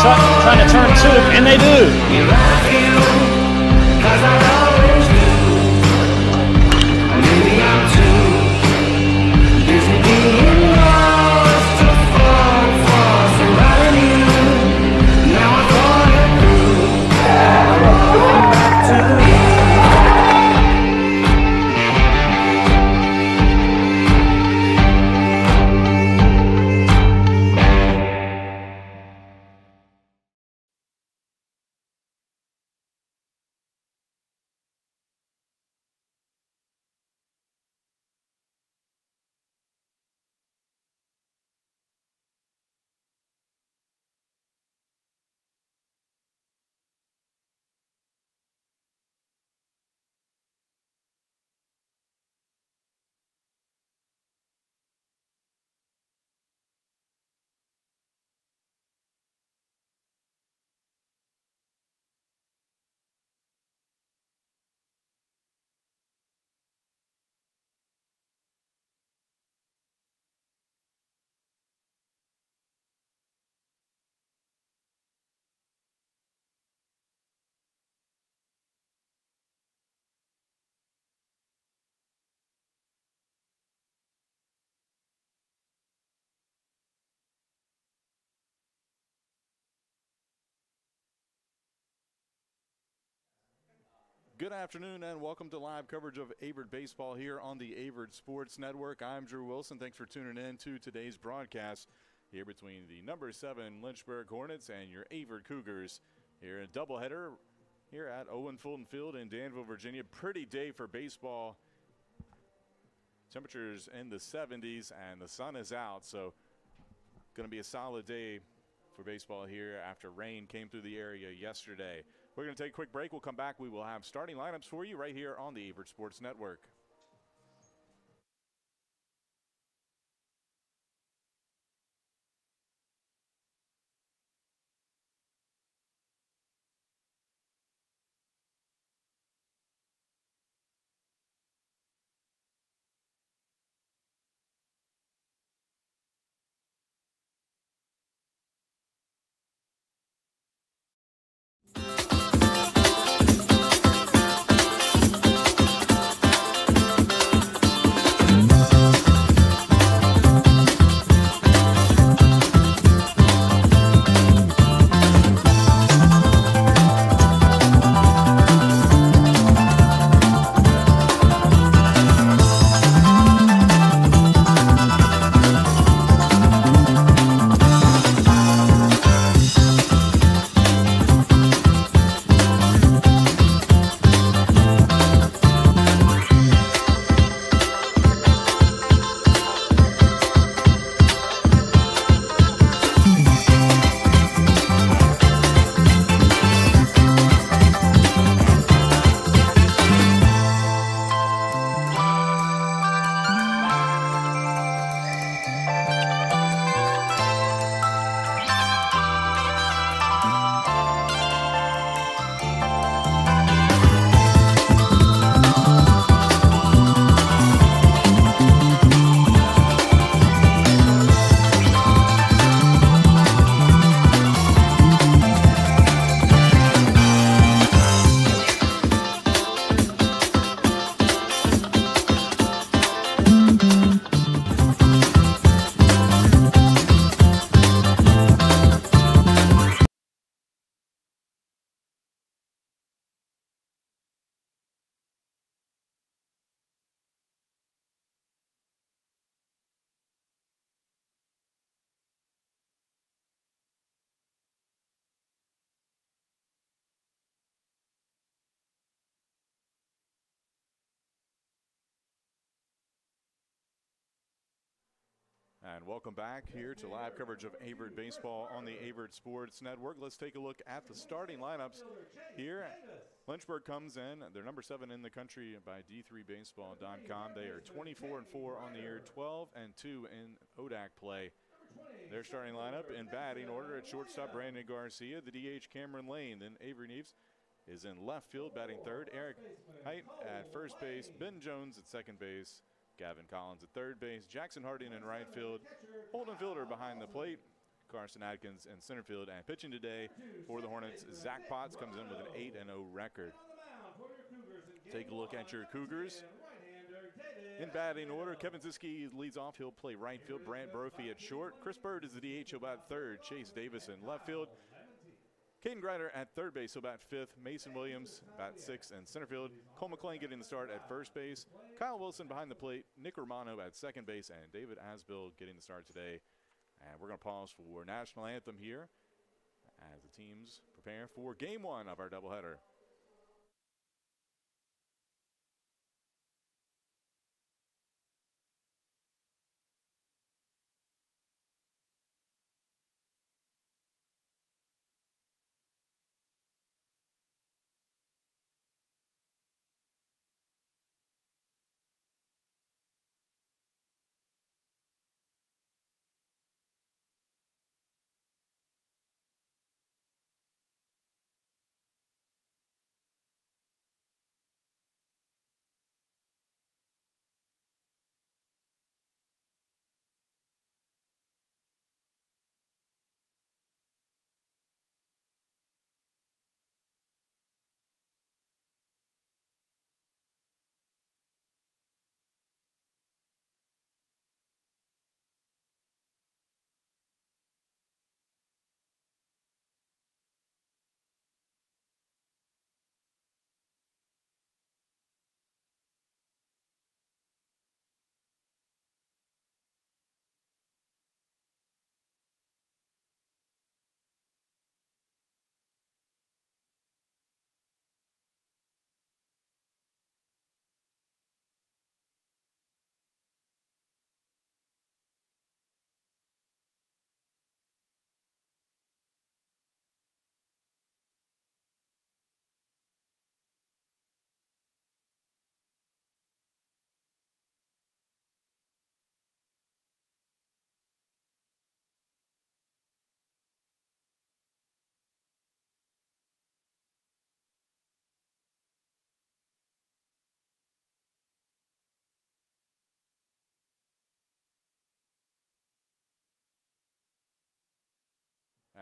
trying to turn two, and they do. Good afternoon and welcome to live coverage of Averett baseball here on the Averett Sports Network. I'm Drew Wilson. Thanks for tuning in to today's broadcast here between the number 7 Lynchburg Hornets and your Averett Cougars here in a doubleheader here at Owen Fulton Field in Danville, Virginia. Pretty day for baseball. Temperatures in the 70s and the sun is out, so going to be a solid day for baseball here after rain came through the area yesterday. We're going to take a quick break. We'll come back. We will have starting lineups for you right here on the Averett Sports Network. And welcome back here to live coverage of Averett baseball on the Averett Sports Network. Let's take a look at the starting lineups here. Lynchburg comes in. They're number 7 in the country by D3Baseball.com. They are 24-4 on the year, 12-2 in ODAC play. Their starting lineup in batting order at shortstop, Brandon Garcia. The DH, Cameron Lane. Then Avery Neves is in left field, batting third. Eric Height at first base. Ben Jones at second base. Gavin Collins at third base. Jackson Harding in right field. Holden Fielder behind the plate. Carson Atkins in center field. And pitching today for the Hornets, Zach Potts comes in with an 8-0 record. Take a look at your Cougars. In batting order, Kevin Ziske leads off. He'll play right field. Brant Brophy at short. Chris Bird is the DH. He'll bat third. Chase Davis in left field. Caden Grider at third base. He'll bat fifth. Mason Williams bat sixth in center field. Cole McClain getting the start at first base. Kyle Wilson behind the plate. Nick Romano at second base. And David Asbill getting the start today. And we're going to pause for national anthem here as the teams prepare for game one of our doubleheader.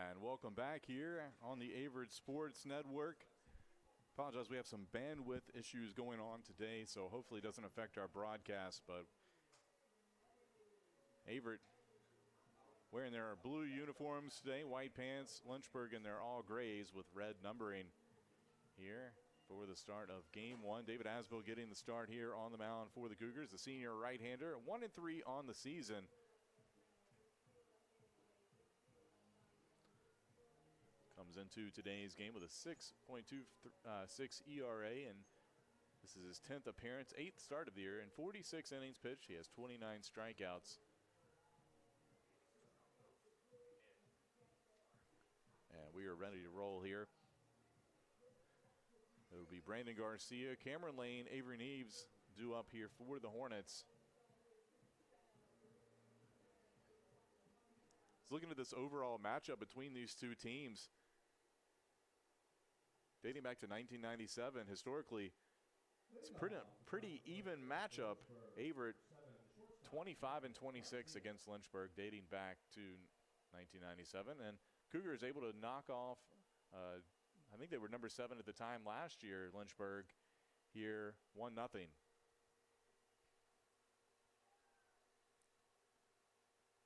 And welcome back here on the Averett Sports Network. Apologize, we have some bandwidth issues going on today, so hopefully it doesn't affect our broadcast. But Averett wearing their blue uniforms today, white pants. Lynchburg in their all grays with red numbering here for the start of game one. David Asbill getting the start here on the mound for the Cougars, the senior right-hander, 1-3 on the season. Comes into today's game with a 6.26 ERA, and this is his 10th appearance, 8th start of the year. In 46 innings pitched, he has 29 strikeouts. And we are ready to roll here. It will be Brandon Garcia, Cameron Lane, Avery Neves due up here for the Hornets. Looking at this overall matchup between these two teams, dating back to 1997, historically, it's a pretty even matchup. Averett 25-26 against Lynchburg, dating back to 1997, and Cougar is able to knock off. I think they were number 7 at the time last year. Lynchburg here 1-0.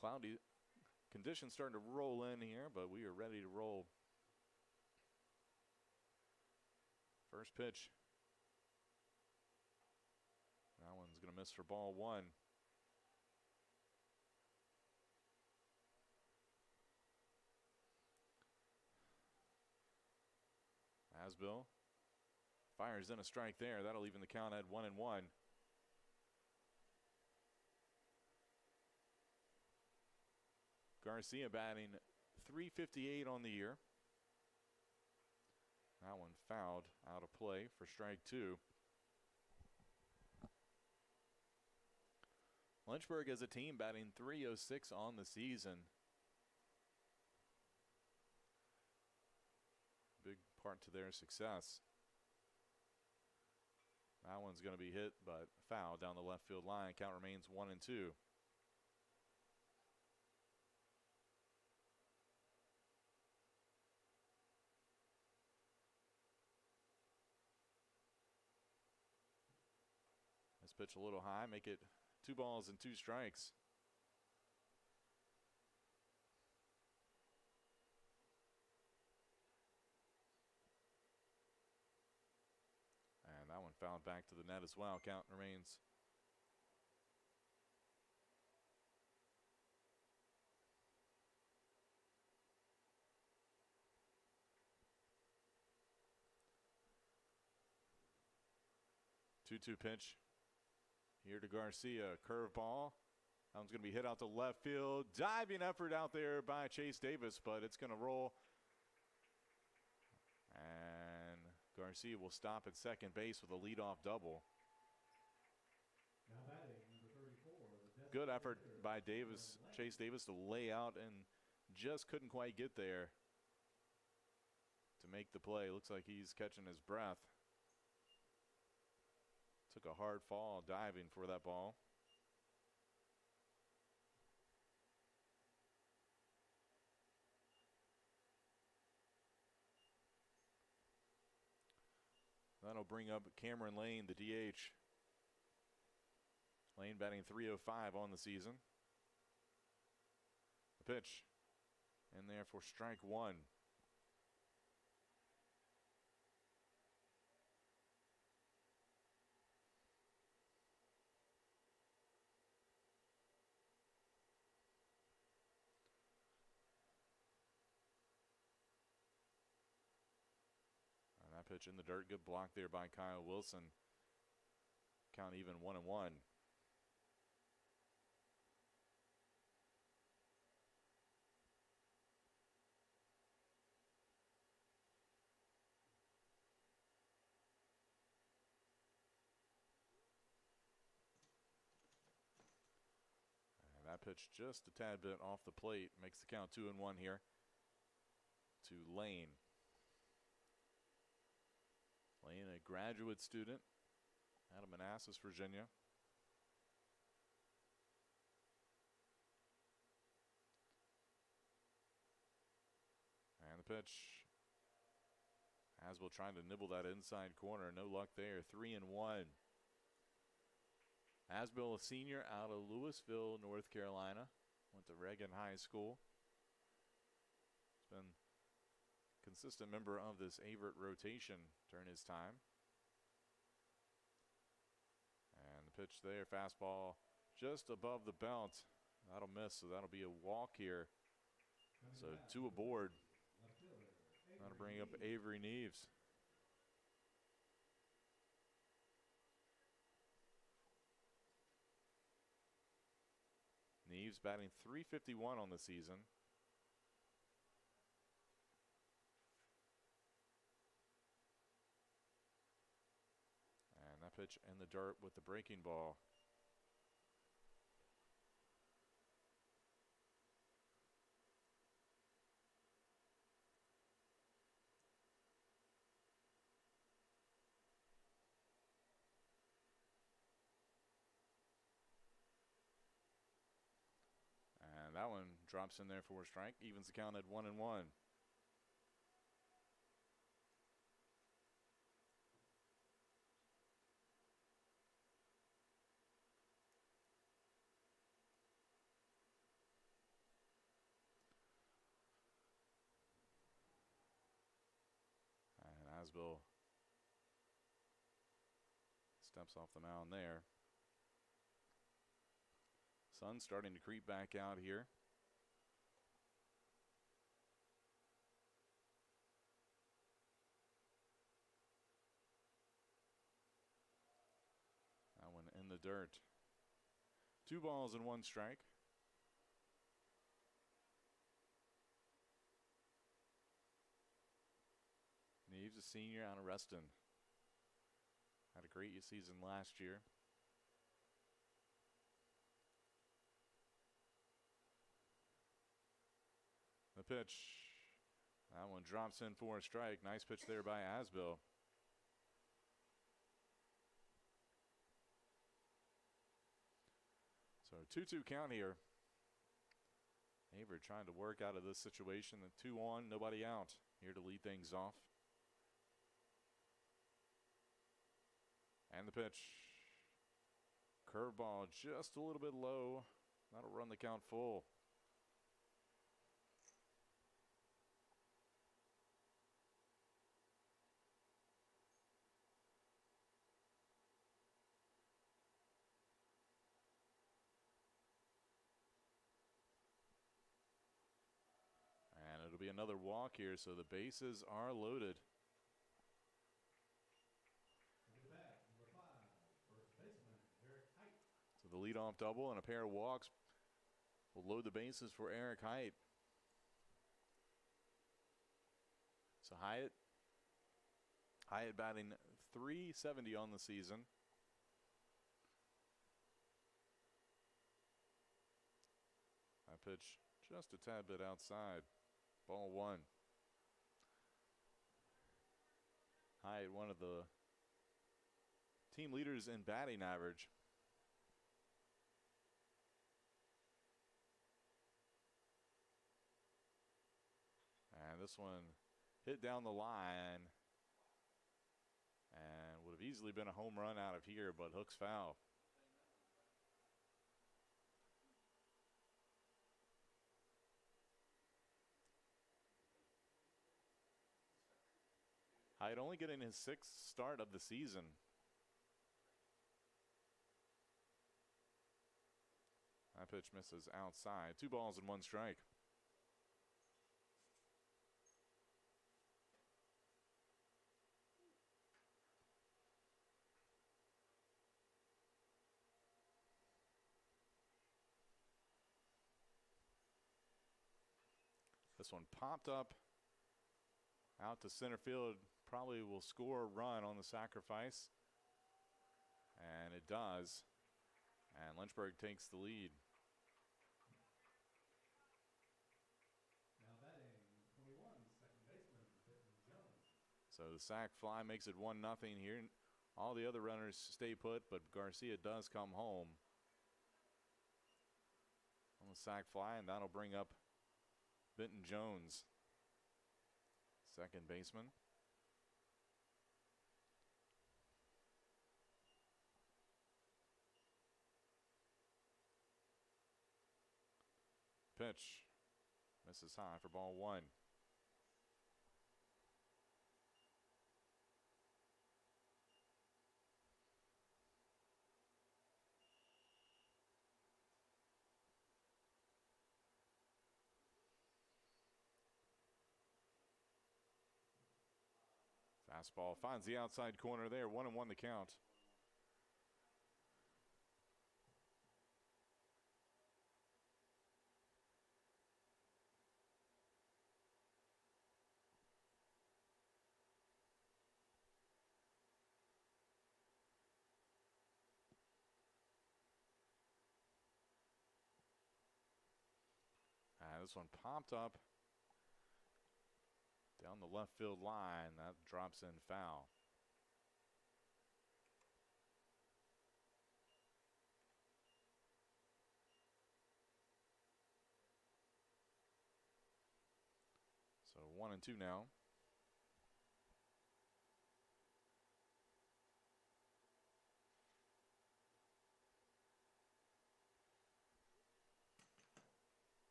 Cloudy conditions starting to roll in here, but we are ready to roll. First pitch. That one's going to miss for ball one. Asbill fires in a strike there. That'll even the count at 1-1. Garcia batting .358 on the year. That one fouled out of play for strike two. Lynchburg as a team batting .306 on the season. Big part to their success. That one's going to be hit, but foul down the left field line. Count remains 1-2. pitch a little high, make it 2 balls and 2 strikes. And that one fouled back to the net as well. Count remains 2-2 pitch here to Garcia. Curveball. That one's going to be hit out to left field. Diving effort out there by Chase Davis, but it's going to roll. And Garcia will stop at second base with a leadoff double. Good effort by Davis, Chase Davis, to lay out and just couldn't quite get there to make the play. Looks like he's catching his breath. Took a hard fall diving for that ball. That'll bring up Cameron Lane, the DH. Lane batting .305 on the season. The pitch in there for strike 1. Pitch in the dirt. Good block there by Kyle Wilson. Count even 1-1. And that pitch just a tad bit off the plate makes the count 2-1 here to Lane. Lane, a graduate student out of Manassas, Virginia. And the pitch. Asbill trying to nibble that inside corner. No luck there. 3-1. Asbill, a senior out of Louisville, North Carolina. Went to Reagan High School. It's been consistent member of this Averett rotation during his time. And the pitch there, fastball just above the belt. That'll miss, so that'll be a walk here. So 2 aboard. That'll bring up Avery Neves. Neves batting .351 on the season. Pitch in the dirt with the breaking ball. And that one drops in there for a strike. Evens the count at 1-1. Asbill steps off the mound there. Sun's starting to creep back out here. That one in the dirt. 2 balls and 1 strike. Neves, a senior out of Reston. Had a great season last year. The pitch. That one drops in for a strike. Nice pitch there by Asbill. So 2-2 count here. Averett trying to work out of this situation. The 2-1, nobody out. Here to lead things off. And the pitch. Curveball just a little bit low. That'll run the count full. And it'll be another walk here, so the bases are loaded. So the leadoff double and a pair of walks will load the bases for Eric Hyatt. So Hyatt batting .370 on the season. That pitch just a tad bit outside. Ball one. Hyatt, one of the team leaders in batting average. And this one hit down the line and would have easily been a home run out of here, but hooks foul. Hyatt only getting his 6th start of the season. That pitch misses outside. 2 balls and 1 strike. This one popped up out to center field. Probably will score a run on the sacrifice. And it does. And Lynchburg takes the lead. Now batting 21, second baseman, Jones. So the sac fly makes it 1-0 here. All the other runners stay put, but Garcia does come home on the sac fly, and that'll bring up Benton Jones, second baseman. Pitch misses high for ball one. Fastball finds the outside corner there. 1-1 the count. This one popped up down the left field line. That drops in foul. So 1-2 now.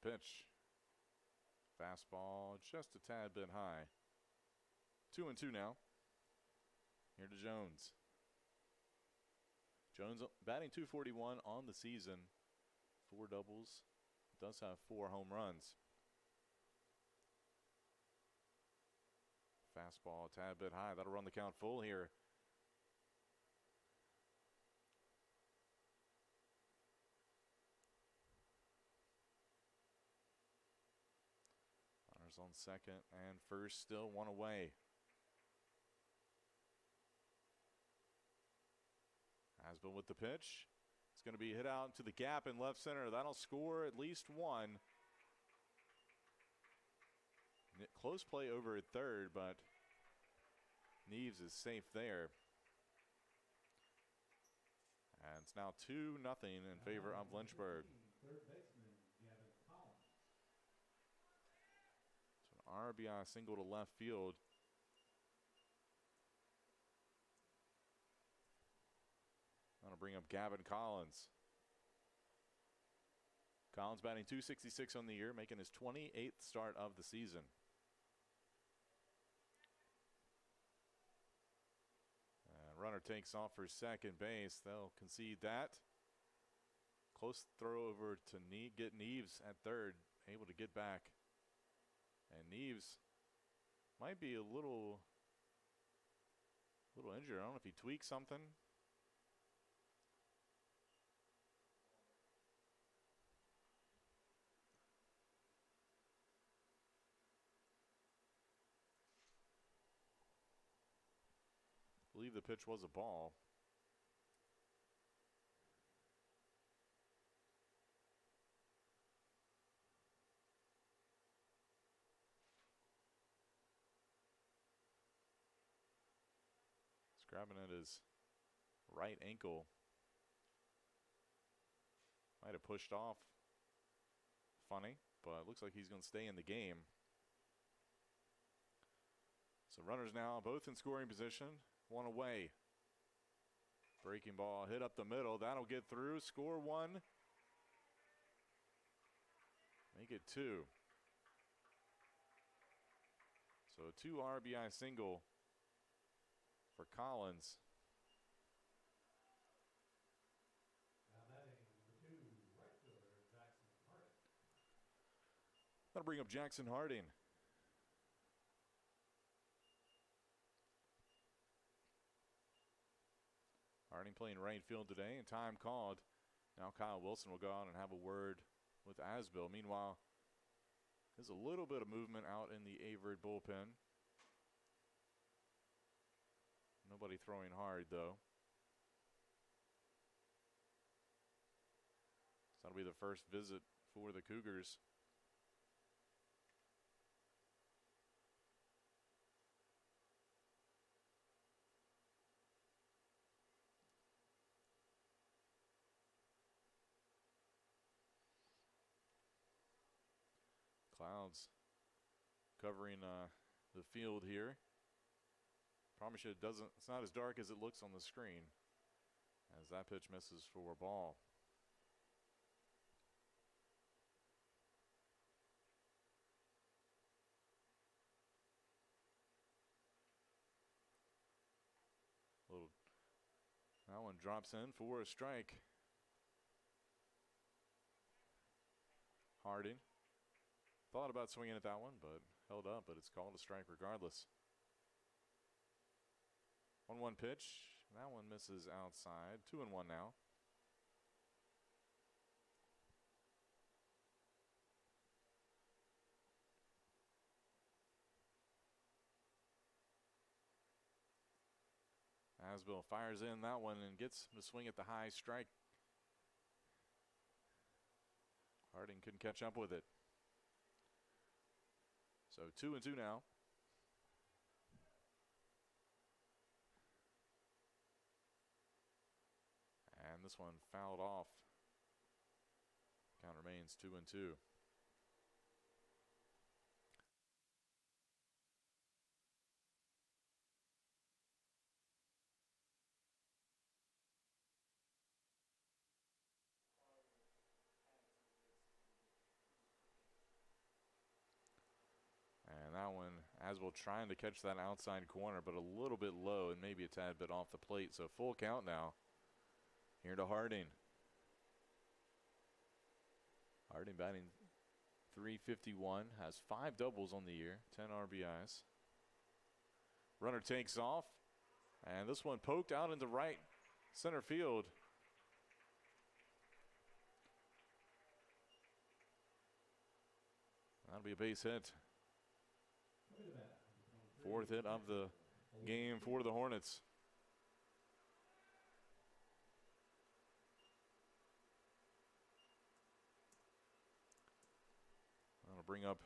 Pitch. Fastball just a tad bit high. 2-2 now. Here to Jones. Jones batting .241 on the season. 4 doubles. Does have 4 home runs. Fastball a tad bit high. That'll run the count full here. On second and first, still 1 away. Asbill with the pitch. It's going to be hit out to the gap in left center. That'll score at least 1. Close play over at third, but Neves is safe there. And it's now 2-0 in favor of Lynchburg. Third baseman, Collins. RBI single to left field. bring up Gavin Collins. Collins batting .266 on the year, making his 28th start of the season. Runner takes off for second base. They'll concede that. Close throw over to get Neves at third, able to get back. And Neves might be a little injured. I don't know if he tweaked something. I believe the pitch was a ball. He's grabbing at his right ankle. Might have pushed off. Funny, but it looks like he's going to stay in the game. So runners now both in scoring position. One away. Breaking ball hit up the middle. That'll get through. Score one. Make it two. So a 2 RBI single for Collins. Now batting number 2, right fielder Jackson Harding. That'll bring up Jackson Harding. Harding playing right field today, and time called. Now Kyle Wilson will go out and have a word with Asbill. Meanwhile, there's a little bit of movement out in the Averett bullpen. Nobody throwing hard, though. So that'll be the first visit for the Cougars. Clouds covering the field here. Promise you it's not as dark as it looks on the screen, as that pitch misses for a ball. That one drops in for a strike. Harding thought about swinging at that one, but held up, but it's called a strike regardless. 1-1 pitch. That one misses outside. 2-1 now. Asbill fires in that one and gets the swing at the high strike. Harding couldn't catch up with it. So 2-2 now. And this one fouled off. Count remains 2-2. And that one, Asbill trying to catch that outside corner, but a little bit low and maybe a tad bit off the plate. So full count now. Here to Harding. Harding batting .351, has 5 doubles on the year, 10 RBIs. Runner takes off, and this one poked out into right center field. That'll be a base hit. 4th hit of the game for the Hornets. That'll bring up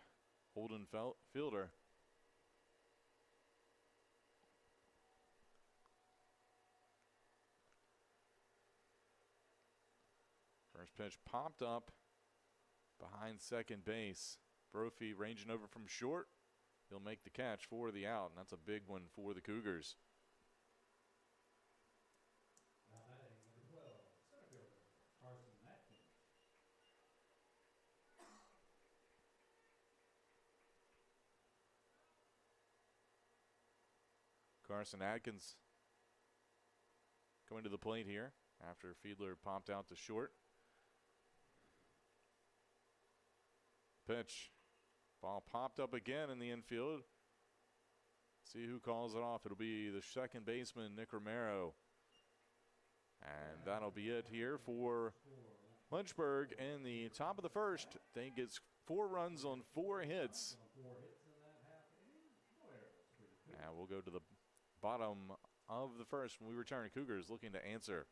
Holden Fielder. First pitch popped up behind second base. Brophy ranging over from short. He'll make the catch for the out, and that's a big one for the Cougars. Now batting number 12, Carson Adkins going to the plate here after Fiedler popped out to short. Pitch. Ball popped up again in the infield. See who calls it off. It'll be the second baseman, Nick Romero. And that'll be it here for Lynchburg in the top of the first. They get 4 runs on 4 hits. And we'll go to the bottom of the first when we return. Cougars looking to answer.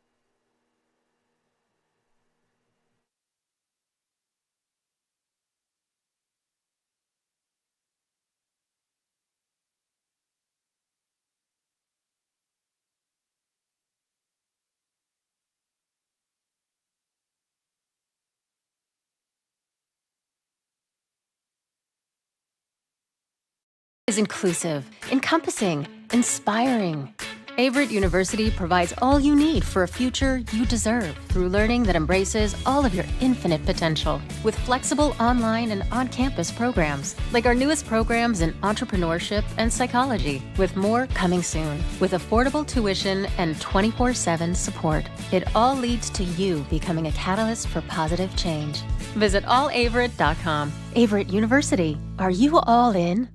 Is inclusive, encompassing, inspiring. Averett University provides all you need for a future you deserve through learning that embraces all of your infinite potential with flexible online and on-campus programs like our newest programs in entrepreneurship and psychology, with more coming soon. With affordable tuition and 24/7 support, it all leads to you becoming a catalyst for positive change. Visit allaverett.com. Averett University. Are you all in?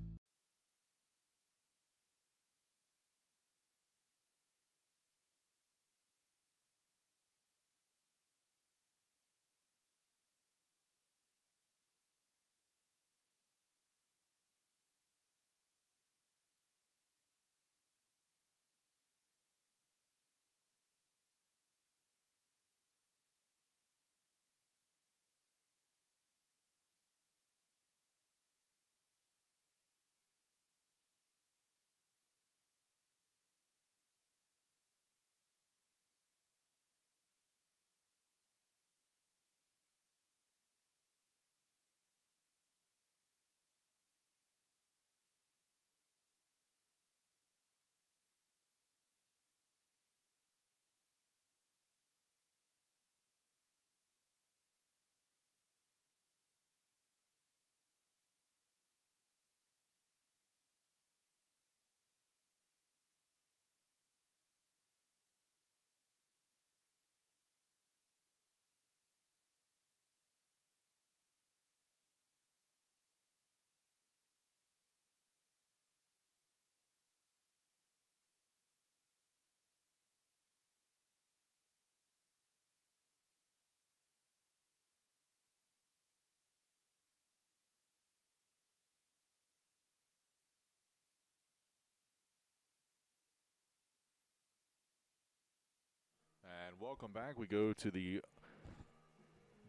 And welcome back. We go to the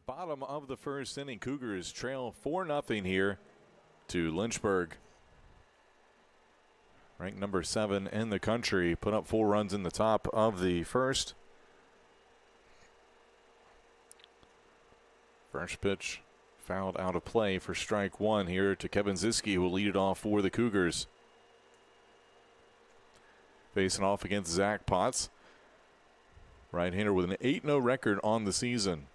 bottom of the first inning. Cougars trail 4-0 here to Lynchburg. Ranked number 7 in the country. Put up 4 runs in the top of the first. First pitch fouled out of play for strike 1 here to Kevin Ziske, who will lead it off for the Cougars. Facing off against Zach Potts. Right-hander with an 8-0 record on the season.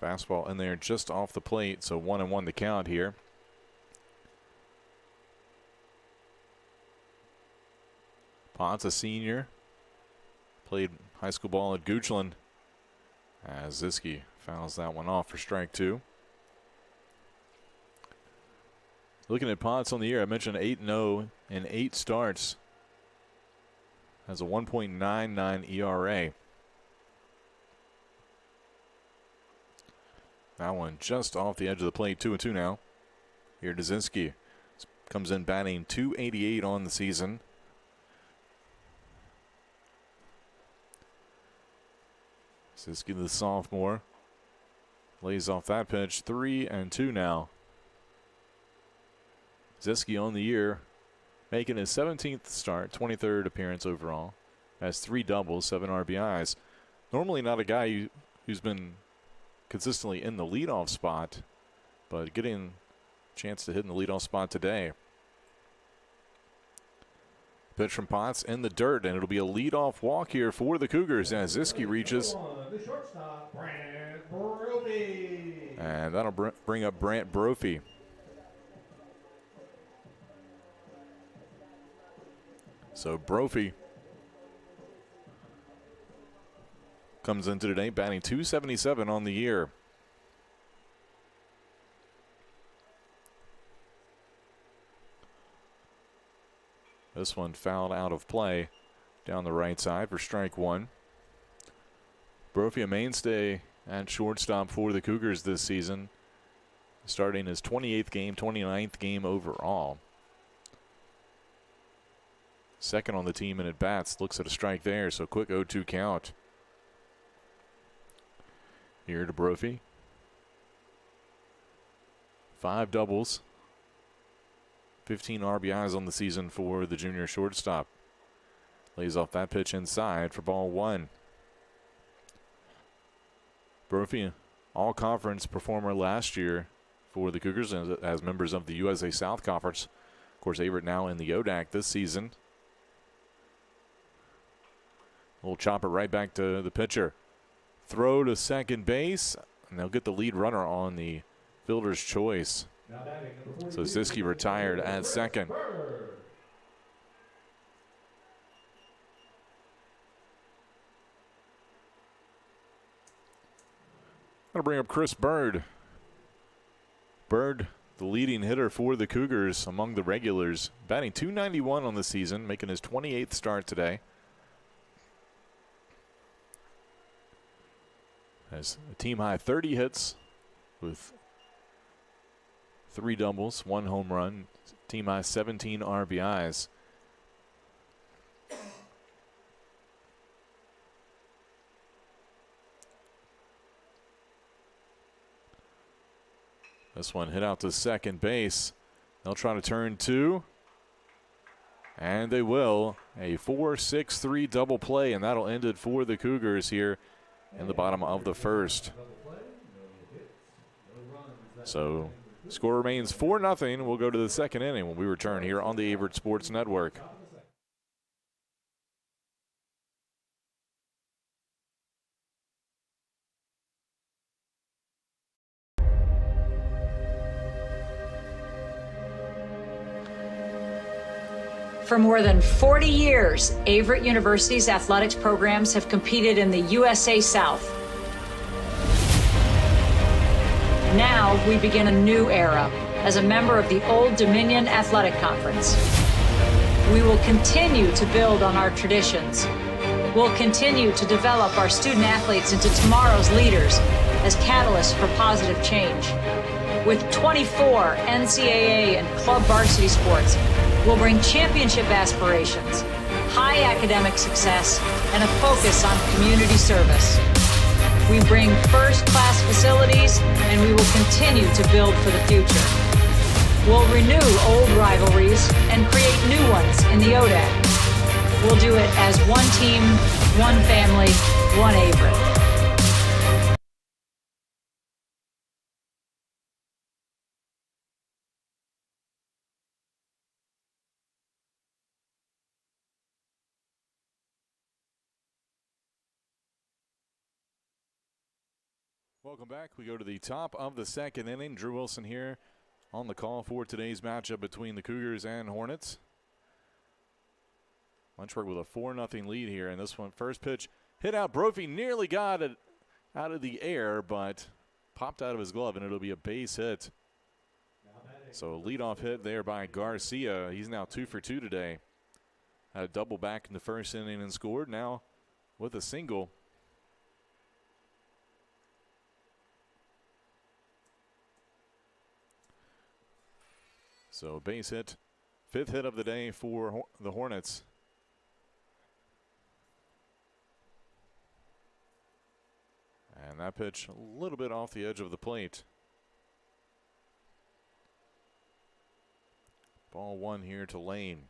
Fastball in there just off the plate, so 1-1 the count here. Potts, a senior, played high school ball at Goochland, as Ziske fouls that one off for strike 2. Looking at Potts on the year, I mentioned 8-0 in 8 starts. Has a 1.99 ERA. That one just off the edge of the plate, 2-2 now. Here to Ziske. Comes in batting .288 on the season. Ziske, the sophomore, lays off that pitch. 3-2 now. Ziske on the year, making his 17th start, 23rd appearance overall. Has 3 doubles, 7 RBIs. Normally not a guy who's been consistently in the leadoff spot, but getting a chance to hit in the leadoff spot today. Pitch from Potts in the dirt, and it'll be a leadoff walk here for the Cougars as Ziske reaches. And that'll bring up Brant Brophy. So Brophy comes into today batting .277 on the year. This one fouled out of play down the right side for strike one. Brophy, a mainstay at shortstop for the Cougars this season, starting his 28th game, 29th game overall. Second on the team in at-bats, looks at a strike there, so quick 0-2 count. Here to Brophy. 5 doubles. 15 RBIs on the season for the junior shortstop. Lays off that pitch inside for ball one. Brophy, all-conference performer last year for the Cougars as members of the USA South Conference. Of course, Averett now in the ODAC this season. We'll chop it right back to the pitcher. Throw to second base, and they'll get the lead runner on the fielder's choice. So Ziski retired at second. Going to bring up Chris Bird. Bird, the leading hitter for the Cougars among the regulars, batting .291 on the season, making his 28th start today. Has a team-high 30 hits with 3 doubles, 1 home run, team-high 17 RBIs. This one hit out to second base. They'll try to turn 2. And they will. A 4-6-3 double play, and that'll end it for the Cougars here in the bottom of the first. So score remains 4-0. We'll go to the second inning when we return here on the Averett Sports Network. For more than 40 years, Averett University's athletics programs have competed in the USA South. Now we begin a new era as a member of the Old Dominion Athletic Conference. We will continue to build on our traditions. We'll continue to develop our student athletes into tomorrow's leaders as catalysts for positive change. With 24 NCAA and club varsity sports, we'll bring championship aspirations, high academic success, and a focus on community service. We bring first-class facilities, and we will continue to build for the future. We'll renew old rivalries and create new ones in the ODAC. We'll do it as one team, one family, one Averett. Welcome back. We go to the top of the second inning. Drew Wilson here on the call for today's matchup between the Cougars and Hornets. Lynchburg with a 4-0 lead here, and this one, first pitch hit out. Brophy nearly got it out of the air, but popped out of his glove, and it'll be a base hit. So a leadoff hit there by Garcia. He's now 2 for 2 today. Had a double back in the first inning and scored. Now with a single. So base hit, 5th hit of the day for the Hornets. And that pitch a little bit off the edge of the plate. Ball 1 here to Lane.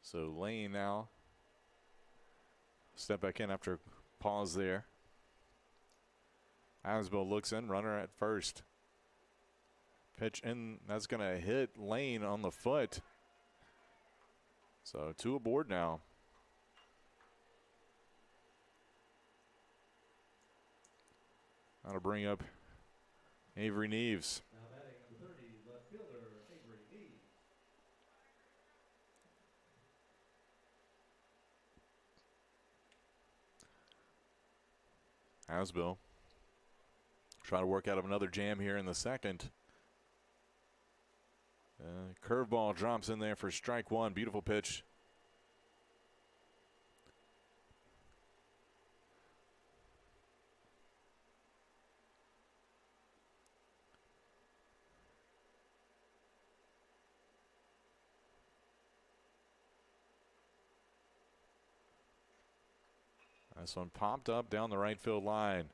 So Lane now step back in after pause there. Asbell looks in, runner at first. Pitch in, that's going to hit Lane on the foot. So 2 aboard now. That'll bring up Avery Neves. Now batting number 30, left fielder Avery Neves. Asbell try to work out of another jam here in the second. Curveball drops in there for strike 1. Beautiful pitch. This one popped up down the right field line.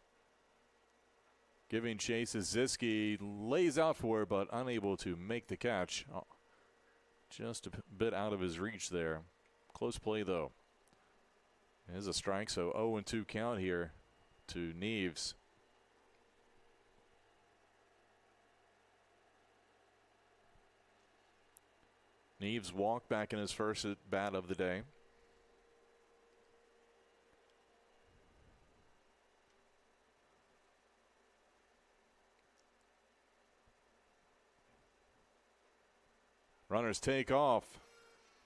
Giving chase is Ziski, lays out for it, but unable to make the catch. Oh, just a bit out of his reach there. Close play, though. It is a strike, so 0-2 count here to Neves. Neves walked back in his first at bat of the day. Runners take off.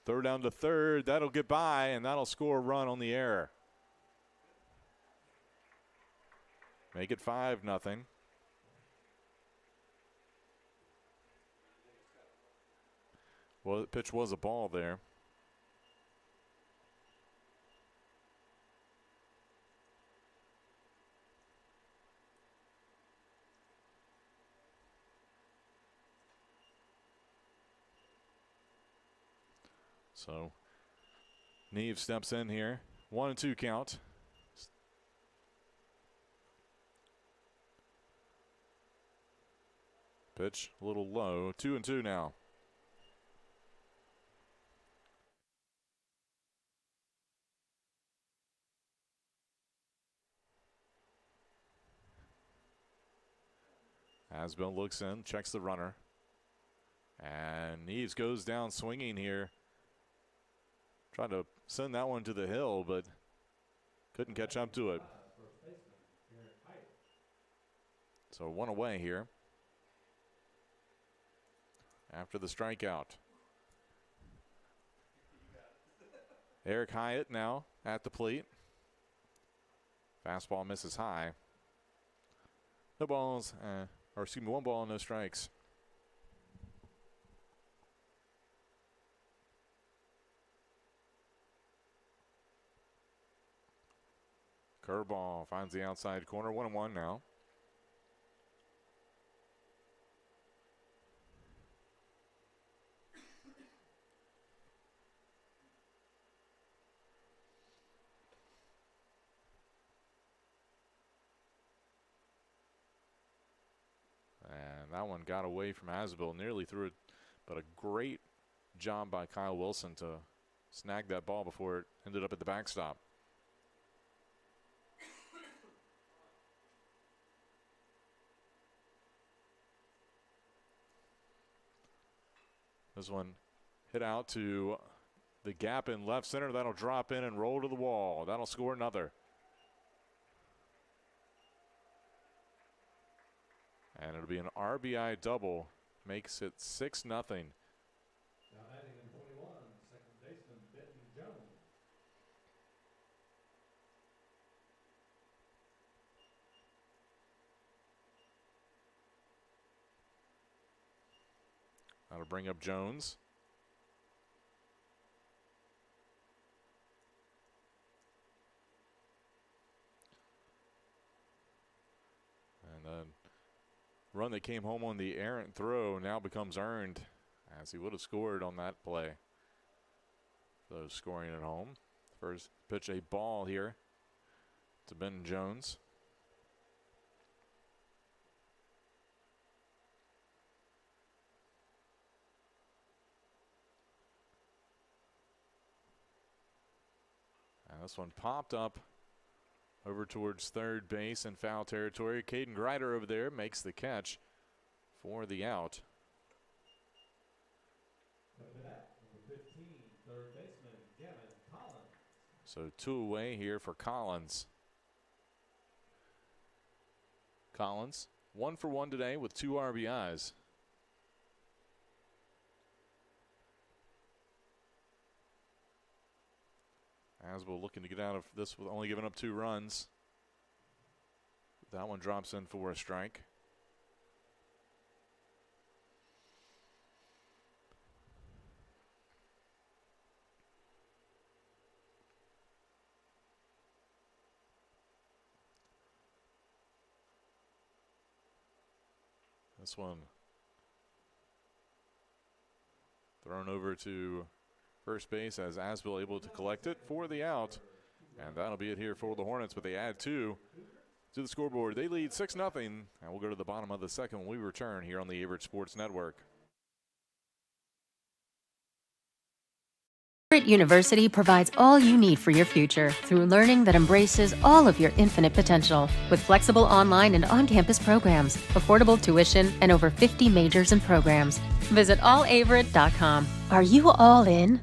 Throw down to third. That'll get by, and that'll score a run on the error. Make it 5-0. Well, the pitch was a ball there. So Neves steps in here. 1-2 count. Pitch a little low. 2-2 now. Asbell looks in, checks the runner. And Neves goes down swinging here. Tried to send that one to the hill, but couldn't catch up to it. So 1 away here after the strikeout. Eric Hyatt now at the plate. Fastball misses high. No balls, or excuse me, 1 ball, no strikes. Curveball finds the outside corner. 1-1 now. And that one got away from Asbell, nearly threw it, but a great job by Kyle Wilson to snag that ball before it ended up at the backstop. This one hit out to the gap in left center. That'll drop in and roll to the wall. That'll score another. And it'll be an RBI double. Makes it 6-0. Now batting in 21, second baseman Benton Jones. That'll bring up Jones. And then run that came home on the errant throw now becomes earned, as he would have scored on that play. So scoring at home. First pitch, a ball here to Ben Jones. This one popped up over towards third base in foul territory. Caden Greider over there makes the catch for the out. Number 15, third baseman, Gavin Collins. So 2 away here for Collins. Collins, 1 for 1 today with 2 RBIs. Aswell looking to get out of this with only giving up 2 runs. That one drops in for a strike. This one thrown over to first base as Asbill able to collect it for the out. And that'll be it here for the Hornets, but they add 2 to the scoreboard. They lead 6-0, and we'll go to the bottom of the second when we return here on the Averett Sports Network. Averett University provides all you need for your future through learning that embraces all of your infinite potential. With flexible online and on-campus programs, affordable tuition, and over 50 majors and programs. Visit allaverett.com. Are you all in?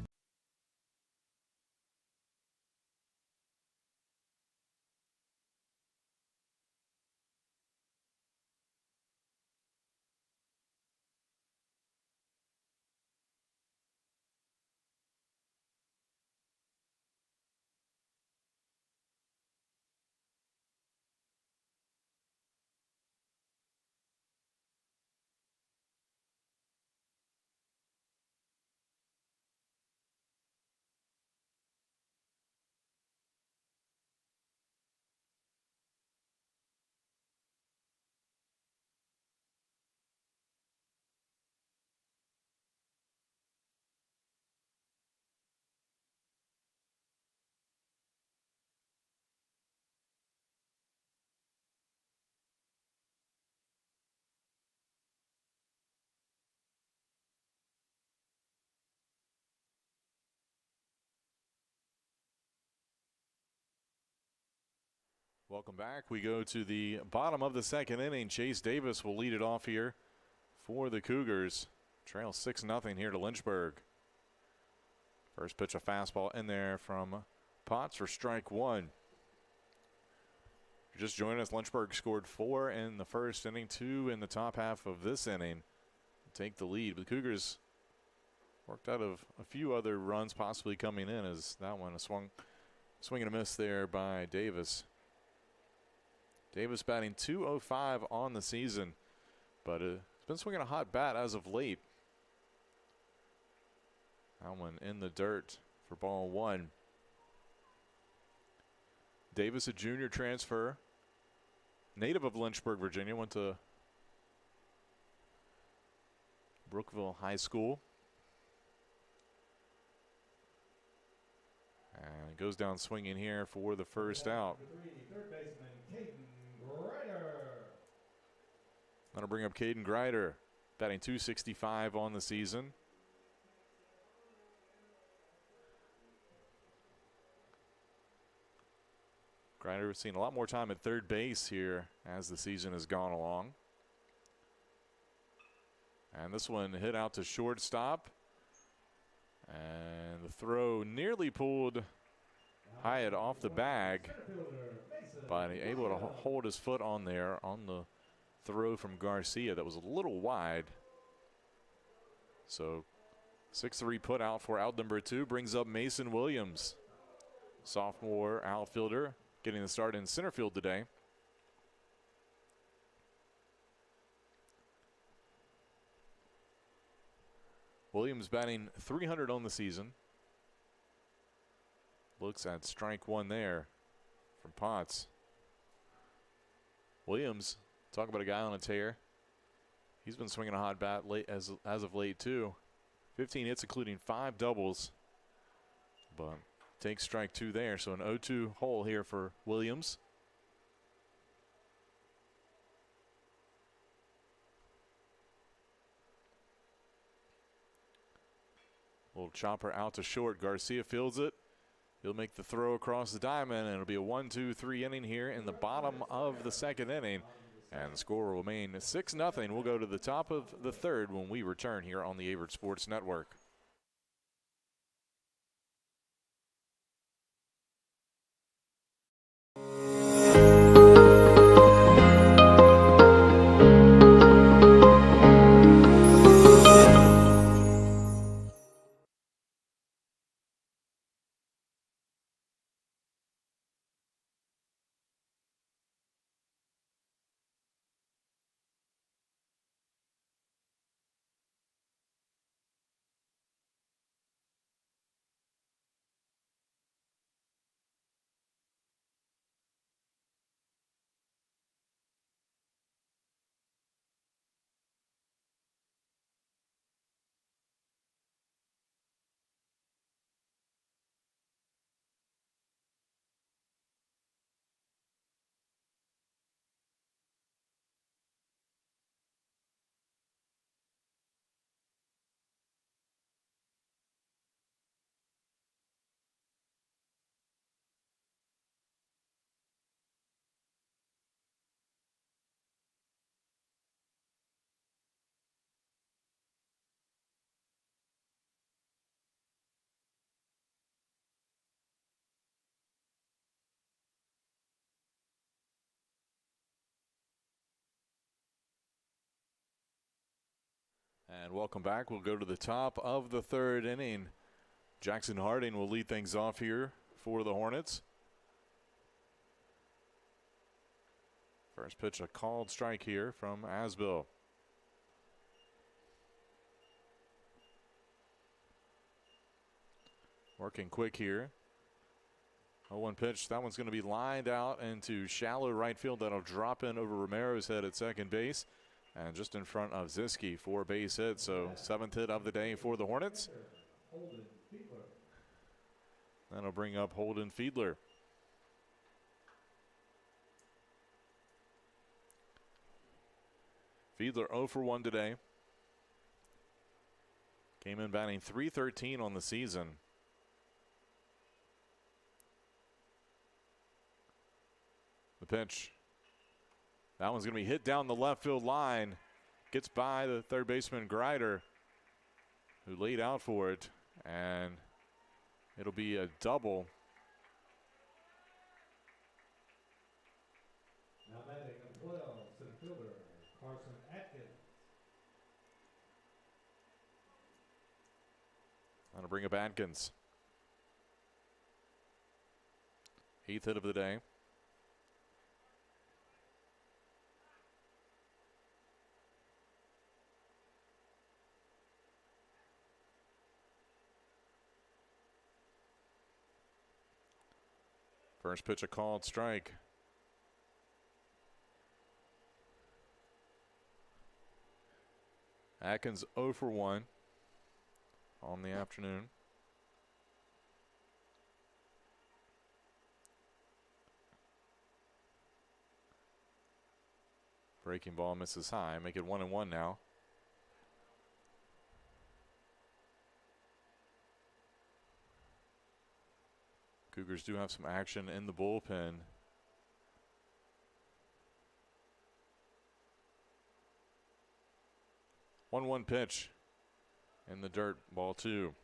Welcome back. We go to the bottom of the second inning. Chase Davis will lead it off here for the Cougars. Trail 6-0 here to Lynchburg. First pitch, a fastball in there from Potts for strike 1. You're just joining us. Lynchburg scored 4 in the first inning, 2 in the top half of this inning. Take the lead. But the Cougars worked out of a few other runs possibly coming in, as that one a swing and a miss there by Davis. Davis batting .205 on the season, but it's been swinging a hot bat as of late. That one in the dirt for ball 1. Davis, a junior transfer, native of Lynchburg, Virginia, went to Brookville High School. And goes down swinging here for the first out. Third baseman, Caden Greider. That'll bring up Caden Greider, batting .265 on the season. Greider has seen a lot more time at third base here as the season has gone along. And this one hit out to shortstop. And the throw nearly pulled Hyatt off the bag, but able to hold his foot on there on the throw from Garcia that was a little wide. So 6-3 put out for out number 2 brings up Mason Williams, sophomore outfielder, getting the start in center field today. Williams batting .300 on the season. Looks at strike 1 there from Potts. Williams, talk about a guy on a tear. He's been swinging a hot bat late as of late too. 15 hits, including 5 doubles. But takes strike 2 there, so an 0-2 hole here for Williams. Little chopper out to short. Garcia fields it. He'll make the throw across the diamond, and it'll be a 1-2-3 inning here in the bottom of the second inning. And the score will remain 6-0. We'll go to the top of the third when we return here on the Averett Sports Network. And welcome back. We'll go to the top of the third inning. Jackson Harding will lead things off here for the Hornets. First pitch, a called strike here from Asbill. Working quick here. 0-1 pitch. That one's going to be lined out into shallow right field. That'll drop in over Romero's head at second base. And just in front of Ziske for base hit. So 7th hit of the day for the Hornets. That'll bring up Holden Fiedler. Fiedler 0 for 1 today. Came in batting .313 on the season. The pitch. That one's going to be hit down the left field line. Gets by the third baseman Grider, who laid out for it. And it'll be a double. Now batting at 12, center fielder Carson Atkins. That'll bring up Atkins. 8th hit of the day. First pitch, a called strike. Atkins 0 for 1 on the afternoon. Breaking ball misses high. Make it 1-1 now. Cougars do have some action in the bullpen. One pitch in the dirt, ball 2.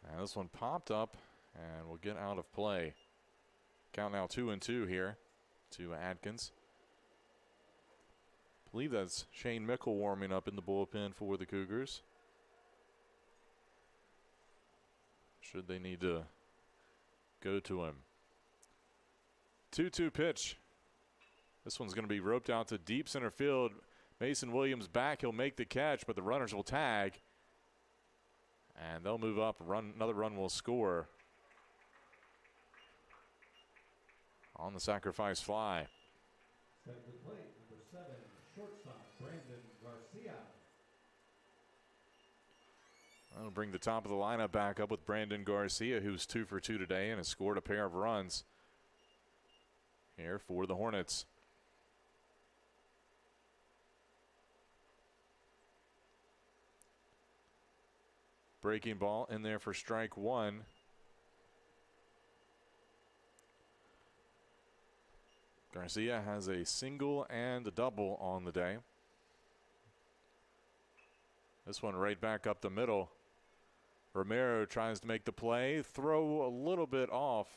And this one popped up and will get out of play. Count now 2-2 here to Atkins. I believe that's Shane Mickle warming up in the bullpen for the Cougars. Should they need to go to him. 2-2 pitch. This one's going to be roped out to deep center field. Mason Williams back. He'll make the catch, but the runners will tag. And they'll move up. Another run will score on the sacrifice fly. Set the plate, number 7, shortstop Brandon Garcia. I'll bring the top of the lineup back up with Brandon Garcia, who's 2 for 2 today and has scored a pair of runs here for the Hornets. Breaking ball in there for strike one. Garcia has a single and a double on the day. This one right back up the middle. Romero tries to make the play, throw a little bit off.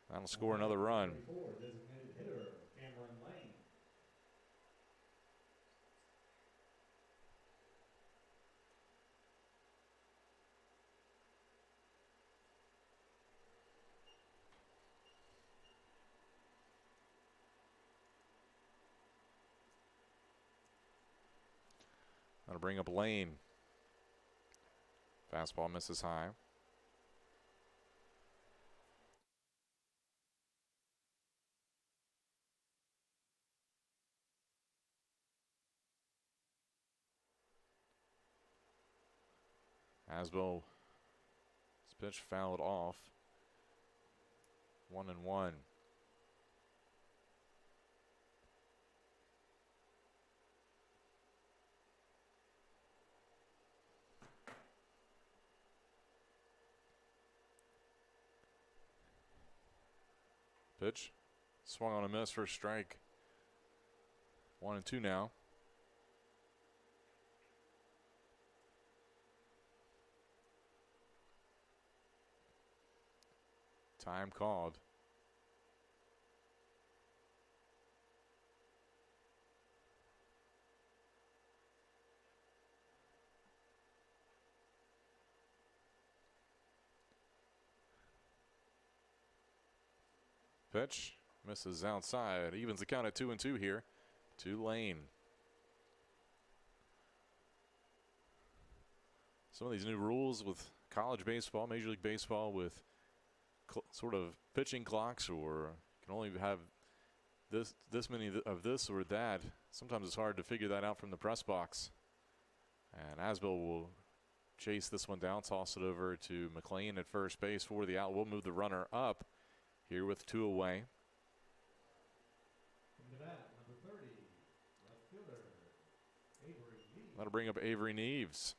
That'll score another run. Designated hitter, Cameron Lane. That'll bring up Lane. Fastball misses high. Asbo, his pitch fouled off. 1-1. Pitch swung on a miss for a strike. 1-2 now. Time called. Pitch misses outside. Evens the count at 2-2 here to Lane. Some of these new rules with college baseball, Major League Baseball, with sort of pitching clocks, or you can only have this many of this or that. Sometimes it's hard to figure that out from the press box. And Asbill will chase this one down, toss it over to McLean at first base for the out. We'll move the runner up here with 2 away. From the bat, number 30, left fielder, Avery Lee. That'll bring up Avery Neves.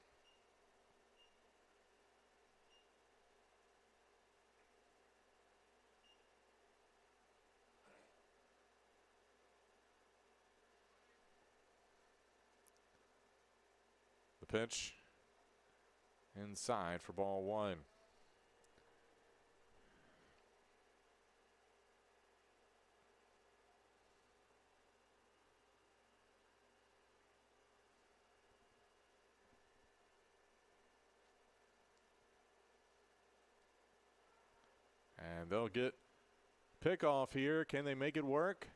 The pitch inside for ball 1. And they'll get pickoff here. Can they make it work?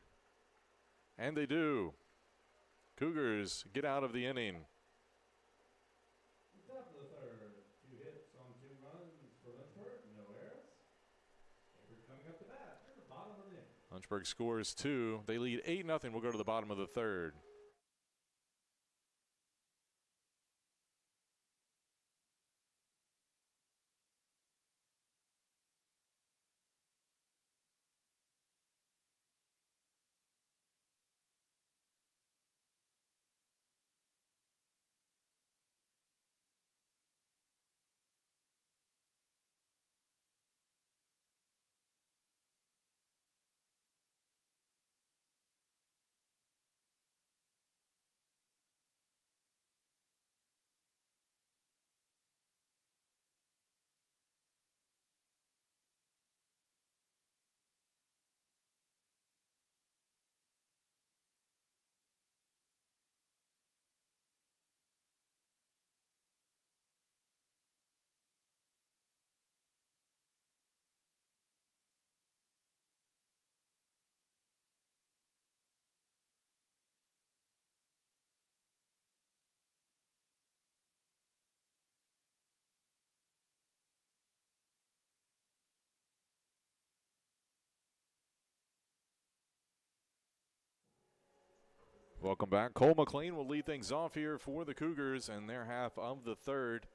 And they do. Cougars get out of the inning. Top of the third, 2 hits on 2 runs for Lynchburg, no errors. Avery coming up to bat at the bottom of the inning. Lynchburg scores 2. They lead 8-0. We'll go to the bottom of the third. Welcome back. Cole McLean will lead things off here for the Cougars in their half of the third.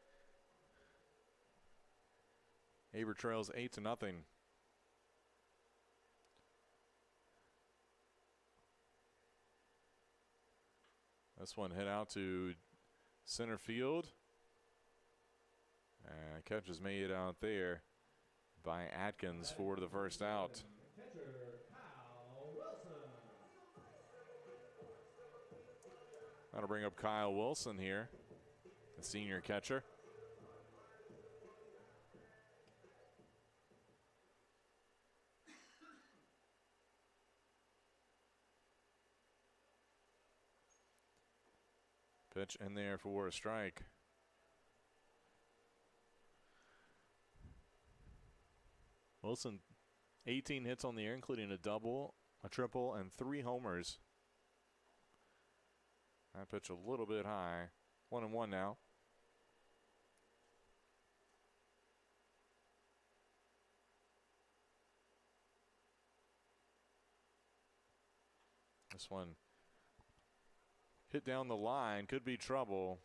Averett trails 8-0. This one hit out to center field. And catch is made out there by Atkins for the first out. That'll bring up Kyle Wilson here, the senior catcher. Pitch in there for a strike. Wilson, 18 hits on the year, including a double, a triple, and 3 homers. That pitch a little bit high. 1-1 now. This one hit down the line, could be trouble,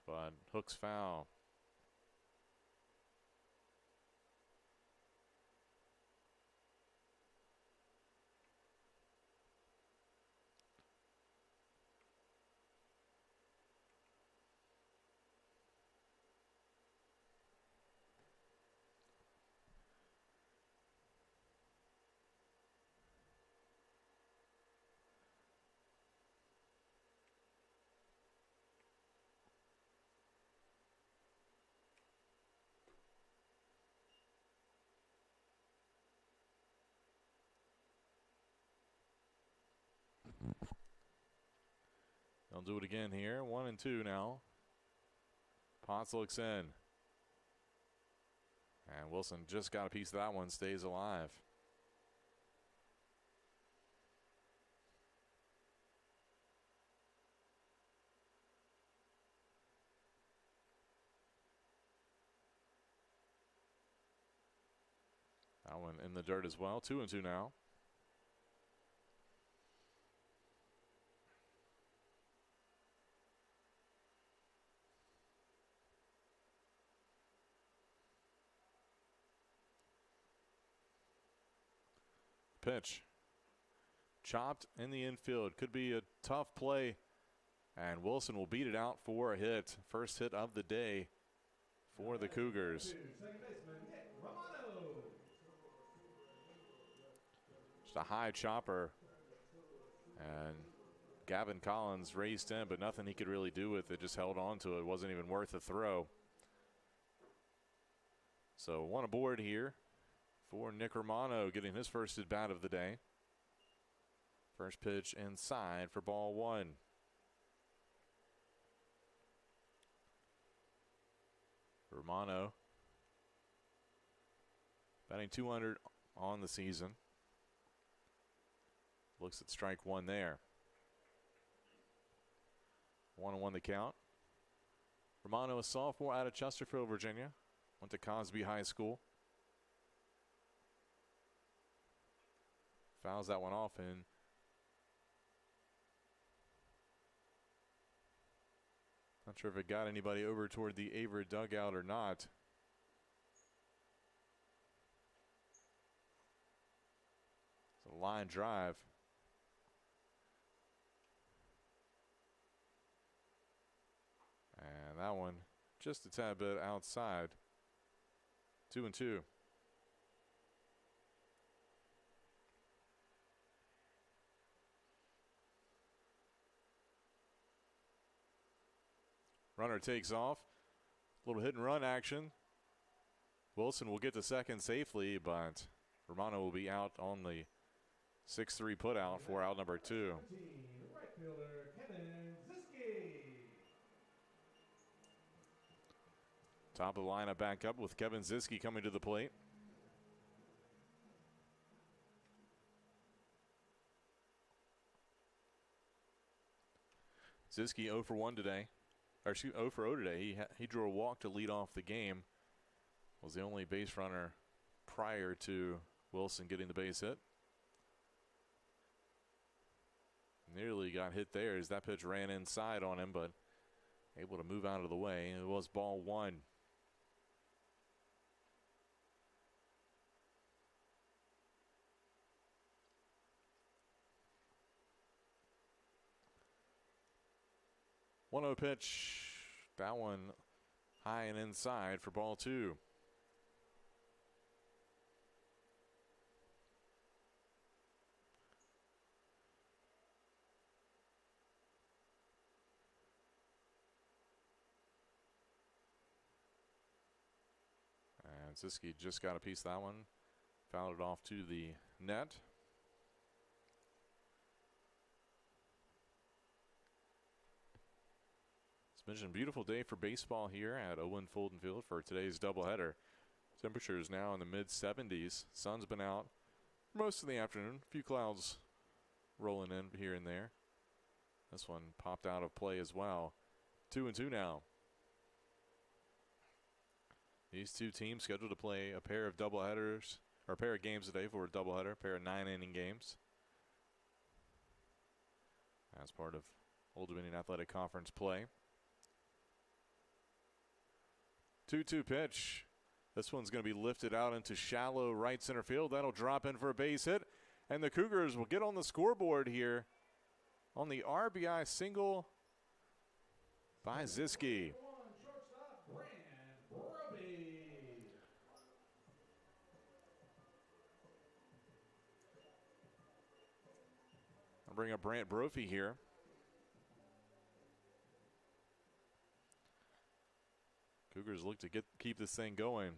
but hooks foul. They'll do it again here. 1-2 now. Potts looks in. And Wilson just got a piece of that one, stays alive. That one in the dirt as well. 2-2 now. Pitch. Chopped in the infield. Could be a tough play. And Wilson will beat it out for a hit. First hit of the day for the Cougars. Just a high chopper. And Gavin Collins raced in, but nothing he could really do with it. Just held on to it. Wasn't even worth a throw. So one aboard here for Nick Romano, getting his first at bat of the day. First pitch inside for ball 1. Romano batting .200 on the season. Looks at strike 1 there. 1-1 the count. Romano, a sophomore out of Chesterfield, Virginia. Went to Cosby High School. Fouls that one off, and not sure if it got anybody over toward the Averett dugout or not. It's a line drive. And that one just a tad bit outside. 2-2. Runner takes off. A little hit and run action. Wilson will get to second safely, but Romano will be out on the 6-3 putout for out number 2. Top of the lineup back up with Kevin Ziske coming to the plate. Ziske 0 for 1 today. Or 0 for 0 today. He drew a walk to lead off the game. Was the only base runner prior to Wilson getting the base hit. Nearly got hit there as that pitch ran inside on him, but able to move out of the way. It was ball one. One-oh pitch. That one high and inside for ball two. And Ziske just got a piece of that one. Fouled it off to the net. It's mentioned beautiful day for baseball here at Owen Fulton Field for today's doubleheader. Temperatures now in the mid-70s. Sun's been out most of the afternoon. A few clouds rolling in here and there. This one popped out of play as well. 2-2 now. These two teams scheduled to play a pair of doubleheaders, or a pair of games today for a doubleheader, a pair of 9-inning games. As part of Old Dominion Athletic Conference play. 2-2 pitch. This one's going to be lifted out into shallow right center field. That'll drop in for a base hit. And the Cougars will get on the scoreboard here on the RBI single by Ziske. I'll bring up Brant Brophy here. Cougars look to keep this thing going.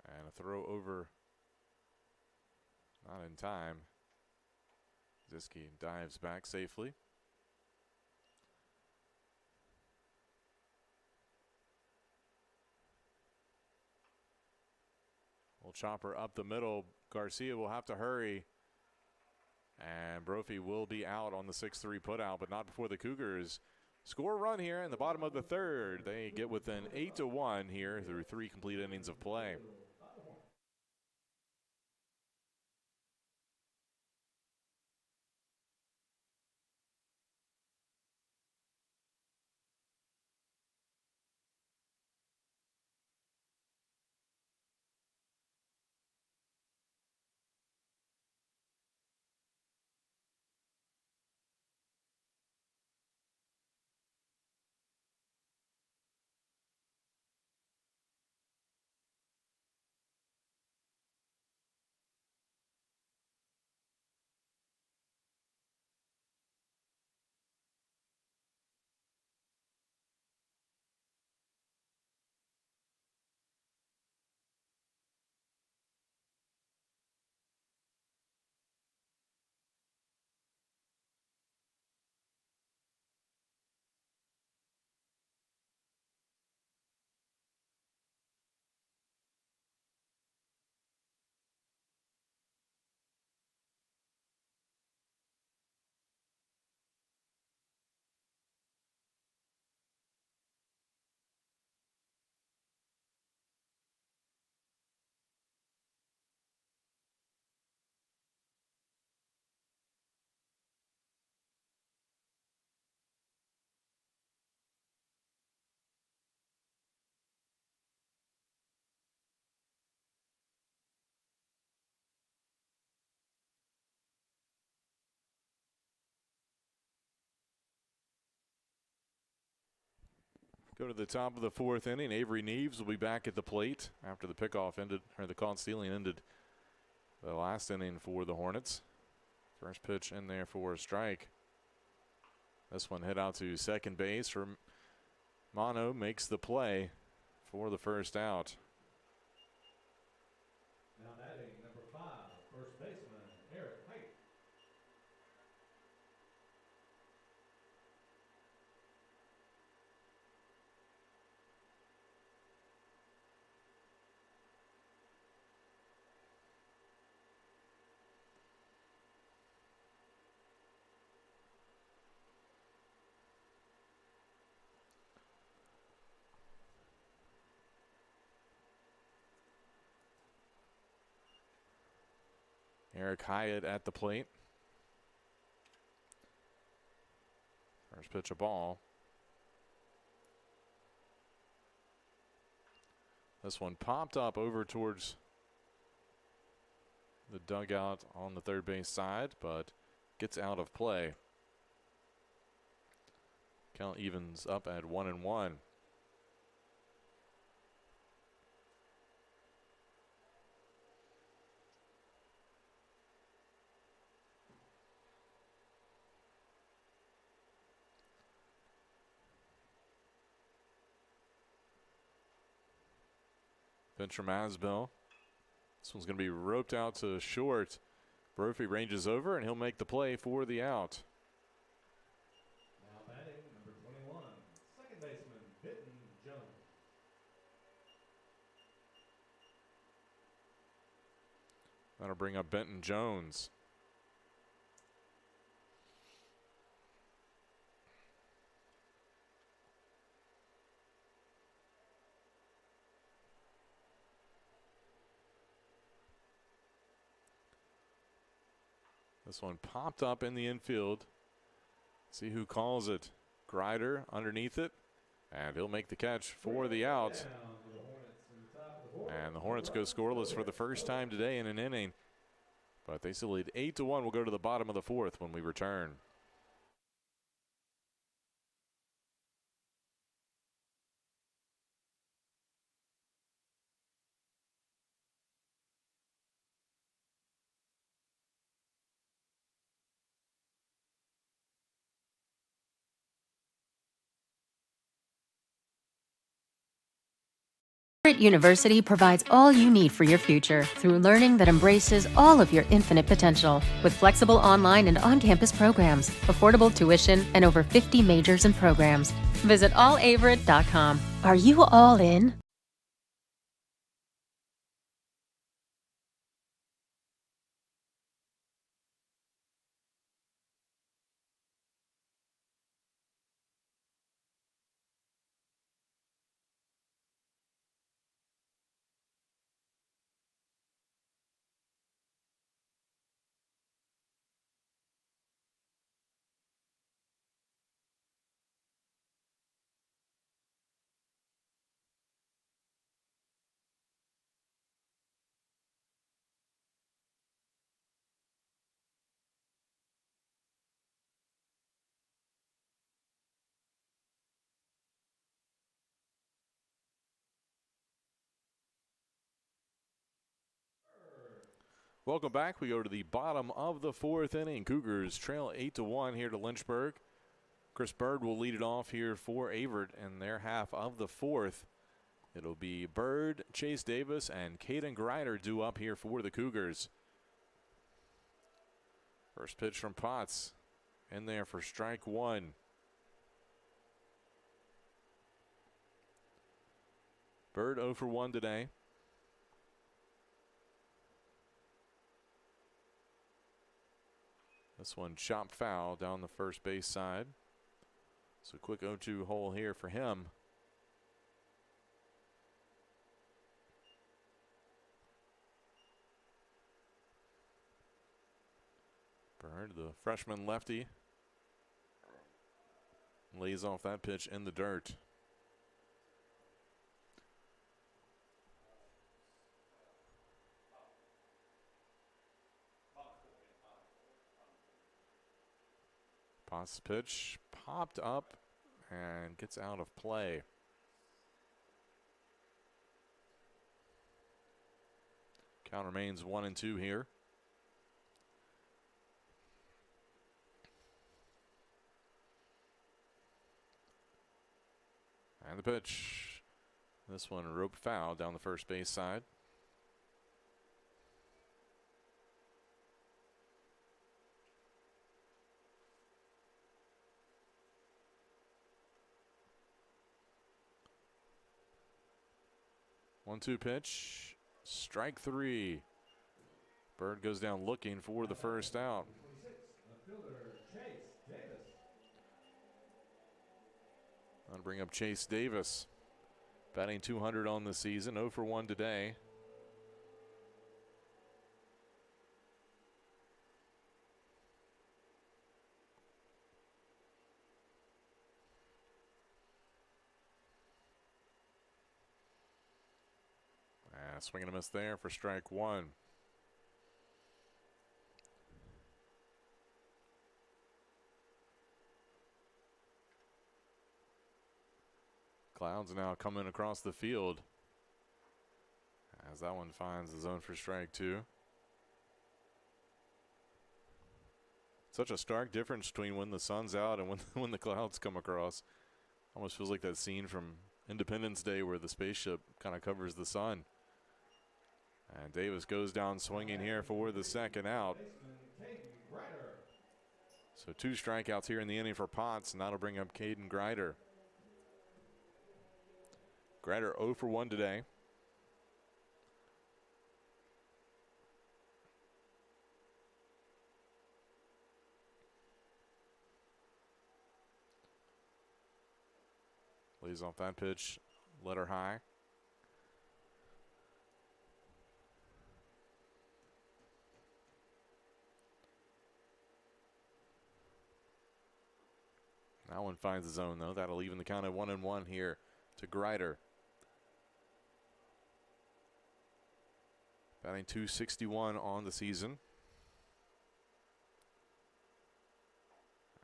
And a throw over. Not in time. Ziske dives back safely. Little chopper up the middle. Garcia will have to hurry. And Brophy will be out on the 6-3 putout, but not before the Cougars score a run here in the bottom of the third. They get within 8-1 here through 3 complete innings of play. Go to the top of the fourth inning. Avery Neves will be back at the plate after the pickoff ended, or the caught stealing ended the last inning for the Hornets. First pitch in there for a strike. This one hit out to second base. Mono makes the play for the first out. Now batting number 5, first baseman, Eric Height. Eric Hyatt at the plate. First pitch, a ball. This one popped up over towards the dugout on the third base side, but gets out of play. Count evens up at 1-1. Pitch from Asbell. This one's going to be roped out to short. Brophy ranges over, and he'll make the play for the out. Now batting, number 21, second baseman, Benton Jones. That'll bring up Benton Jones. This one popped up in the infield. See who calls it. Grider underneath it. And he'll make the catch for the out. And the Hornets go scoreless for the first time today in an inning. But they still lead 8-1. We'll go to the bottom of the fourth when we return. Averett University provides all you need for your future through learning that embraces all of your infinite potential. With flexible online and on-campus programs, affordable tuition, and over 50 majors and programs. Visit allaverett.com. Are you all in? Welcome back. We go to the bottom of the fourth inning. Cougars trail 8-1 here to Lynchburg. Chris Bird will lead it off here for Averett in their half of the fourth. It'll be Bird, Chase Davis, and Caden Grider due up here for the Cougars. First pitch from Potts in there for strike one. Bird 0 for 1 today. This one chopped foul down the first base side. So quick 0-2 hole here for him. Bird, the freshman lefty, lays off that pitch in the dirt. Potts' pitch popped up and gets out of play. Count remains 1-2 here. And the pitch. This one roped foul down the first base side. One-two pitch, strike three. Bird goes down looking for the first out. I'll bring up Chase Davis. Batting 200 on the season, 0 for 1 today. Swing and a miss there for strike one. Clouds now coming across the field as that one finds the zone for strike two. Such a stark difference between when the sun's out and when the clouds come across. Almost feels like that scene from Independence Day where the spaceship kind of covers the sun. And Davis goes down swinging here for the second out. So 2 strikeouts here in the inning for Potts, and that'll bring up Caden Greider. Greider 0 for 1 today. Lays off that pitch, letter high. That one finds the zone, though. That'll even the count at 1-1 here to Greider. Batting .261 on the season.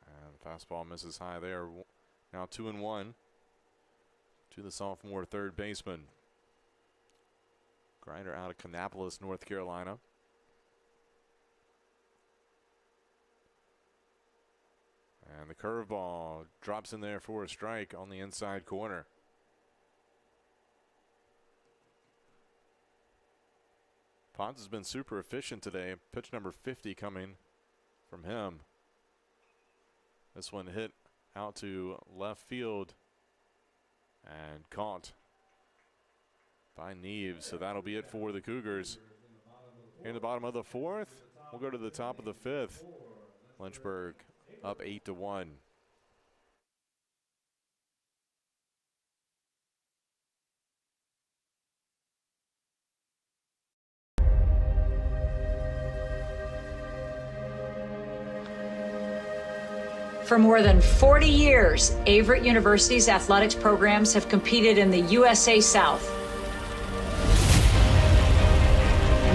And the fastball misses high there. Now 2-1 to the sophomore third baseman. Greider out of Kannapolis, North Carolina. And the curveball drops in there for a strike on the inside corner. Potts has been super efficient today. Pitch number 50 coming from him. This one hit out to left field and caught by Neves. So that'll be it for the Cougars. Here in the bottom of the fourth, we'll go to the top of the fifth. Lynchburg up 8-1. For more than 40 years, Averett University's athletics programs have competed in the USA South.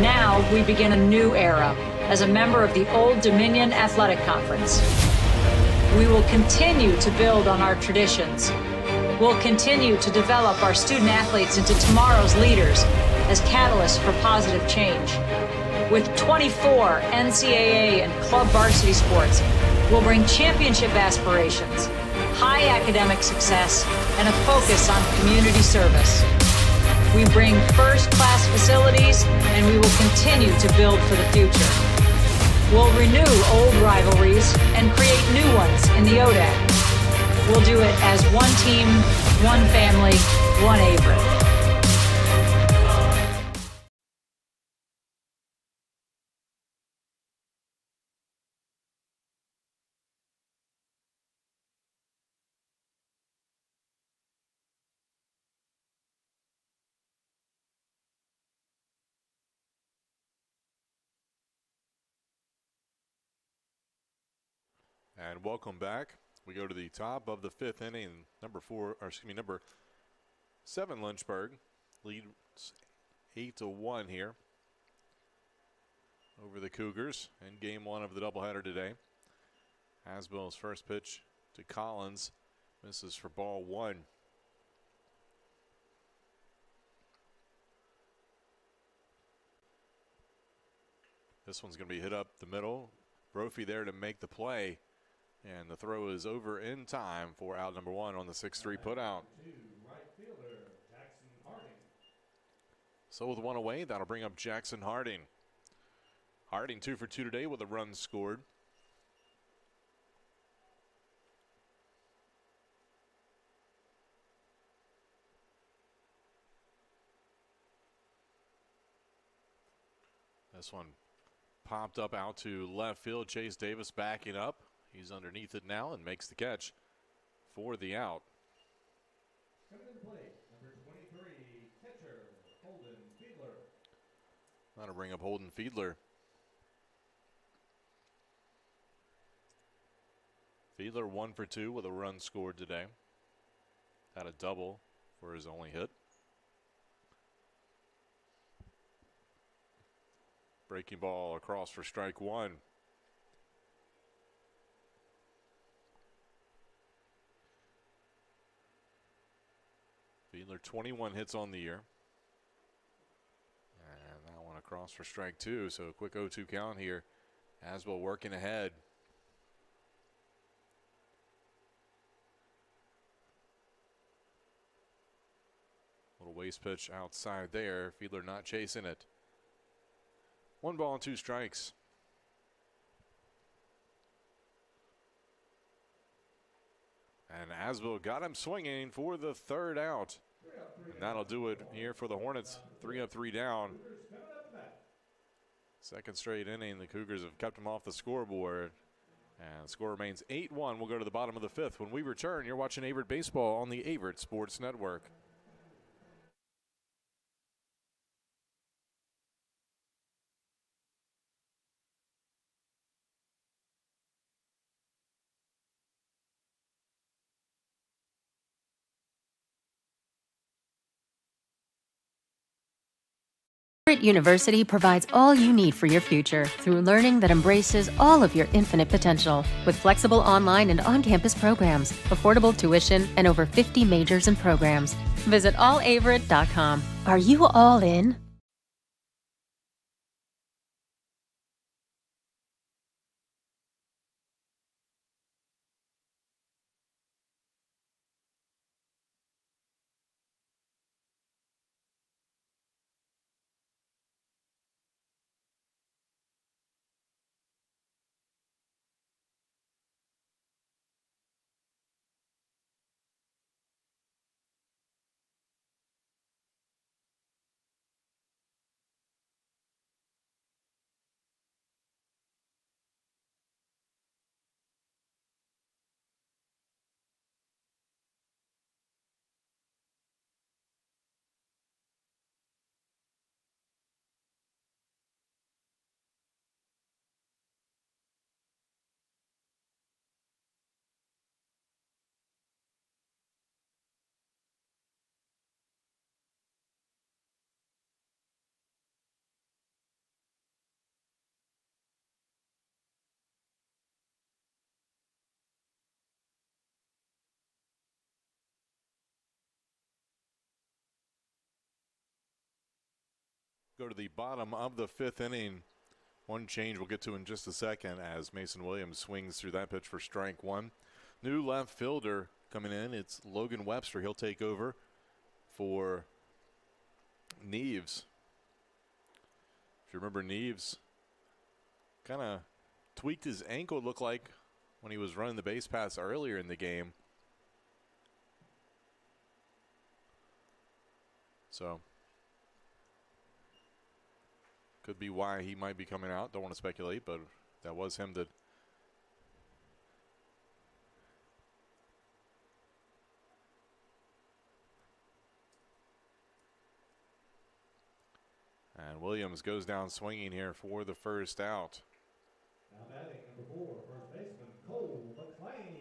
Now we begin a new era as a member of the Old Dominion Athletic Conference. We will continue to build on our traditions. We'll continue to develop our student athletes into tomorrow's leaders as catalysts for positive change. With 24 NCAA and club varsity sports, we'll bring championship aspirations, high academic success, and a focus on community service. We bring first-class facilities, and we will continue to build for the future. We'll renew old rivalries and create new ones in the ODAC. We'll do it as one team, one family, one Averett. And welcome back. We go to the top of the fifth inning. Number 7 Lynchburg leads 8-1 here over the Cougars in game 1 of the doubleheader today. Hasbell's first pitch to Collins misses for ball 1. This one's going to be hit up the middle. Brophy there to make the play. And the throw is over in time for out number 1 on the 6-3 putout. So with 1 away, that'll bring up Jackson Harding. Harding 2 for 2 today with a run scored. This one popped up out to left field. Chase Davis backing up. He's underneath it now and makes the catch for the out. Coming into play, number 23, catcher, Holden Fiedler. That'll bring up Holden Fiedler. Fiedler 1 for 2 with a run scored today. Had a double for his only hit. Breaking ball across for strike one. Fiedler 21 hits on the year. And that one across for strike two. So a quick 0-2 count here. Aswell working ahead. Little waste pitch outside there. Fiedler not chasing it. 1 ball and 2 strikes. And Aswell got him swinging for the 3rd out. And that'll do it here for the Hornets. 3 up, 3 down. 2nd straight inning. The Cougars have kept them off the scoreboard. And the score remains 8-1. We'll go to the bottom of the 5th. When we return, you're watching Averett Baseball on the Averett Sports Network. Averett University provides all you need for your future through learning that embraces all of your infinite potential. With flexible online and on-campus programs, affordable tuition, and over 50 majors and programs. Visit allaverett.com. Are you all in? Go to the bottom of the 5th inning. One change we'll get to in just a second as Mason Williams swings through that pitch for strike one. New left fielder coming in. It's Logan Webster. He'll take over for Neves. If you remember, Neves kind of tweaked his ankle, it looked like, when he was running the base pass earlier in the game. So could be why he might be coming out. Don't want to speculate, but that was him that and Williams goes down swinging here for the 1st out. Now batting number 4, first baseman Cole McLean.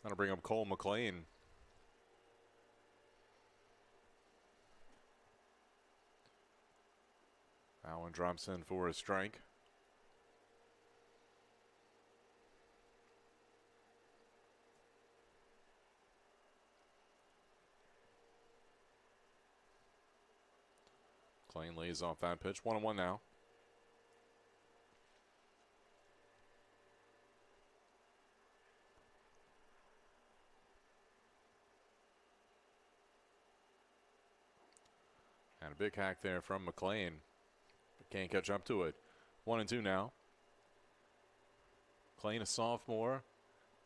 That'll bring up Cole McLean. That one drops in for a strike. McLean lays off that pitch. 1-1 now. And a big hack there from McLean, but can't catch up to it. 1-2 now. McLean, a sophomore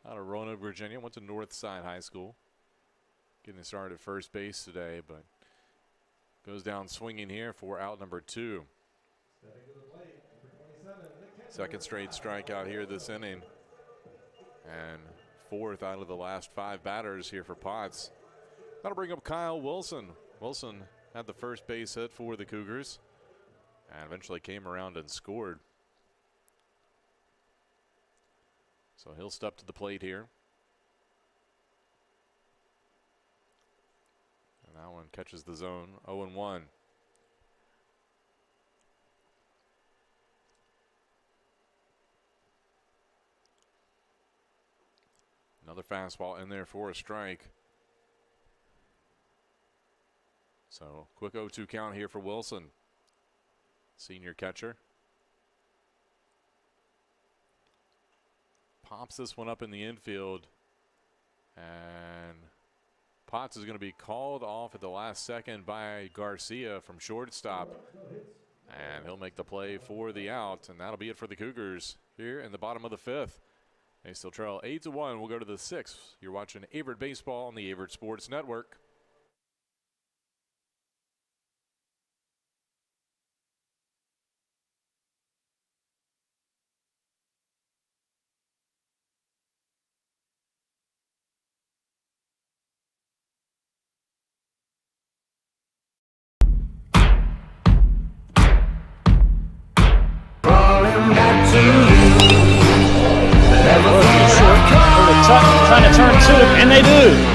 out of Roanoke, Virginia, went to Northside High School. Getting started at first base today, but goes down swinging here for out number 2. Second straight strikeout here this inning, and 4th out of the last 5 batters here for Potts. That'll bring up Kyle Wilson. Wilson had the first base hit for the Cougars and eventually came around and scored. So he'll step to the plate here. one catches the zone. 0-1. Another fastball in there for a strike. So quick 0-2 count here for Wilson, senior catcher. Pops this one up in the infield, and Potts is going to be called off at the last second by Garcia from shortstop, and he'll make the play for the out, and that'll be it for the Cougars here in the bottom of the fifth. They still trail 8-1. We'll go to the sixth. You're watching Averett Baseball on the Averett Sports Network. Trying to turn two, and they do.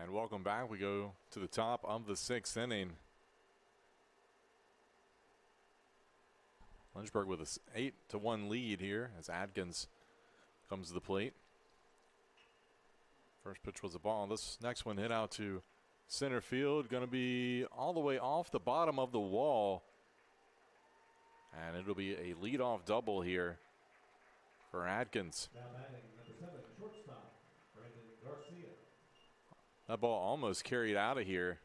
And welcome back. We go to the top of the sixth inning. Lynchburg with an 8-1 lead here as Adkins comes to the plate. First pitch was a ball. This next one hit out to center field. Going to be all the way off the bottom of the wall. And it'll be a leadoff double here for Adkins. Now batting number 7, shortstop, Brandon Garcia. That ball almost carried out of here.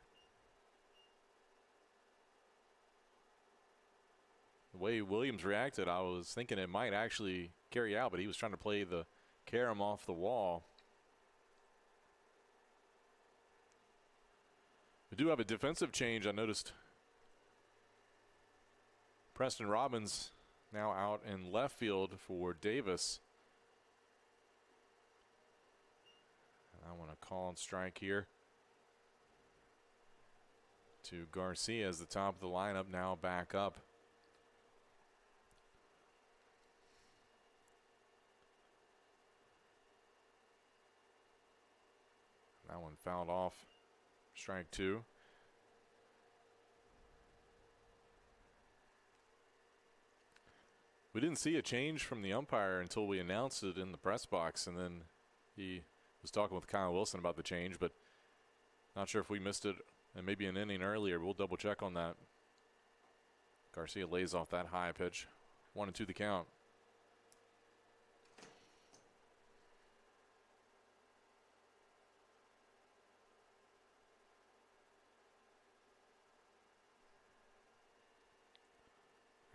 The way Williams reacted, I was thinking it might actually carry out, but he was trying to play the carom off the wall. We do have a defensive change. I noticed Preston Robbins now out in left field for Davis. I want to call and strike here to Garcia as the top of the lineup now back up. That one fouled off. Strike two. We didn't see a change from the umpire until we announced it in the press box, and then he was talking with Kyle Wilson about the change, but not sure if we missed it and maybe an inning earlier. We'll double check on that. Garcia lays off that high pitch. 1-2 the count.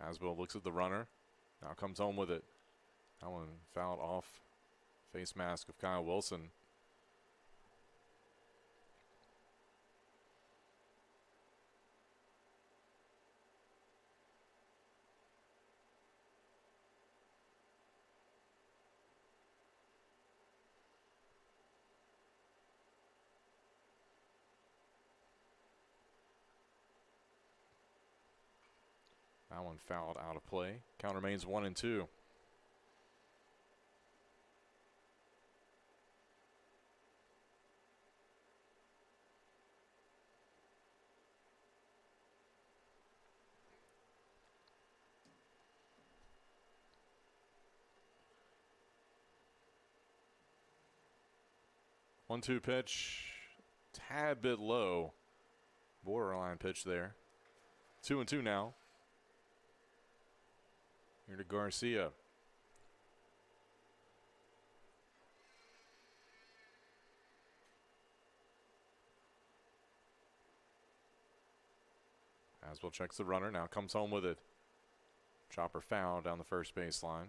Asbill looks at the runner. Now comes home with it. That one fouled off face mask of Kyle Wilson. That one fouled out of play. Count remains 1-2. One-two pitch, tad bit low. Borderline pitch there. 2-2 now. Here to Garcia. Asbill checks the runner, now comes home with it. Chopper foul down the first baseline.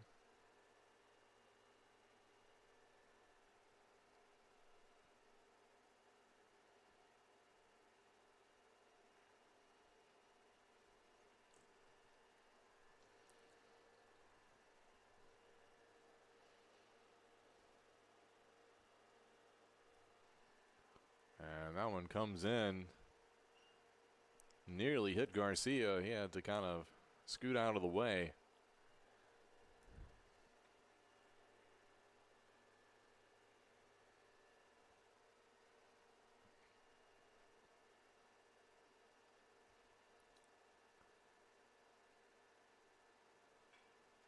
And that one comes in. Nearly hit Garcia. He had to kind of scoot out of the way.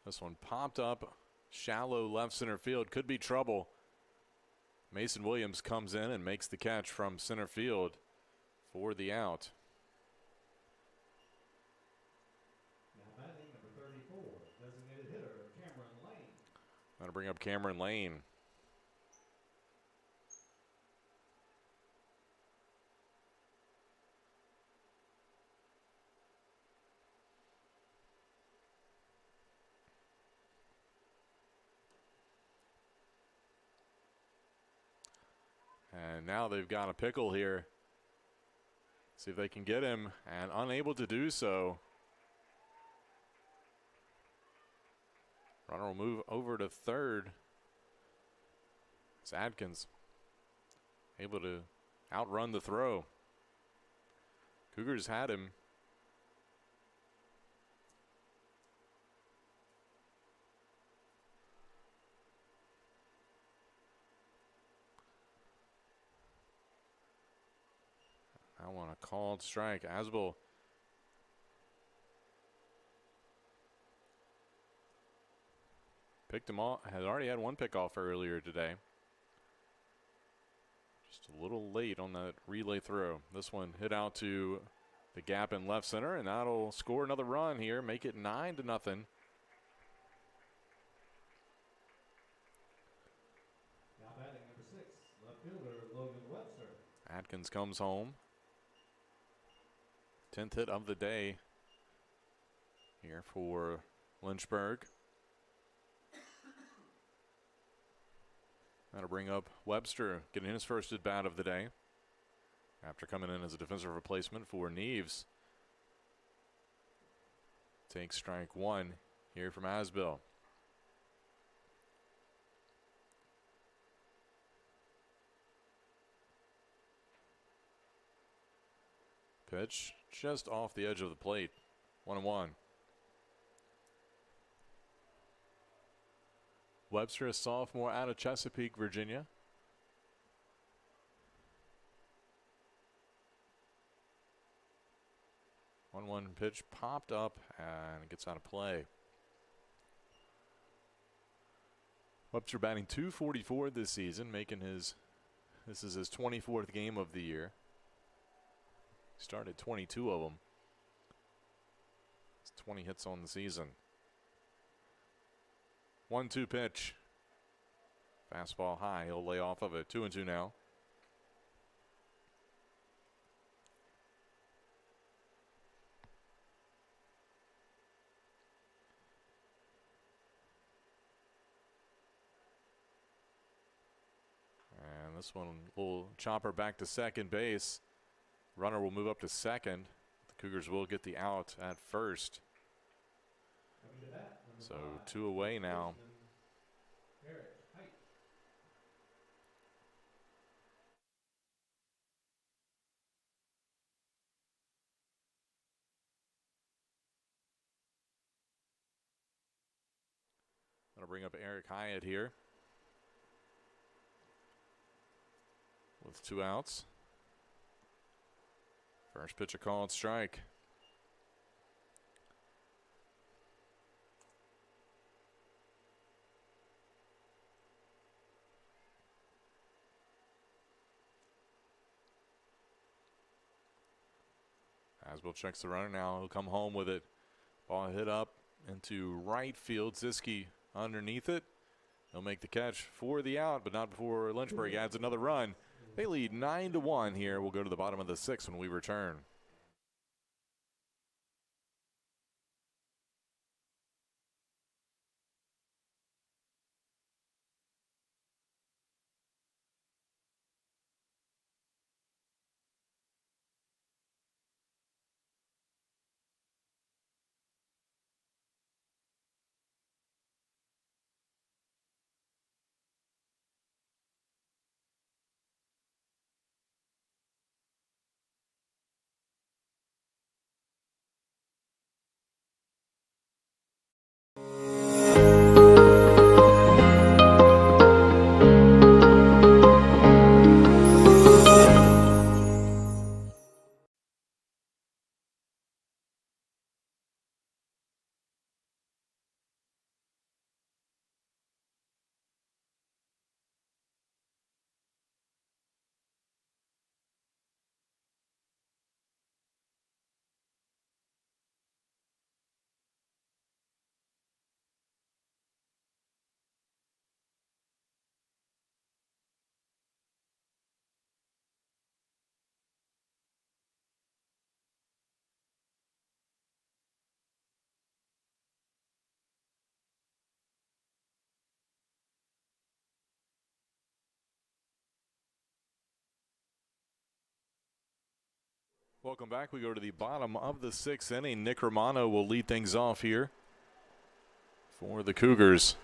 This one popped up shallow left center field. Could be trouble. Mason Williams comes in and makes the catch from center field for the out. Now batting number 34, designated hitter Cameron Lane. That'll bring up Cameron Lane. And now they've got a pickle here. See if they can get him, and unable to do so. Runner will move over to third. It's Adkins able to outrun the throw. Cougars had him. I want a called strike. Asbill picked him off. Had already had one pickoff earlier today. Just a little late on that relay throw. This one hit out to the gap in left center, and that'll score another run here, make it 9-0. Now batting number 6, left fielder Logan Webster. Atkins comes home. 10th hit of the day here for Lynchburg. That'll bring up Webster, getting his first at bat of the day after coming in as a defensive replacement for Neves. Takes strike one here from Asbill. Pitch just off the edge of the plate. 1-1. Webster, a sophomore out of Chesapeake, Virginia. One pitch popped up and gets out of play. Webster batting .244 this season, this is his 24th game of the year. Started 22 of them. It's 20 hits on the season. 1-2 pitch. Fastball high. He'll lay off of it. 2-2 now. this one will chopper back to second base. Runner will move up to second. The Cougars will get the out at first. So 2 away now. Going to bring up Eric Hyatt here with 2 outs. First pitch a called strike. Asbill checks the runner now. He'll come home with it. Ball hit up into right field. Ziske underneath it. He'll make the catch for the out, but not before Lynchburg adds another run. They lead 9-1 here. We'll go to the bottom of the 6th when we return. Welcome back. We go to the bottom of the 6th inning. Nick Romano will lead things off here for the Cougars.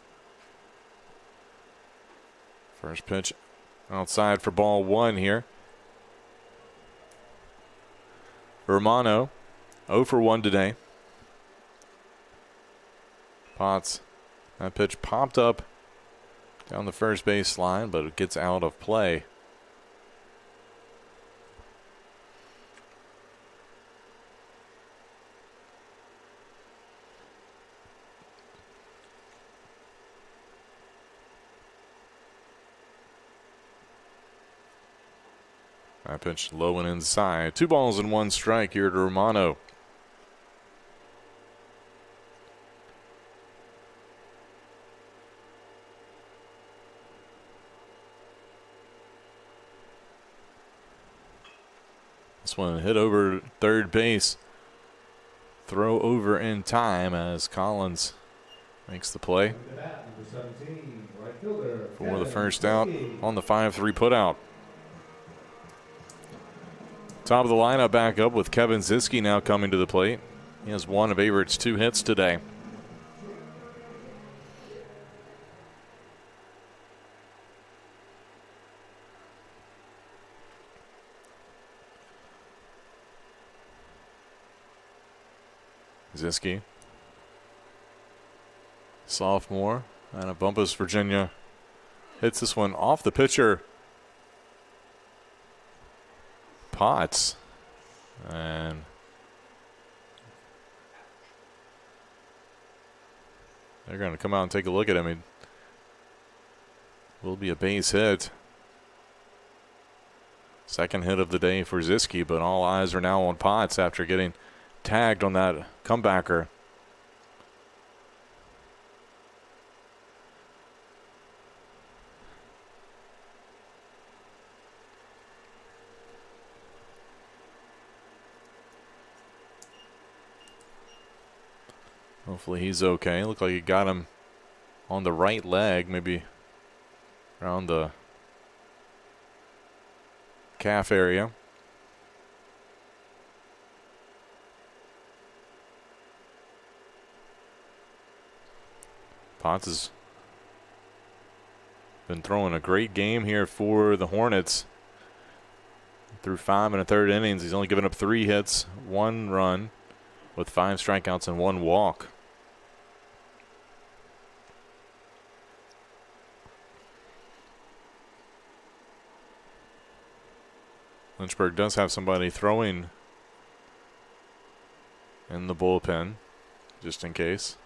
First pitch outside for ball 1 here. Romano 0 for 1 today. Potts, that pitch popped up down the first base line, but it gets out of play. That pitch low and inside. 2 balls and 1 strike here to Romano. This one hit over third base. Throw over in time as Collins makes the play for the first out on the 5-3 putout. Top of the lineup back up with Kevin Ziske now coming to the plate. He has 1 of Averett's 2 hits today. Ziske, sophomore, out of Bumpus, Virginia, hits this one off the pitcher. Potts, and they're going to come out and take a look at him. It will be a base hit. Second hit of the day for Ziske, but all eyes are now on Potts after getting tagged on that comebacker. Hopefully he's okay. Looked like he got him on the right leg, maybe around the calf area. Potts has been throwing a great game here for the Hornets. Through 5 1/3 innings, he's only given up 3 hits, 1 run, with 5 strikeouts and 1 walk. Lynchburg does have somebody throwing in the bullpen, just in case.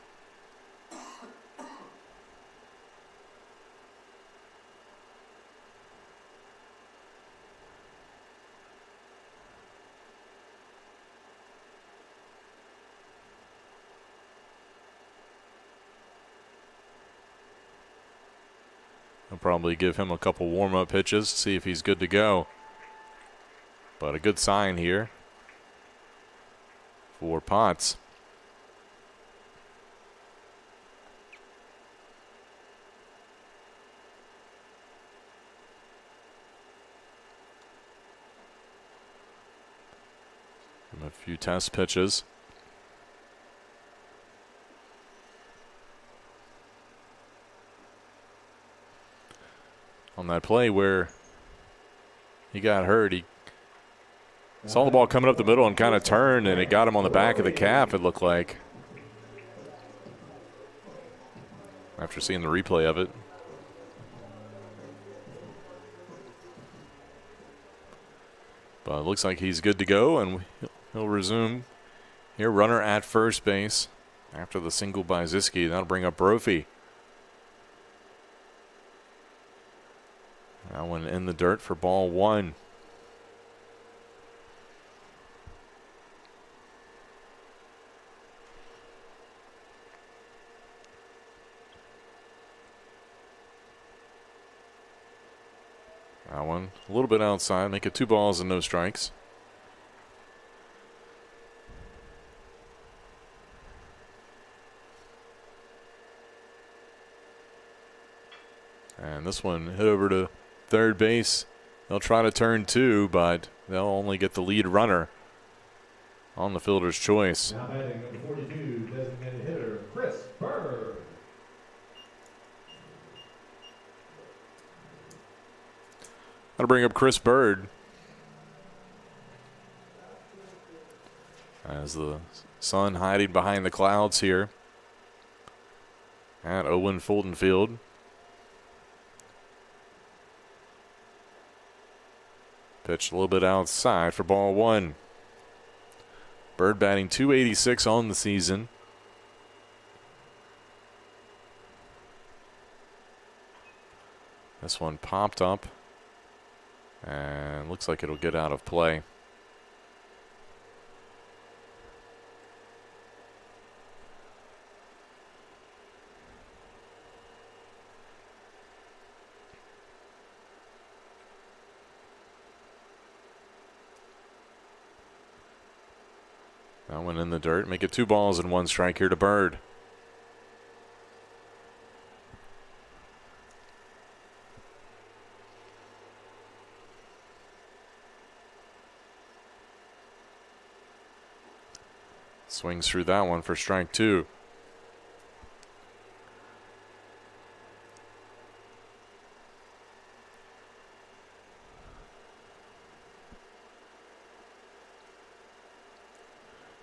I'll probably give him a couple warm-up pitches, see if he's good to go. But a good sign here for Potts. A few test pitches. On that play where he got hurt, he saw the ball coming up the middle and kind of turned, and it got him on the back of the calf, it looked like, after seeing the replay of it. But it looks like he's good to go, and he'll resume here. Runner at first base after the single by Ziske. That'll bring up Brophy. That one in the dirt for ball 1. That one a little bit outside, make it 2 balls and no strikes. And this one hit over to third base. They'll try to turn 2, but they'll only get the lead runner on the fielder's choice. Now batting number 42, designated hitter, Chris Bird. That'll bring up Chris Bird. As the sun hiding behind the clouds here at Owen Fulton Field. Pitched a little bit outside for ball 1. Bird batting .286 on the season. This one popped up and looks like it'll get out of play. That one in the dirt. Make it 2 balls and 1 strike here to Bird. Swings through that one for strike 2.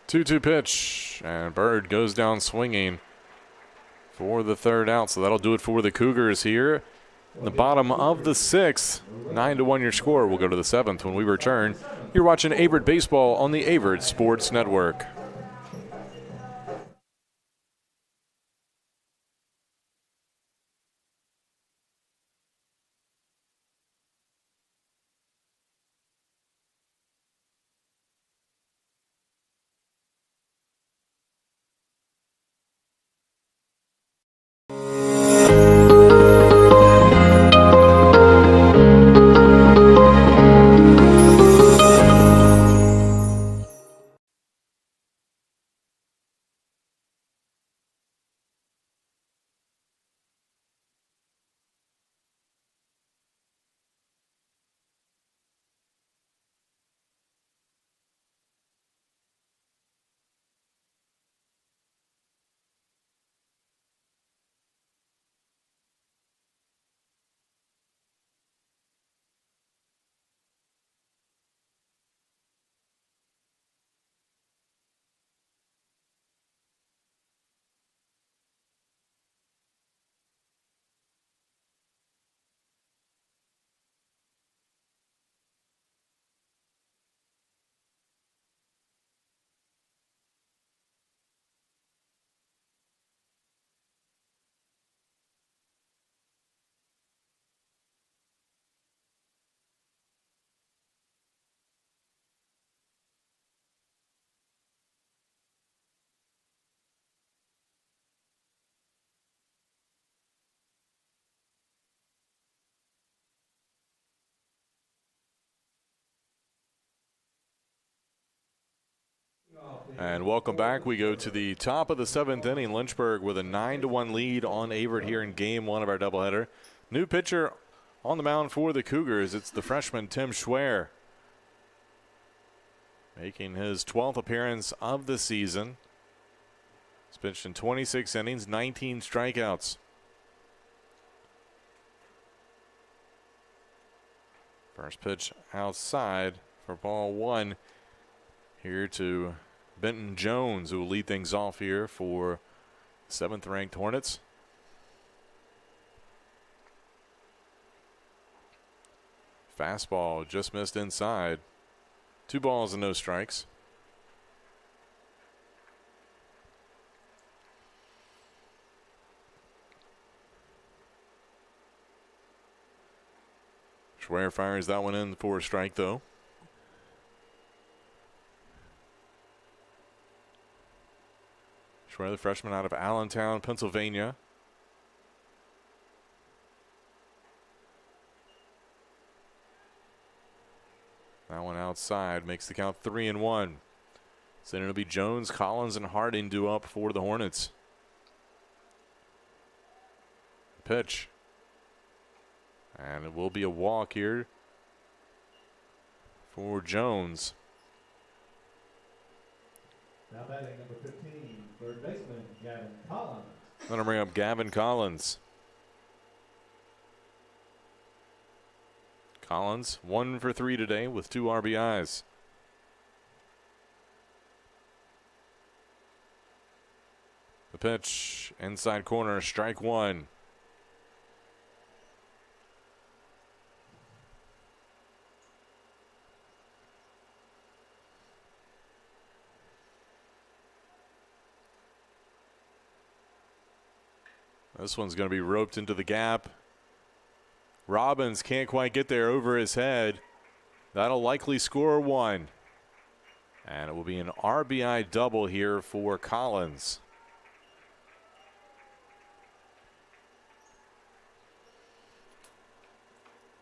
Two-two pitch, and Bird goes down swinging for the 3rd out. So that'll do it for the Cougars here. In the bottom of the 6th, 9-1 your score. We'll go to the 7th when we return. You're watching Averett Baseball on the Averett Sports Network. And welcome back. We go to the top of the 7th inning. Lynchburg with a 9-1 lead on Averett here in game 1 of our doubleheader. New pitcher on the mound for the Cougars. It's the freshman Tim Schwer, making his 12th appearance of the season. He's pitched in 26 innings, 19 strikeouts. First pitch outside for ball 1 here to Benton Jones, who will lead things off here for 7th-ranked Hornets. Fastball just missed inside. 2 balls and no strikes. Schwer fires that one in for a strike, though. Schwer, the freshman out of Allentown, Pennsylvania. That one outside makes the count 3-1. So then it'll be Jones, Collins, and Harding due up for the Hornets. Pitch. And it will be a walk here for Jones. Now batting number 15, third baseman Gavin Collins. Going to bring up Gavin Collins. Collins 1 for 3 today with 2 RBIs. The pitch inside corner, strike 1. This one's going to be roped into the gap. Robbins can't quite get there over his head. That'll likely score 1. And it will be an RBI double here for Collins.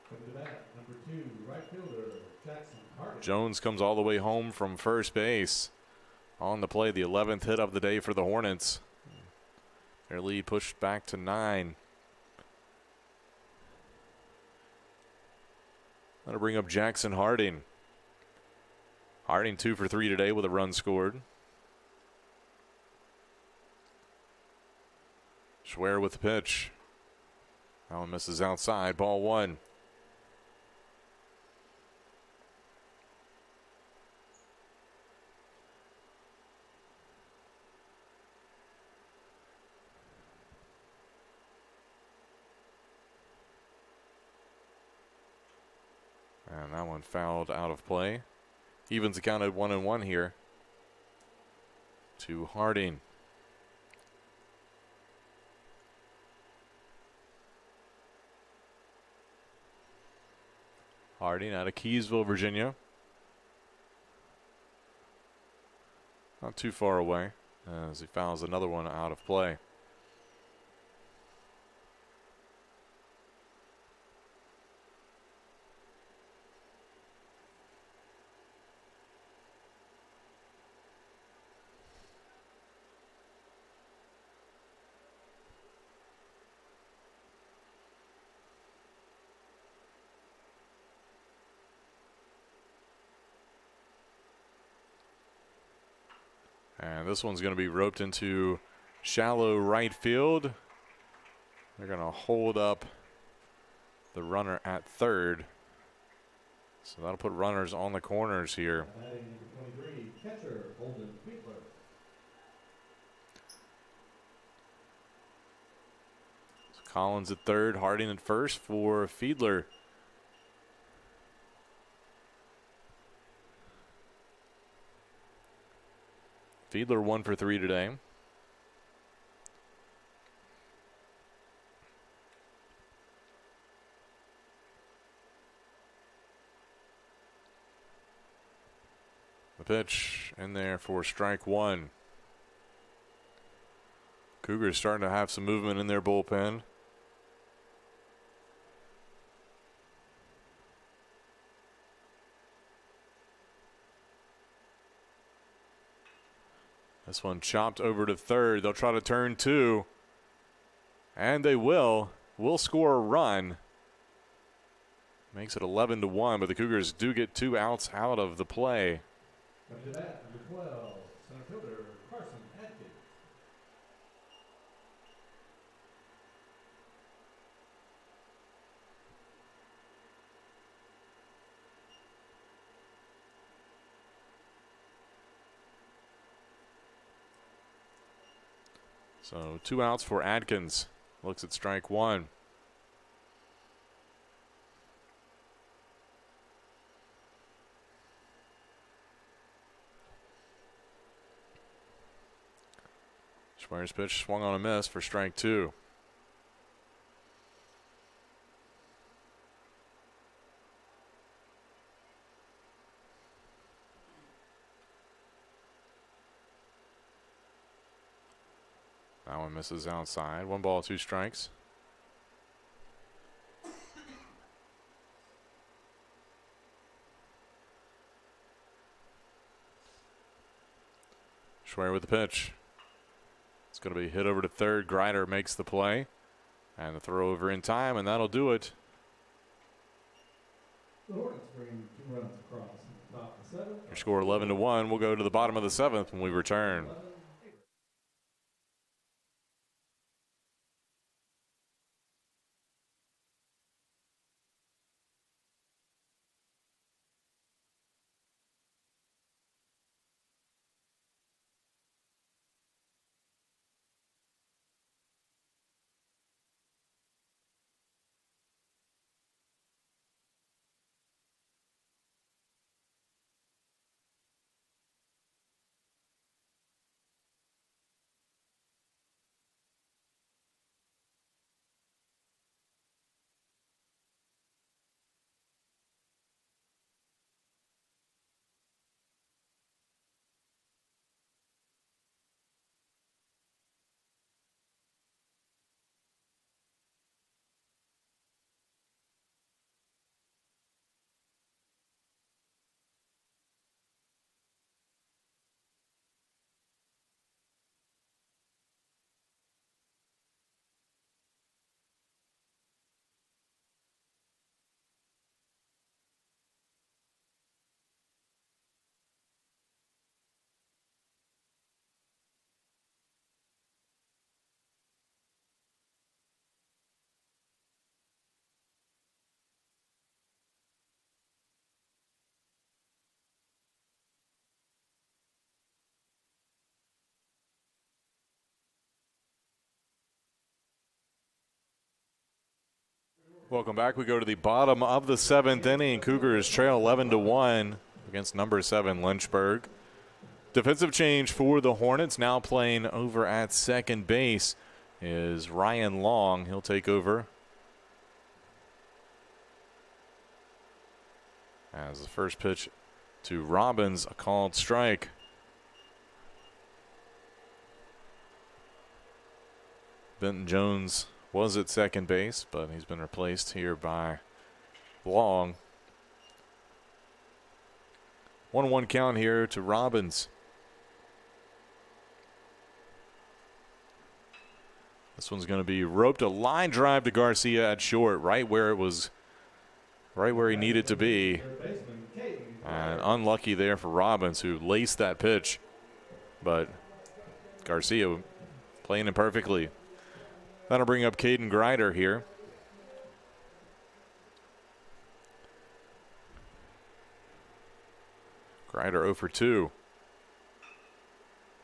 Coming to bat, number 2, right fielder Jackson Harding. Jones comes all the way home from first base. On the play, the 11th hit of the day for the Hornets. Their lead pushed back to 9. That'll bring up Jackson Harding. Harding 2 for 3 today with a run scored. Schwer with the pitch. That one misses outside. Ball 1. And that one fouled out of play. Evens accounted 1-1 here to Harding. Harding out of Keysville, Virginia. Not too far away as he fouls another one out of play. And this one's going to be roped into shallow right field. They're going to hold up the runner at third. So that'll put runners on the corners here. Batting number 23, catcher Holden Fiedler. So Collins at third, Harding at first for Fiedler. Fiedler 1 for 3 today. The pitch in there for strike 1. Cougars starting to have some movement in their bullpen. This one chopped over to third. They'll try to turn two. And they will. Will score a run. Makes it 11-1, but the Cougars do get 2 outs out of the play. Coming to bat, number 12, center fielder Carson Atkins. So 2 outs for Adkins. Looks at strike one. Schweier's pitch swung on a miss for strike two. That one misses outside. 1 ball, 2 strikes. Schweier with the pitch. It's going to be hit over to third. Grider makes the play. And the throw over in time, and that'll do it. The Hornets bring 2 runs across in the top of the 7th. Your score 11-1. We'll go to the bottom of the 7th when we return. Welcome back. We go to the bottom of the 7th inning. Cougars trail 11-1 against number 7 Lynchburg. Defensive change for the Hornets. Now playing over at second base is Ryan Long. He'll take over as the first pitch to Robbins, a called strike. Benton Jones was at second base, but he's been replaced here by Long. 1-1 count here to Robbins. This one's going to be roped. A line drive to Garcia at short, right where it was, right where he needed to be. And unlucky there for Robbins, who laced that pitch. But Garcia playing it perfectly. That'll bring up Caden Grider here. Grider 0 for 2.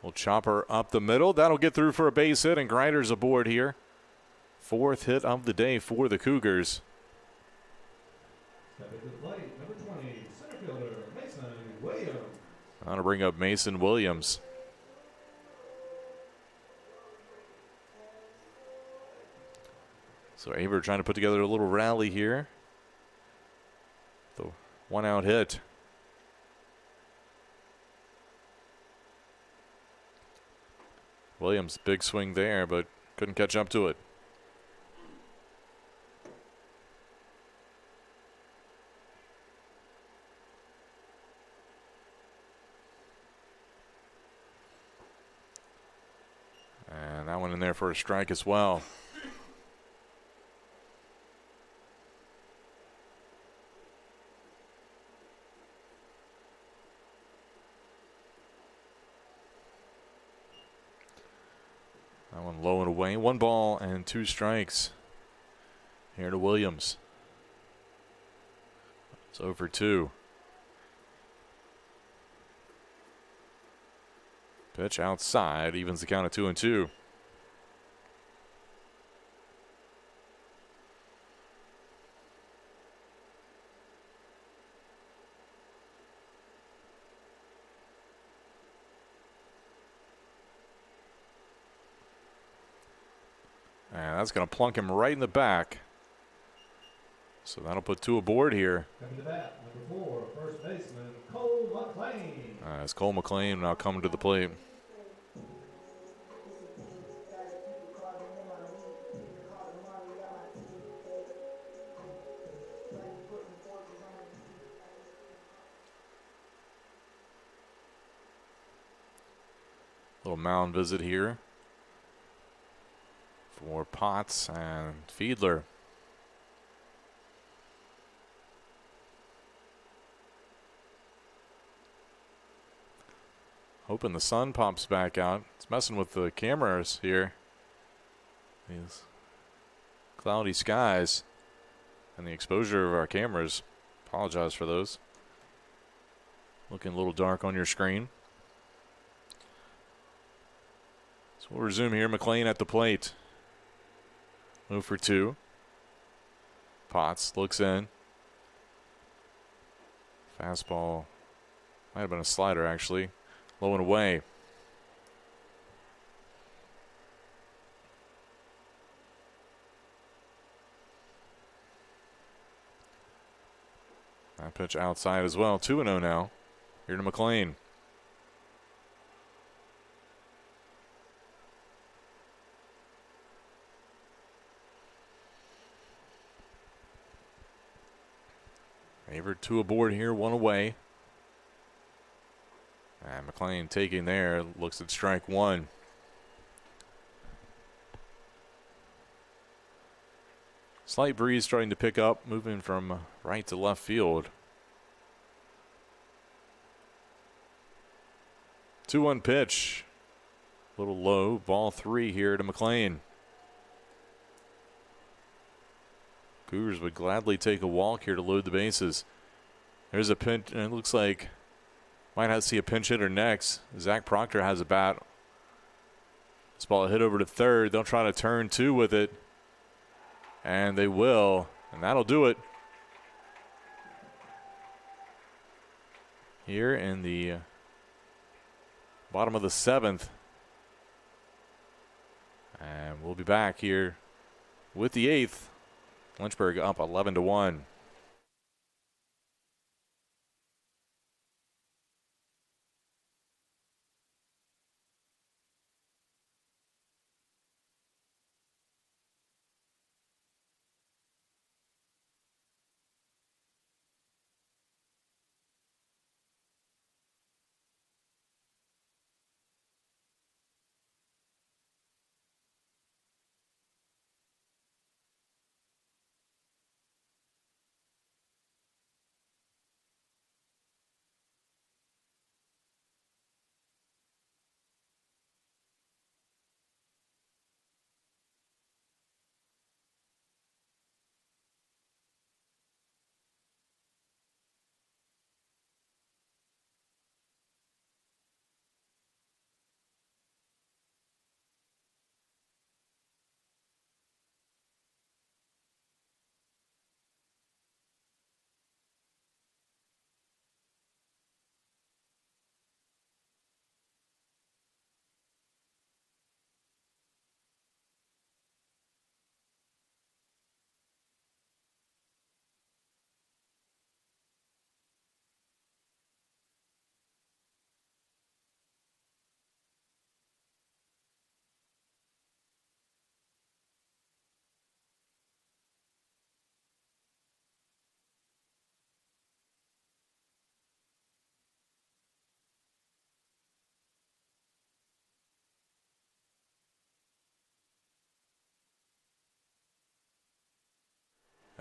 We'll chopper up the middle. That'll get through for a base hit, and Grider's aboard here. 4th hit of the day for the Cougars. Stepping to the plate, number 20, center fielder Mason Williams. That'll bring up Mason Williams. So Averett trying to put together a little rally here. The 1-out hit. Williams, big swing there, but couldn't catch up to it. that one in there for a strike as well. That one low and away. 1 ball and 2 strikes. Here to Williams. It's 0-for-2. Pitch outside, evens the count at 2-2. And that's going to plunk him right in the back. So that'll put 2 aboard here. Coming to bat, number 4, first baseman Cole McLean. As Cole McLean now coming to the plate. Little mound visit here for Potts and Fiedler. Hoping the sun pops back out. It's messing with the cameras here. These cloudy skies and the exposure of our cameras. Apologize for those. Looking a little dark on your screen. So we'll resume here. McLean at the plate. 0-for-2. Potts looks in. Fastball. Might have been a slider, actually. Low and away. That pitch outside as well. 2-0 now. Here to McLean. Averett 2 aboard here, 1 away. And McLean taking there, looks at strike 1. Slight breeze starting to pick up, moving from right to left field. 2-1 pitch. A little low, ball 3 here to McLean. Cougars would gladly take a walk here to load the bases. There's a pinch, and it looks like might have to see a pinch hitter next. Zach Proctor has a bat. This ball hit over to third. They'll try to turn 2 with it. And they will. And that'll do it. Here in the bottom of the 7th. And we'll be back here with the 8th. Lynchburg up 11-1.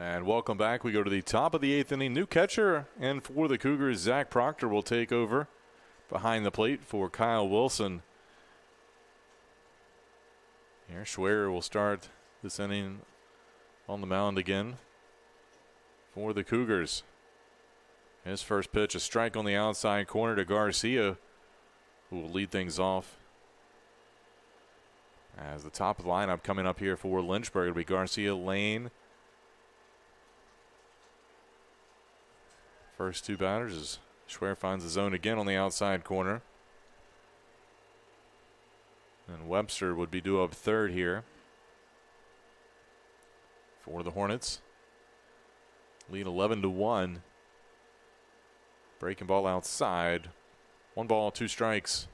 And welcome back. We go to the top of the 8th inning. New catcher, and for the Cougars, Zach Proctor will take over behind the plate for Kyle Wilson. Here, Schwerer will start this inning on the mound again for the Cougars. His first pitch, a strike on the outside corner to Garcia, who will lead things off. As the top of the lineup coming up here for Lynchburg, it'll be Garcia, Lane. First two batters as Schwer finds the zone again on the outside corner. And Webster would be due up third here for the Hornets. Lead 11-1. Breaking ball outside. 1 ball, 2 strikes.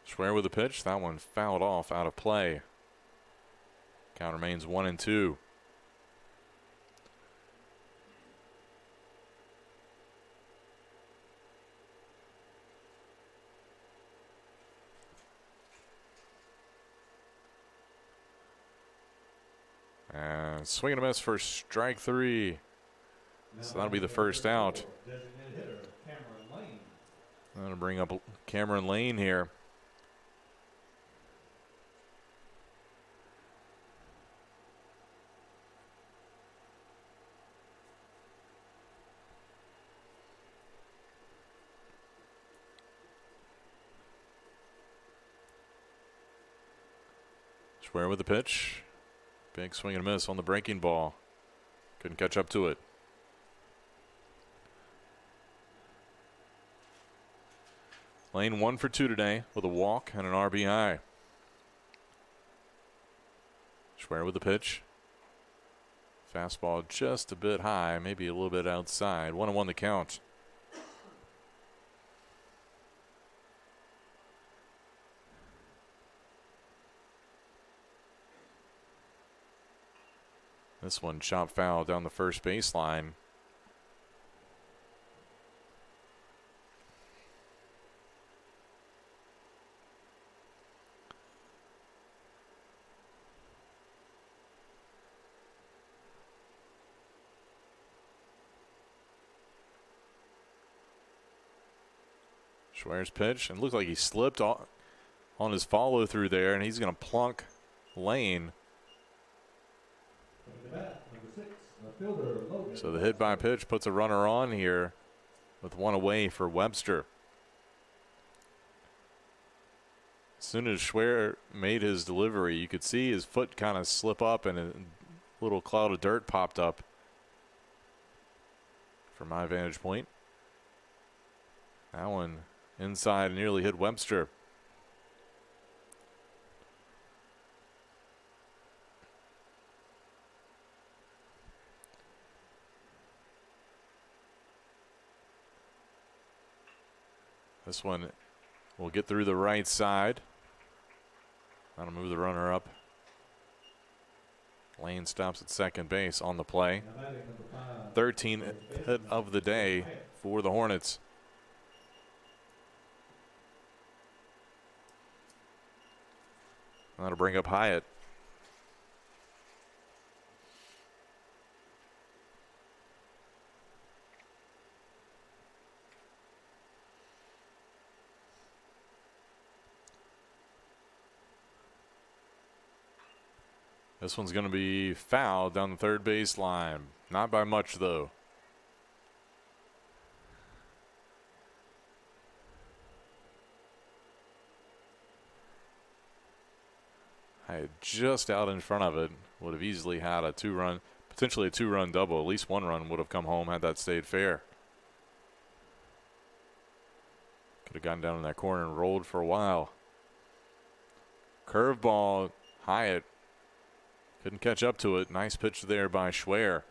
Schwer with the pitch. That one fouled off, out of play. Count remains 1-2. And swing and a miss for strike 3. So that'll be the first out. That'll bring up Cameron Lane here. Schwer with the pitch. Big swing and a miss on the breaking ball. Couldn't catch up to it. Lane 1 for 2 today with a walk and an RBI. Schwer with the pitch. Fastball just a bit high, maybe a little bit outside. 1-1 the count. This one chopped foul down the first baseline. Schwer's pitch, and it looked like he slipped on his follow through there, and he's going to plunk Lane. So the hit by pitch puts a runner on here with 1 away for Webster. As soon as Schwer made his delivery, you could see his foot kind of slip up and a little cloud of dirt popped up from my vantage point. That one inside nearly hit Webster. This one will get through the right side. That'll move the runner up. Lane stops at second base on the play. 13th hit of the day for the Hornets. That'll bring up Hyatt. This one's going to be fouled down the third baseline. Not by much, though. Just out in front of it. Would have easily had a 2-run, potentially a 2-run double. At least 1 run would have come home had that stayed fair. Could have gotten down in that corner and rolled for a while. Curveball, Hyatt. Couldn't catch up to it. Nice pitch there by Schwer.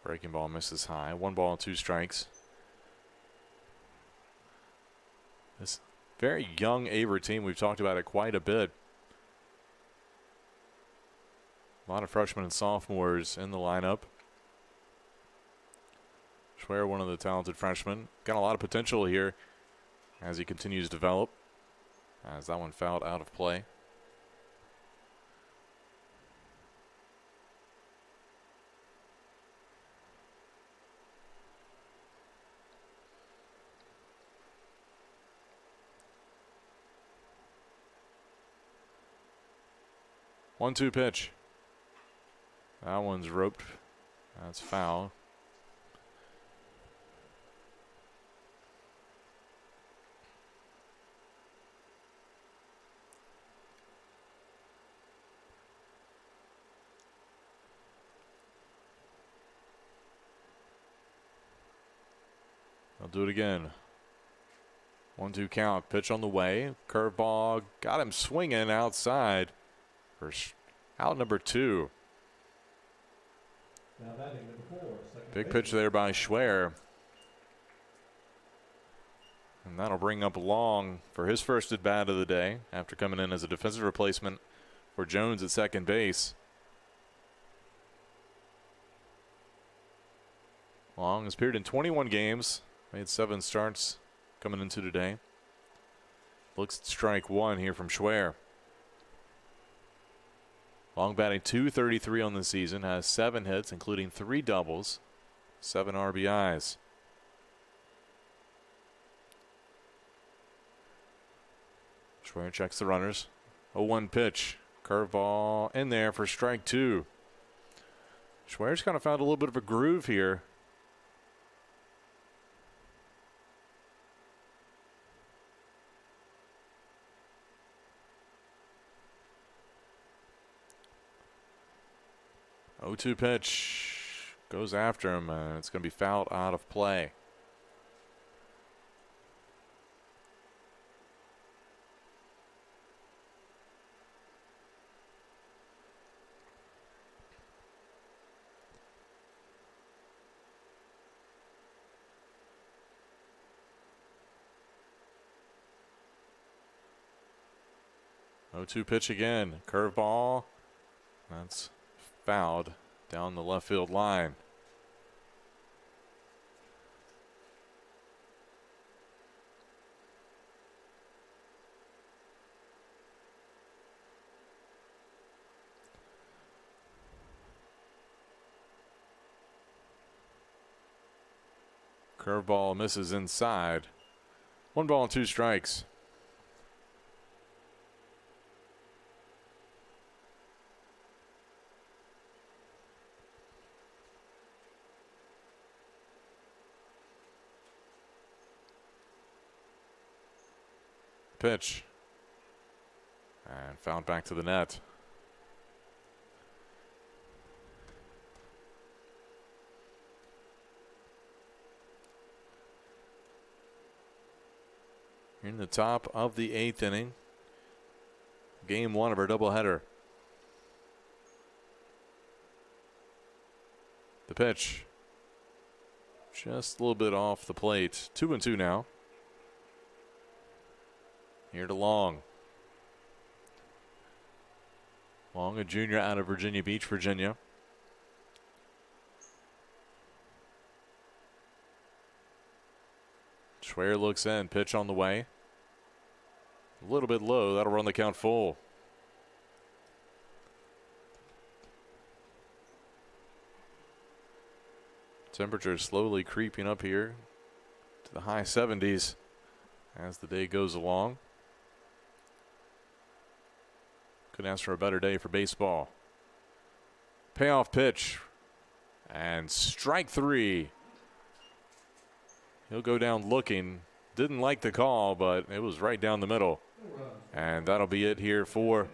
Breaking ball misses high. 1 ball, 2 strikes. Very young Averett team. We've talked about it quite a bit. A lot of freshmen and sophomores in the lineup. Schwer, one of the talented freshmen. Got a lot of potential here as he continues to develop. As that one fouled out of play. One-two pitch. That one's roped. That's foul. I'll do it again. 1-2 count. Pitch on the way. Curveball. Got him swinging outside for out number 2. Now batting number 4. Big pitch there by Schwer. And that'll bring up Long for his first at bat of the day after coming in as a defensive replacement for Jones at second base. Long has appeared in 21 games, made 7 starts coming into today. Looks at strike 1 here from Schwer. Long batting .233 on the season, has 7 hits, including 3 doubles, 7 RBIs. Schwer checks the runners. 0-1 pitch. Curveball in there for strike 2. Schwer's kind of found a little bit of a groove here. O2 pitch goes after him, and it's going to be fouled out of play. O2 pitch again, curveball. That's fouled down the left field line. Curveball misses inside. 1 ball and 2 strikes. Pitch. And found back to the net. In the top of the 8th inning. Game 1 of our doubleheader. The pitch. Just a little bit off the plate. 2-2 now. Here to Long. Long, a junior out of Virginia Beach, Virginia. Schwer looks in. Pitch on the way. A little bit low. That'll run the count full. Temperature slowly creeping up here to the high 70s as the day goes along. Couldn't ask for a better day for baseball. Payoff pitch. And strike 3. He'll go down looking. Didn't like the call, but it was right down the middle. And that'll be it here for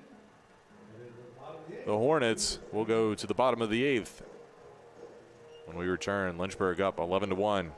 the Hornets. We'll go to the bottom of the 8th. When we return, Lynchburg up 11-1.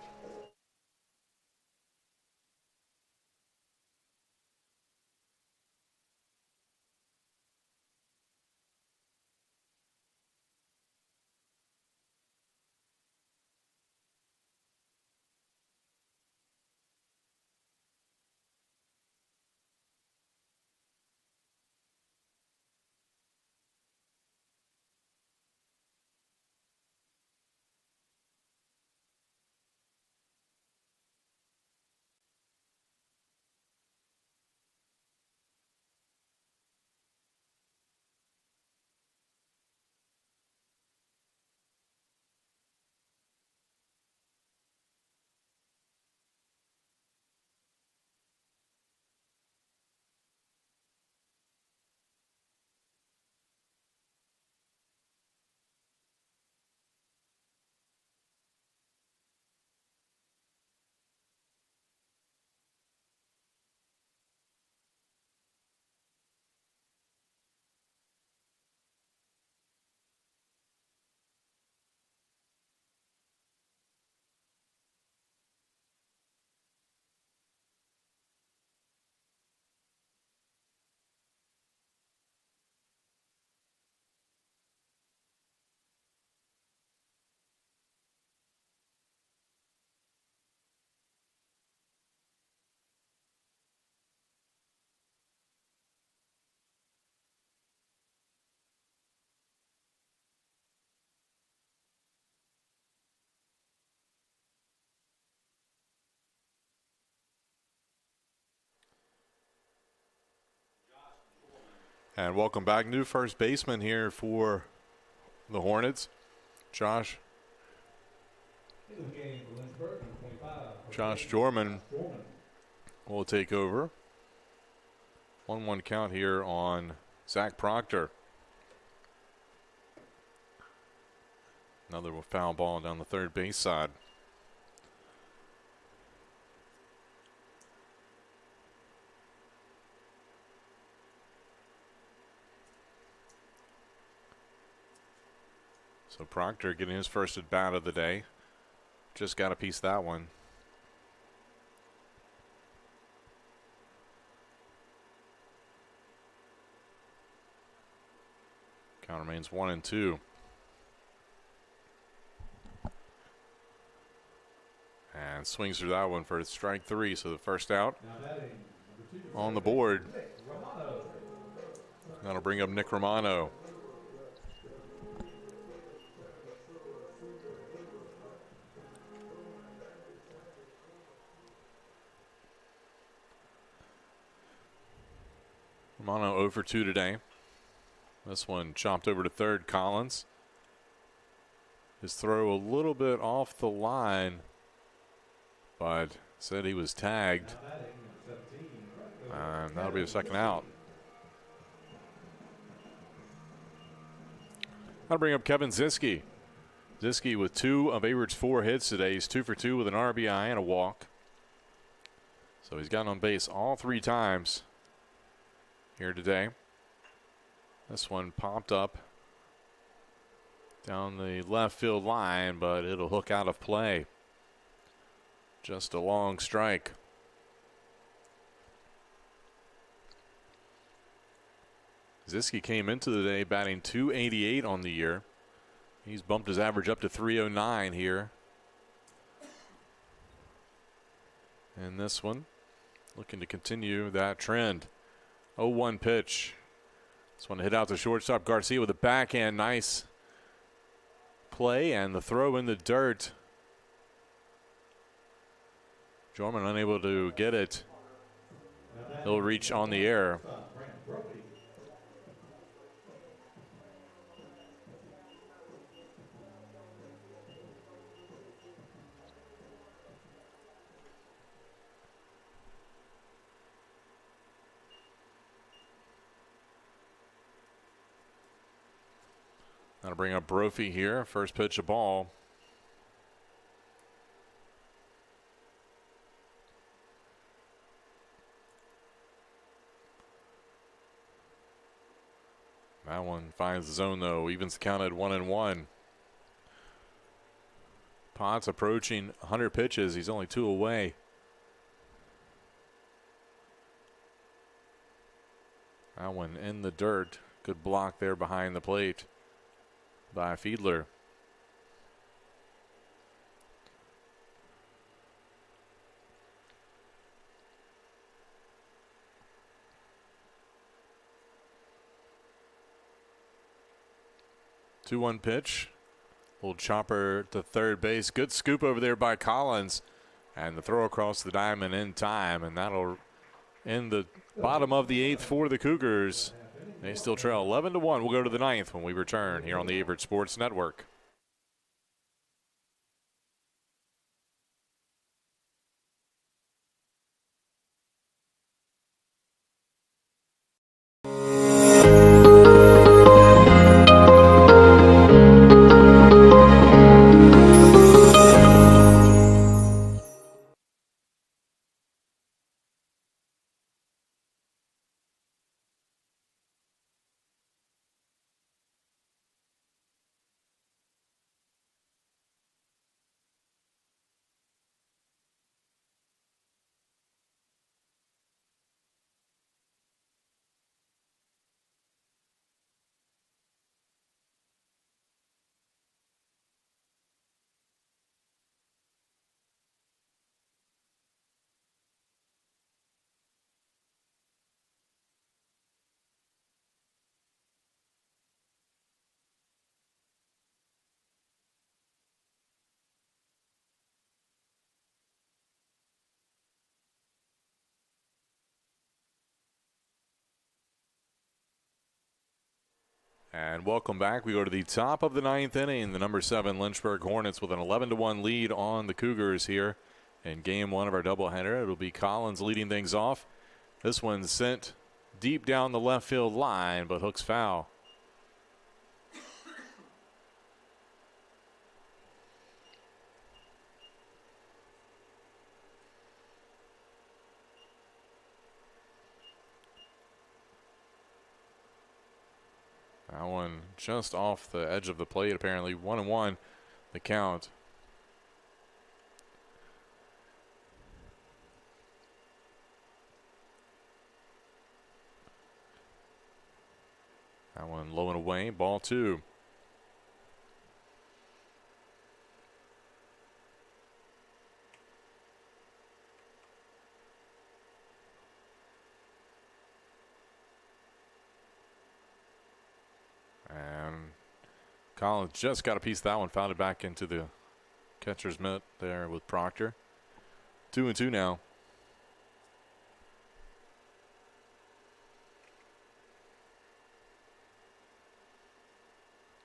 And welcome back. New first baseman here for the Hornets. Josh Jorman will take over. 1-1 count here on Zach Proctor. Another foul ball down the third base side. So Proctor getting his first at bat of the day. Just got a piece of that one. Count remains 1-2. And swings through that one for strike 3. So the first out on the board. That'll bring up Nick Romano. Romano 0 for 2 today. This one chopped over to third. Collins. His throw a little bit off the line, but said he was tagged. And that'll be the second out. That'll bring up Kevin Ziske. Ziske with 2 of Averett's 4 hits today. He's 2 for 2 with an RBI and a walk. So he's gotten on base all 3 times here today. This one popped up down the left field line, but it'll hook out of play. Just a long strike. Ziske came into the day batting .288 on the year. He's bumped his average up to .309 here. And this one, looking to continue that trend. 0-1 pitch. This one hit out to shortstop. Garcia with a backhand. Nice play, and the throw in the dirt. Jorman unable to get it. He'll reach on the air. That'll bring up Brophy here. First pitch of ball. That one finds the zone, though. Evens the count at 1-1. Potts approaching 100 pitches. He's only 2 away. That one in the dirt. Good block there behind the plate by Fiedler. Two 2-1 pitch. Little chopper to third base. Good scoop over there by Collins. And the throw across the diamond in time. And that'll end the bottom of the 8th for the Cougars. They still trail 11-1. We'll go to the 9th when we return here on the Averett Sports Network. And welcome back. We go to the top of the 9th inning. The number 7 Lynchburg Hornets with an 11-1 lead on the Cougars here in game 1 of our doubleheader. It'll be Collins leading things off. This one's sent deep down the left field line, but hooks foul. That one just off the edge of the plate, apparently. 1-1, the count. That one low and away, ball 2. And Collins just got a piece of that one, found it back into the catcher's mitt there with Proctor. 2-2 now.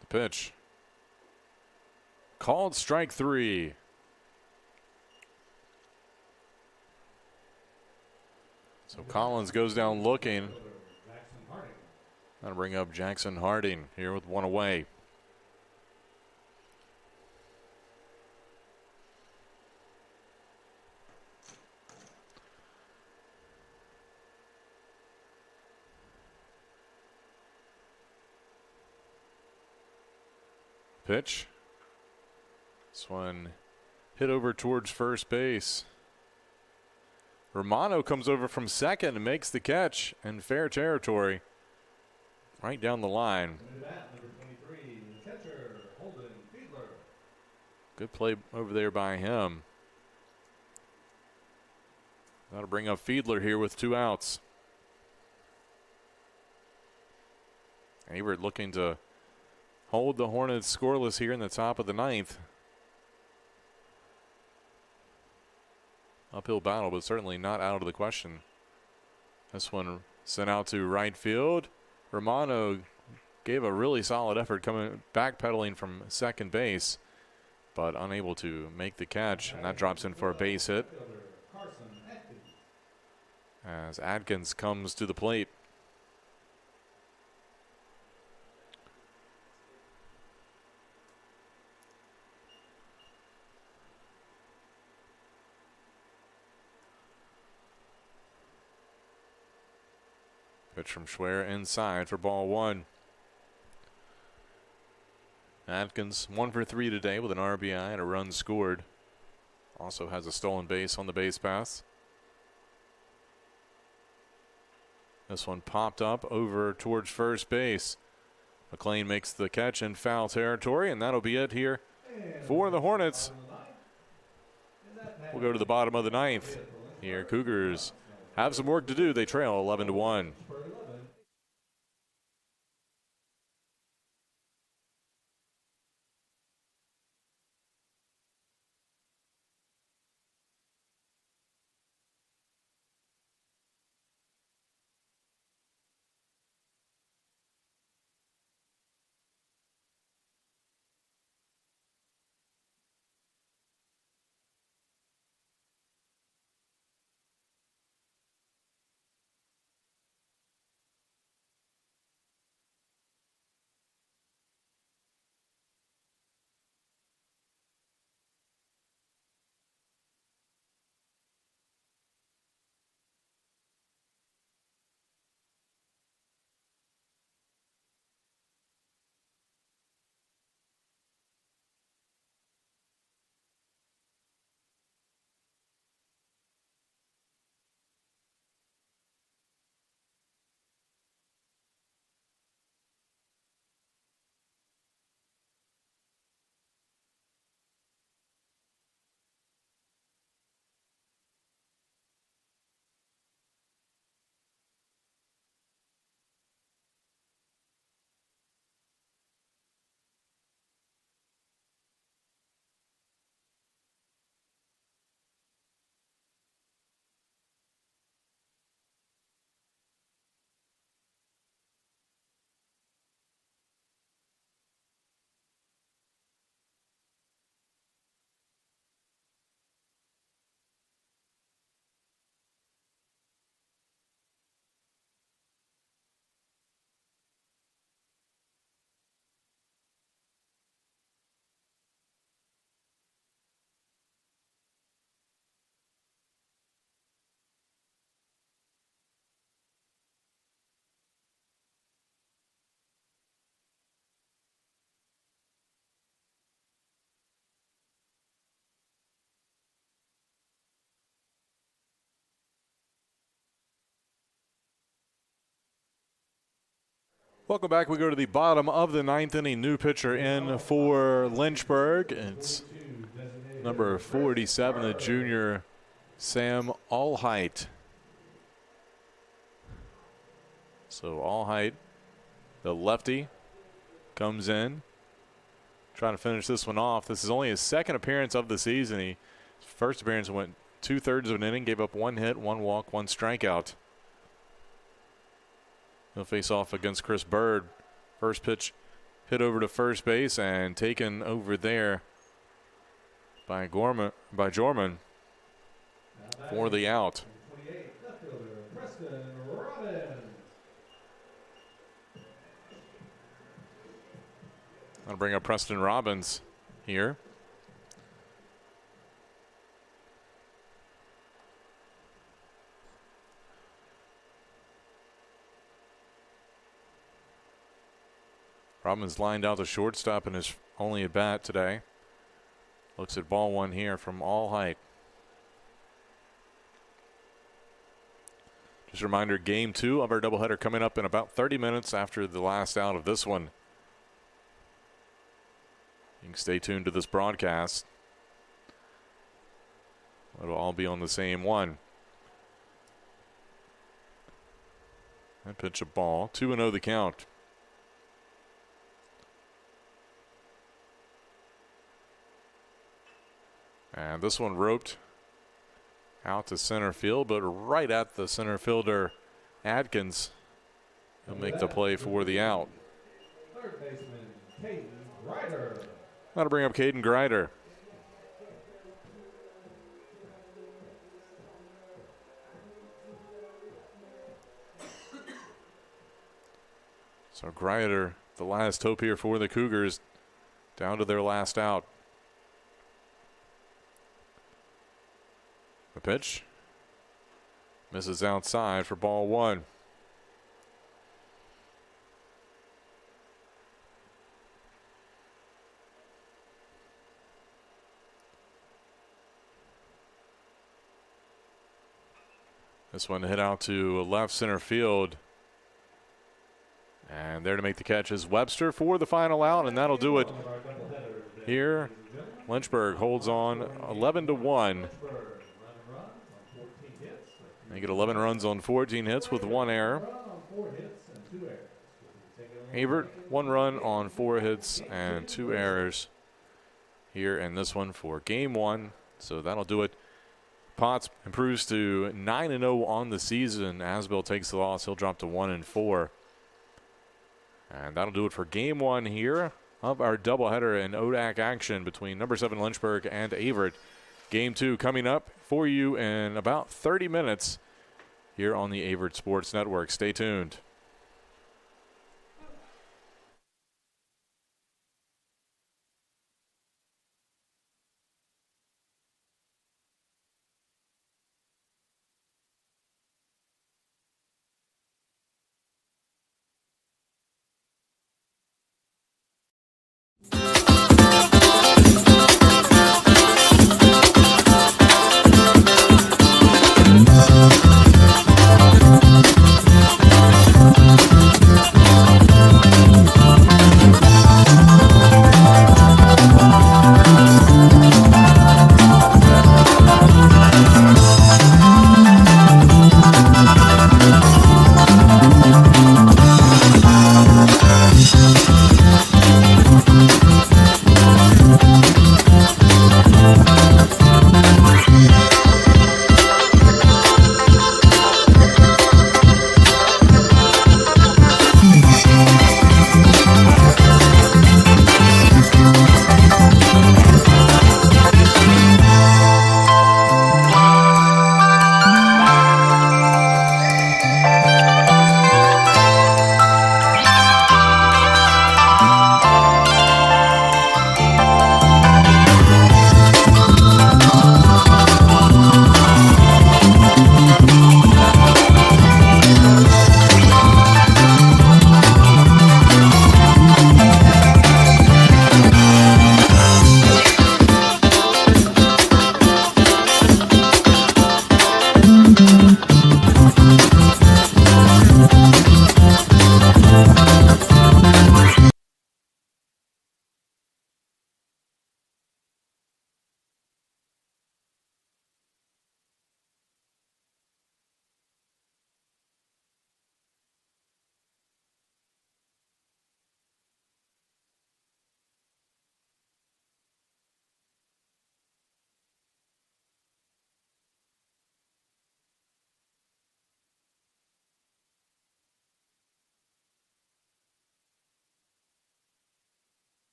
The pitch. Called strike 3. So Collins goes down looking. That'll bring up Jackson Harding here with one away. Pitch. This one hit over towards first base. Romano comes over from second and makes the catch in fair territory. Right down the line. Good play over there by him. That'll bring up Fiedler here with 2 outs. Averett looking to hold the Hornets scoreless here in the top of the 9th. Uphill battle, but certainly not out of the question. This one sent out to right field. Romano gave a really solid effort coming backpedaling from second base, but unable to make the catch, and that drops in for a base hit as Adkins comes to the plate. Pitch from Schwer inside for ball 1. Atkins 1 for 3 today with an RBI and a run scored. Also has a stolen base on the base pass. This one popped up over towards first base. McLean makes the catch in foul territory, and that'll be it here for the Hornets. We'll go to the bottom of the 9th. Here, Cougars have some work to do. They trail 11-1. Welcome back. We go to the bottom of the ninth inning. New pitcher in for Lynchburg. It's number 47, the junior Sam Allheit. So Allheit, the lefty, comes in, trying to finish this one off. This is only his second appearance of the season. His first appearance went 2/3 of an inning, gave up 1 hit, 1 walk, 1 strikeout. He'll face off against Chris Bird. First pitch hit over to first base and taken over there by Jorman for the out. 28, left fielder, Preston Robbins. I'll bring up Preston Robbins here. Robbins lined out the shortstop in his only at bat today. Looks at ball one here from Allheit. Just a reminder, game 2 of our doubleheader coming up in about 30 minutes after the last out of this one. You can stay tuned to this broadcast. It'll all be on the same one. And pitch a ball. 2-0 the count. And this one roped out to center field, but right at the center fielder, Adkins. He'll make the play for the out. Third baseman, Caden Ryder. That'll bring up Caden Grider. So Grider, the last hope here for the Cougars, down to their last out. The pitch misses outside for ball 1. This one hit out to left center field. And there to make the catch is Webster for the final out, and that'll do it here. Lynchburg holds on 11-1. They get 11 runs on 14 hits with 1 error. Averett, 1 run on 4 hits and 2 errors here in this one for game 1. So that'll do it. Potts improves to 9-0 on the season. Asbill takes the loss. He'll drop to 1-4. And that'll do it for game 1 here of our doubleheader in ODAC action between number 7 Lynchburg and Averett. Game 2 coming up for you in about 30 minutes here on the Averett Sports Network. Stay tuned.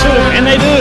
two, and they do.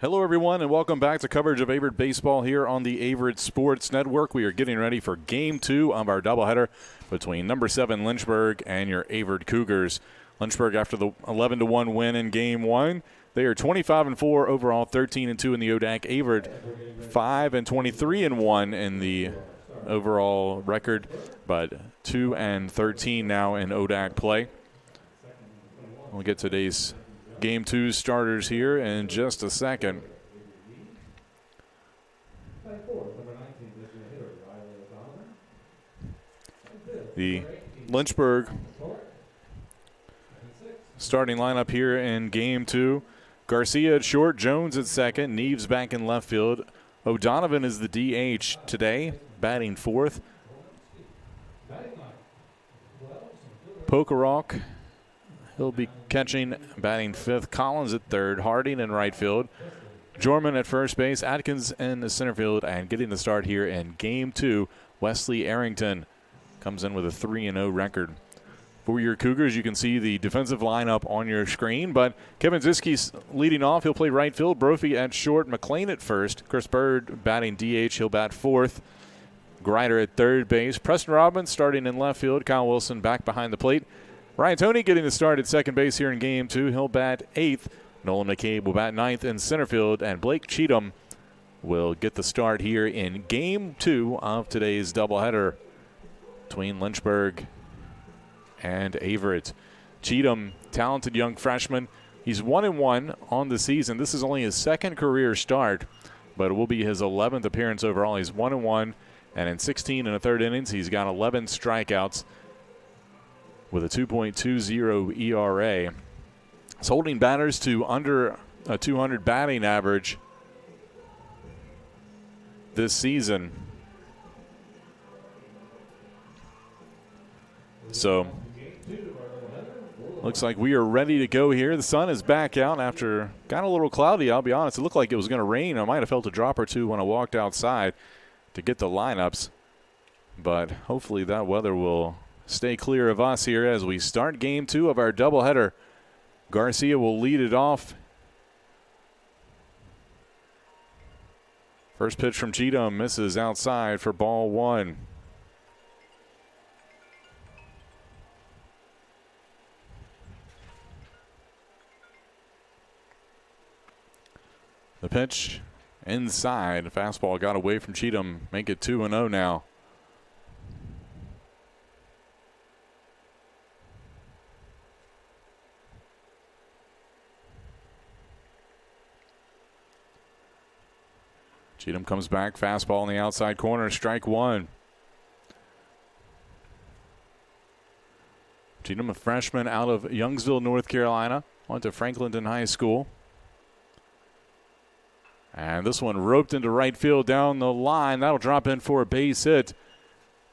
Hello, everyone, and welcome back to coverage of Averett baseball here on the Averett Sports Network. We are getting ready for Game 2 of our doubleheader between number 7 Lynchburg and your Averett Cougars. Lynchburg, after the 11-1 win in Game 1, they are 25-4 overall, 13-2 in the ODAC. Averett 5-23-1 in the overall record, but 2-13 now in ODAC play. We'll get today's Game 2 starters here in just a second. The Lynchburg starting lineup here in Game 2. Garcia at short, Jones at second, Neves back in left field. O'Donovan is the DH today, batting fourth. Pokerok, he'll be catching, batting fifth. Collins at third, Harding in right field. Jorman at first base, Atkins in the center field, and getting the start here in Game 2, Wesley Arrington comes in with a 3-0 record. For your Cougars, you can see the defensive lineup on your screen, but Kevin Ziski's leading off. He'll play right field. Brophy at short, McLean at first. Chris Bird batting DH. He'll bat fourth. Grider at third base. Preston Robbins starting in left field. Kyle Wilson back behind the plate. Ryan Toney getting the start at second base here in Game 2. He'll bat eighth. Nolan McCabe will bat ninth in center field, and Blake Cheatham will get the start here in Game 2 of today's doubleheader between Lynchburg and Averett. Cheatham, talented young freshman. He's 1-1 on the season. This is only his second career start, but it will be his 11th appearance overall. He's 1-1, and in 16 and a third innings, he's got 11 strikeouts with a 2.20 ERA. He's holding batters to under a 200 batting average this season. So, looks like we are ready to go here. The sun is back out after got a little cloudy, I'll be honest. It looked like it was going to rain. I might have felt a drop or two when I walked outside to get the lineups. But hopefully that weather will stay clear of us here as we start Game 2 of our doubleheader. Garcia will lead it off. First pitch from Cheatham misses outside for ball one. The pitch inside. Fastball got away from Cheatham. Make it 2-0 now. Cheatham comes back. Fastball in the outside corner. Strike one. Cheatham, a freshman out of Youngsville, North Carolina. Went to Franklinton High School. And this one roped into right field down the line. That'll drop in for a base hit.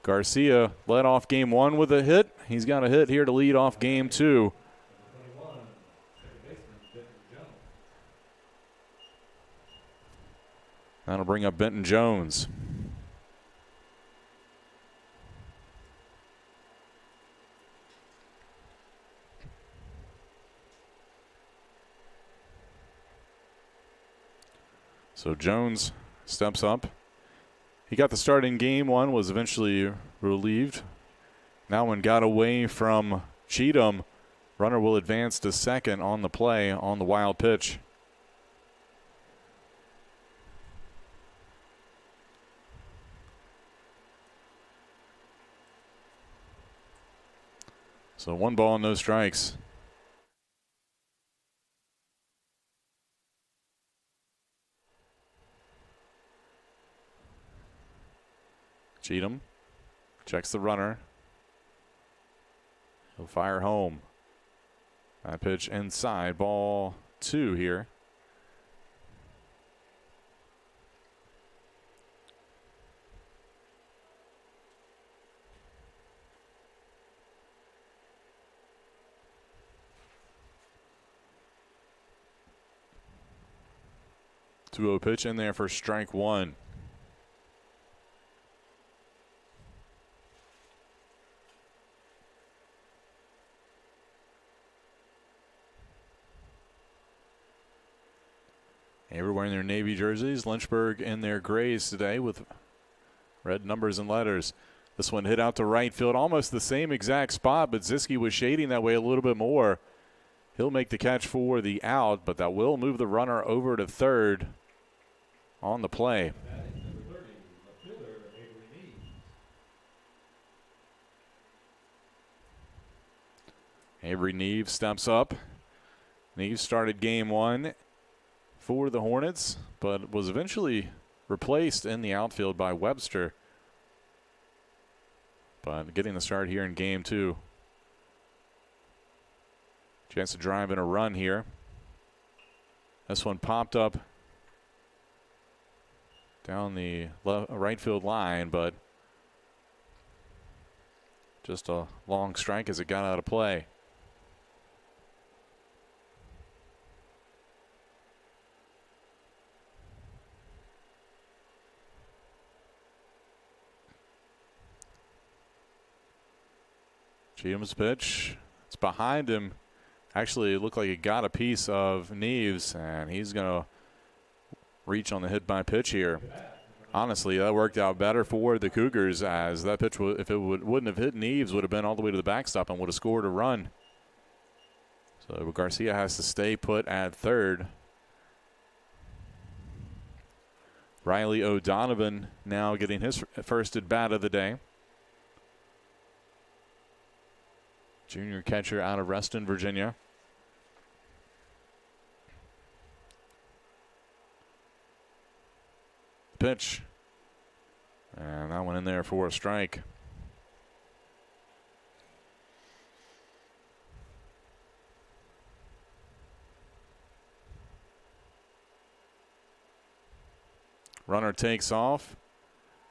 Garcia led off Game 1 with a hit. He's got a hit here to lead off Game 2. That'll bring up Benton Jones. So Jones steps up. He got the start in Game 1, was eventually relieved. Now one got away from Cheatham. Runner will advance to second on the play on the wild pitch. So 1 ball, no strikes. Cheatham checks the runner. He'll fire home. That pitch inside, ball 2 here. Two-0 pitch in there for strike one. Averett wearing their navy jerseys. Lynchburg in their grays today with red numbers and letters. This one hit out to right field, almost the same exact spot, but Ziske was shading that way a little bit more. He'll make the catch for the out, but that will move the runner over to third on the play. Avery Neves steps up. Neves started game one for the Hornets, but was eventually replaced in the outfield by Webster. But getting the start here in game two. Chance to drive in a run here. This one popped up down the right field line, but just a long strike as it got out of play. Cheatham's pitch. It's behind him. Actually, it looked like it got a piece of Neves, and he's going to reach on the hit by pitch here. Honestly, that worked out better for the Cougars, as that pitch, if it wouldn't have hit Neves, would have been all the way to the backstop and would have scored a run. So Garcia has to stay put at third. Riley O'Donovan now getting his first at bat of the day. Junior catcher out of Reston, Virginia. Pitch. And that one in there for a strike. Runner takes off.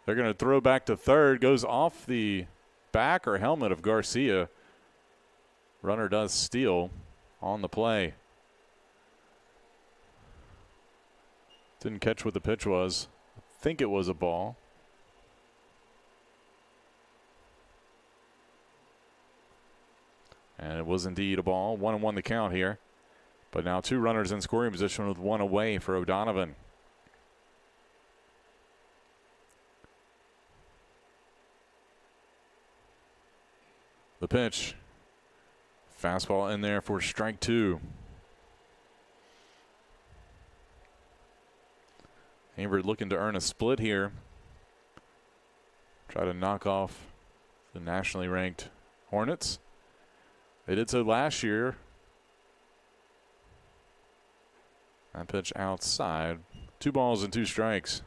They're going to throw back to third. Goes off the back or helmet of Garcia. Runner does steal on the play. Didn't catch what the pitch was. I think it was a ball. And it was indeed a ball. 1-1 the count here. But now two runners in scoring position with one away for O'Donovan. The pitch. Fastball in there for strike two. Averett looking to earn a split here. Try to knock off the nationally ranked Hornets. They did so last year. That pitch outside. 2 balls and 2 strikes.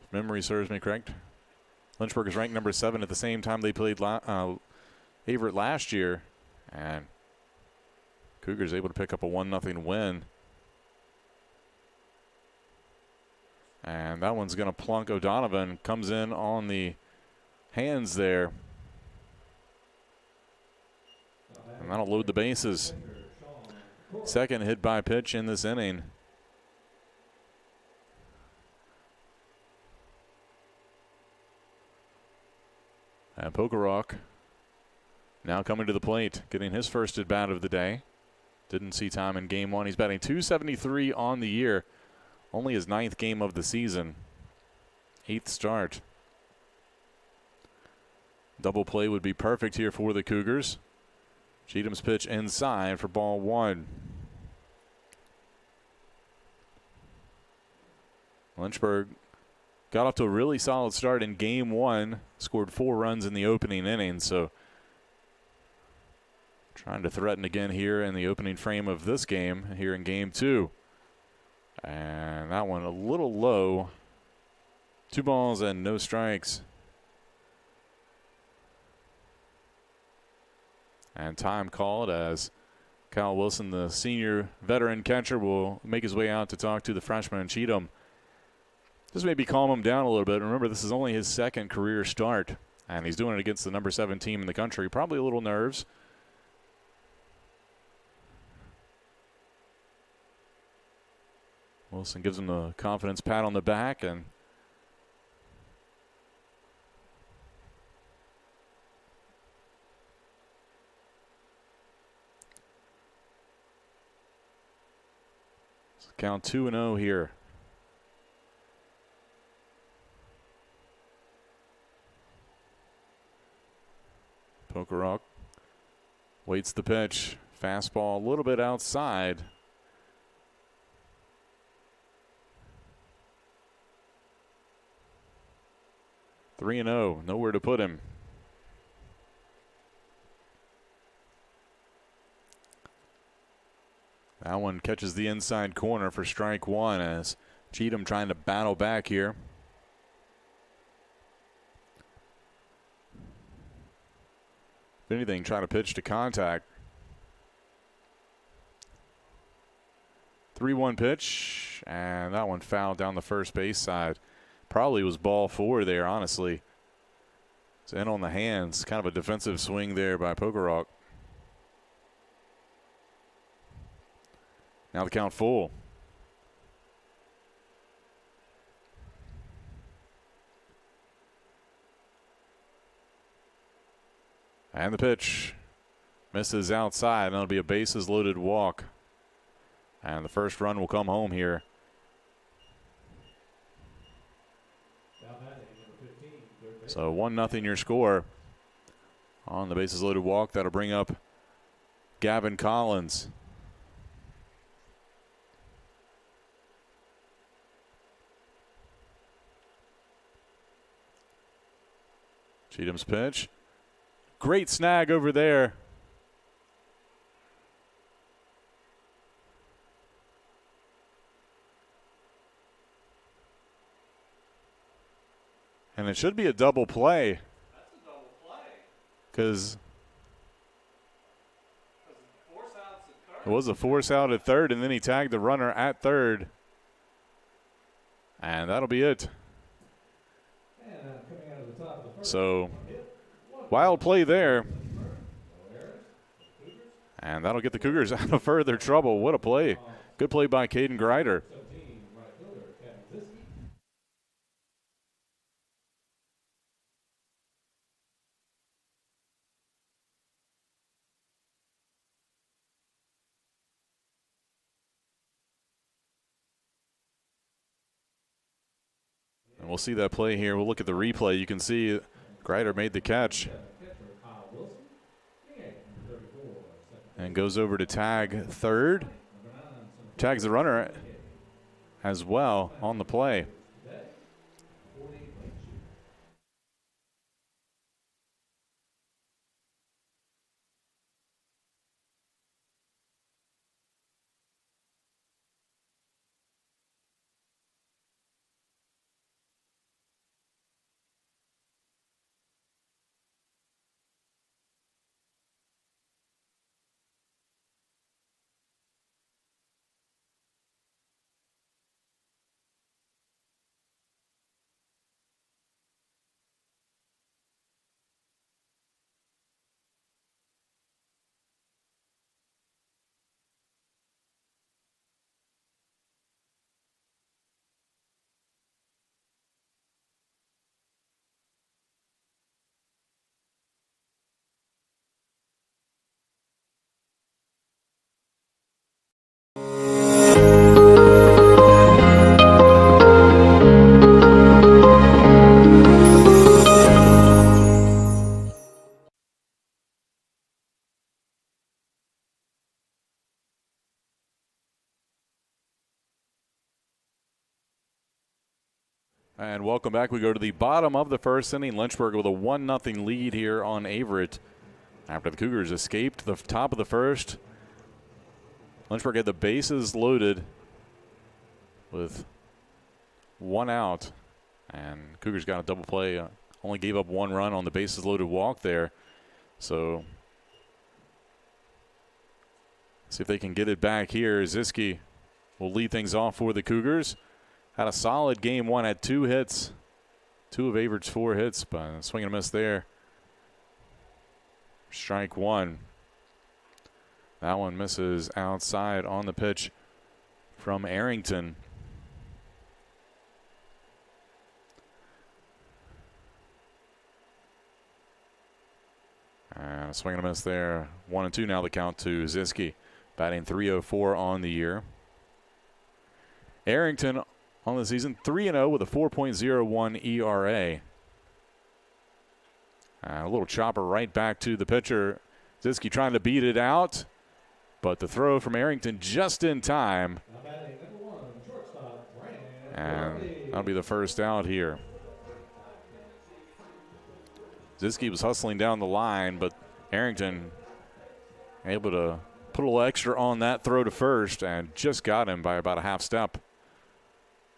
If memory serves me correct, Lynchburg is ranked number 7 at the same time they played Averett last year. And Cougars able to pick up a 1-0 win. And that one's going to plunk O'Donovan. Comes in on the hands there. And that'll load the bases. Second hit by pitch in this inning. And Pokerock now coming to the plate, getting his first at bat of the day. Didn't see time in game one. He's batting .273 on the year. Only his 9th game of the season. 8th start. Double play would be perfect here for the Cougars. Cheatham's pitch inside for ball 1. Lynchburg got off to a really solid start in game 1. Scored 4 runs in the opening inning, so trying to threaten again here in the opening frame of this game here in game 2. And that one a little low. 2 balls and no strikes. And time called as Kyle Wilson, the senior veteran catcher, will make his way out to talk to the freshman Cheatham. This maybe calm him down a little bit. Remember, this is only his 2nd career start, and he's doing it against the number 7 team in the country. Probably a little nerves. Wilson gives him a confidence pat on the back, and Count 2-0 here. Pokerock waits the pitch. Fastball a little bit outside. Three and 0, nowhere to put him. That one catches the inside corner for strike one as Cheatham trying to battle back here. If anything, try to pitch to contact. 3-1 pitch, and that one fouled down the first base side. Probably was ball four there, honestly. It's in on the hands. Kind of a defensive swing there by Pokerock. Now the count full. And the pitch misses outside, and it'll be a bases loaded walk. And the first run will come home here. So 1-0 your score on the bases loaded walk. That'll bring up Gavin Collins. Cheatham's pitch. Great snag over there. And it should be a double play. That's a double play. Because it was a force out at third, and then he tagged the runner at third. And that'll be it. So, wild play there. And that'll get the Cougars out of further trouble. What a play. Good play by Caden Greider. And we'll see that play here. We'll look at the replay. You can see Greider made the catch and goes over to tag third. Tags the runner as well on the play. And welcome back. We go to the bottom of the first inning. Lynchburg with a 1-0 lead here on Averett. After the Cougars escaped the top of the first, Lynchburg had the bases loaded with one out. And Cougars got a double play. Only gave up one run on the bases loaded walk there. So see if they can get it back here. Ziski will lead things off for the Cougars. Had a solid game one, had 2 hits. 2 of Averett's 4 hits, but a swing and a miss there. Strike one. That one misses outside on the pitch from Arrington. And a swing and a miss there. 1-2 now the count to Ziski. Batting .304 on the year. Arrington on the season 3-0 with a 4.01 ERA. A little chopper right back to the pitcher. Ziske trying to beat it out, but the throw from Arrington just in time. And that'll be the first out here. Ziske was hustling down the line, but Arrington able to put a little extra on that throw to first and just got him by about a half step.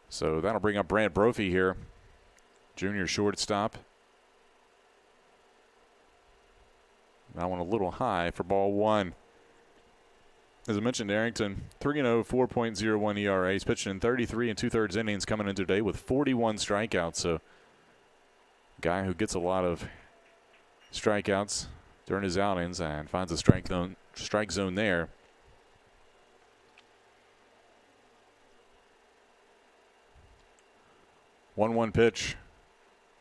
So that'll bring up Brant Brophy here, junior shortstop. That one a little high for ball one. As I mentioned, Arrington, 3-0, 4.01 ERA. He's pitching in 33 2/3 innings coming in today with 41 strikeouts. So guy who gets a lot of strikeouts during his outings and finds a strike zone there. One pitch.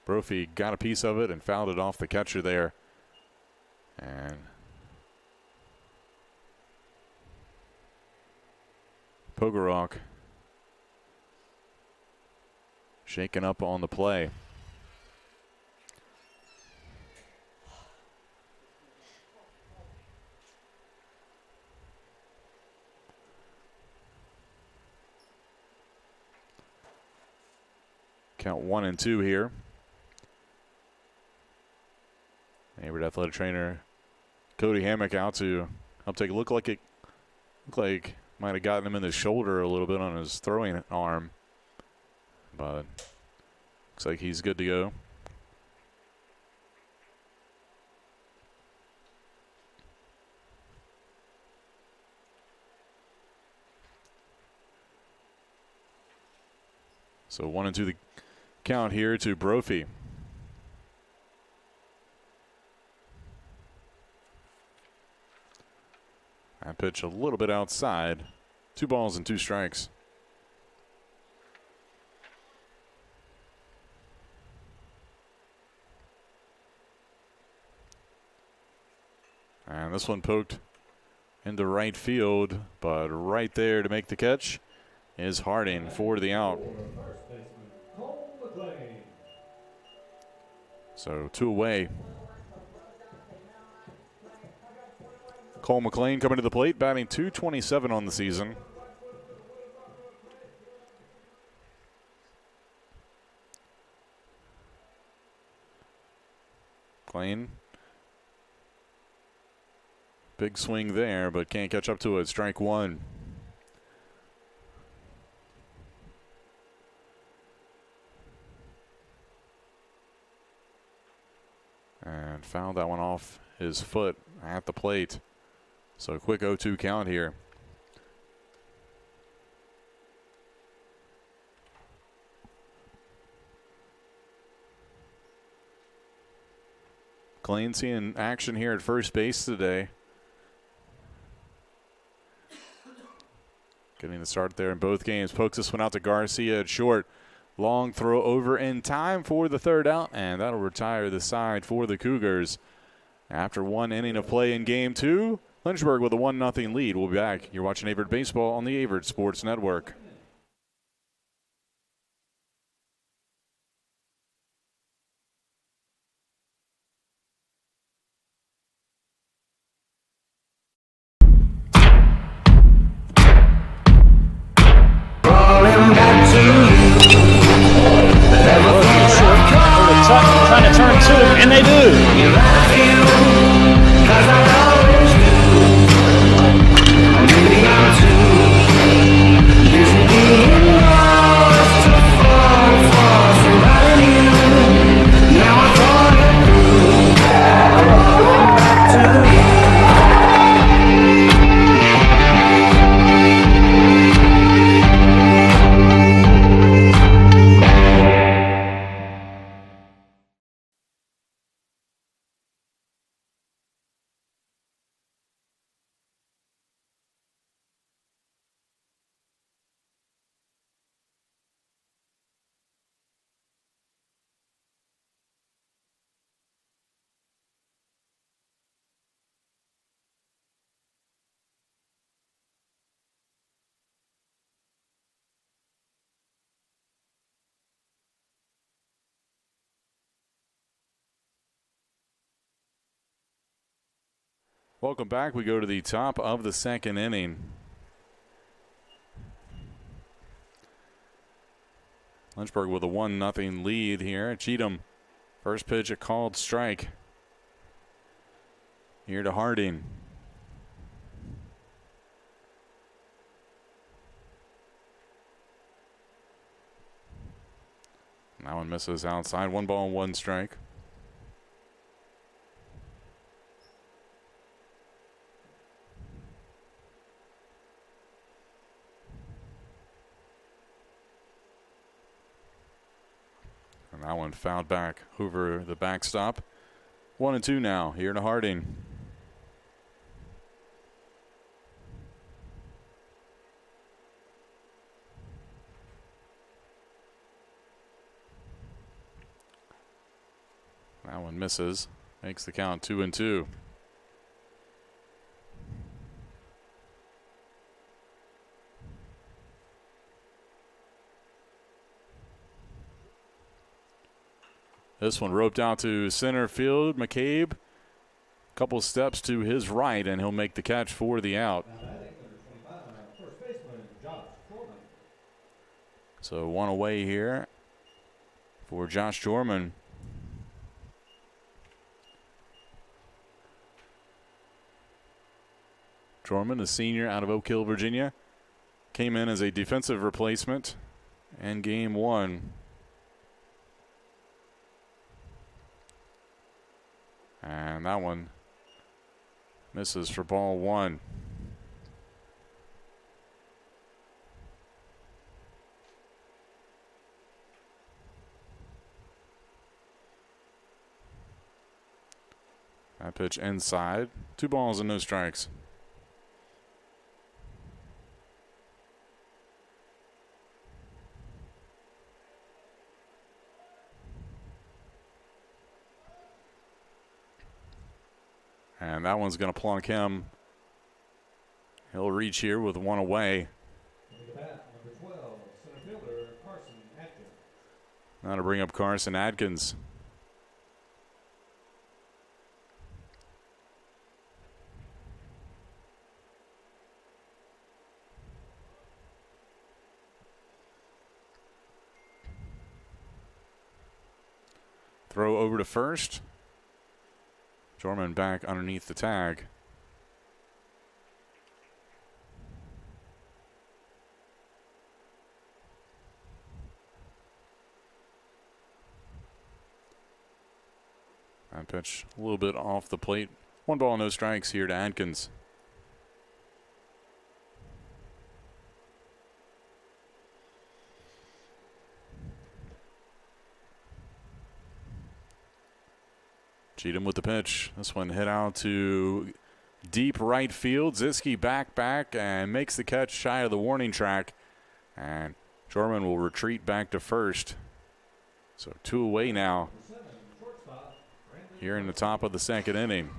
Brophy got a piece of it and fouled it off the catcher there. And Pogorok shaken up on the play. Count 1-2 here. Averett athletic trainer Cody Hammock out to help take a look. Like might have gotten him in the shoulder a little bit on his throwing arm, but looks like he's good to go. So 1-2 the count here to Brophy. That pitch a little bit outside. 2 balls and 2 strikes. And this one poked into right field, but right there to make the catch is Harding for the out. So 2 away. Cole McLean coming to the plate, batting .227 on the season. McLean. Big swing there, but can't catch up to it. Strike 1. And fouled that one off his foot at the plate. So a quick 0-2 count here. McLean seeing action here at first base today. Getting the start there in both games. Pokes this one out to Garcia at short. Long throw over in time for the third out, and that'll retire the side for the Cougars. After 1 inning of play in game 2, Lynchburg with a 1-0 lead. We'll be back. You're watching Averett Baseball on the Averett Sports Network. Trying to turn 2, and they do. Welcome back. We go to the top of the second inning. Lynchburg with a 1-0 lead here. Cheatham, first pitch, a called strike. Here to Harding. That one misses outside. 1-1 strike. And that one fouled back over the backstop. 1-2 now. Here to Harding. That one misses. Makes the count 2-2. This one roped out to center field. McCabe, couple steps to his right, and he'll make the catch for the out. So one away here for Josh Jorman. Jorman, a senior out of Oak Hill, Virginia, came in as a defensive replacement in game one. And that one misses for ball one. That pitch inside. 2 balls and no strikes. And that one's going to plunk him. He'll reach here with one away. Now to bring up Carson Adkins. Throw over to first. Jorman back underneath the tag. That pitch a little bit off the plate. 1 ball, no strikes here to Adkins. Cheatham with the pitch. This one hit out to deep right field. Ziske back and makes the catch shy of the warning track. And Jorman will retreat back to first. So 2 away now here in the top of the second inning.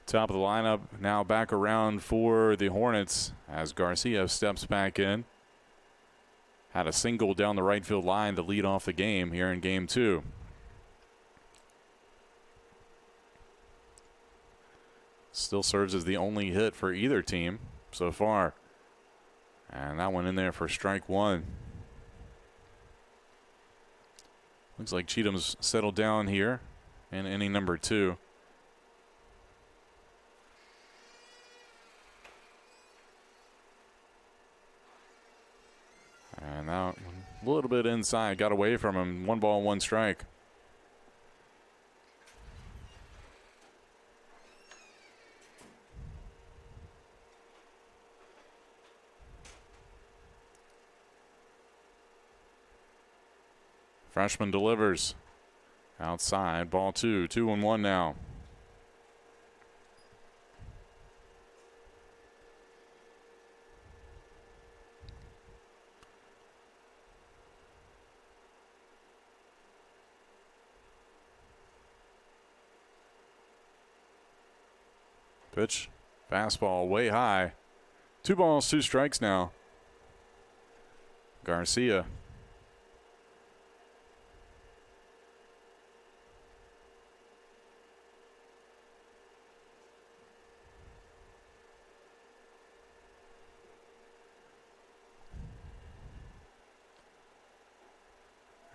Top of the lineup now back around for the Hornets as Garcia steps back in. Had a single down the right field line to lead off the game here in game 2. Still serves as the only hit for either team so far. And that one in there for strike 1. Looks like Cheatham's settled down here in inning number 2. And now a little bit inside, got away from him. 1 ball, 1 strike. Freshman delivers. Outside, ball 2. 2-1 now. Pitch, fastball way high. 2 balls, 2 strikes now. Garcia.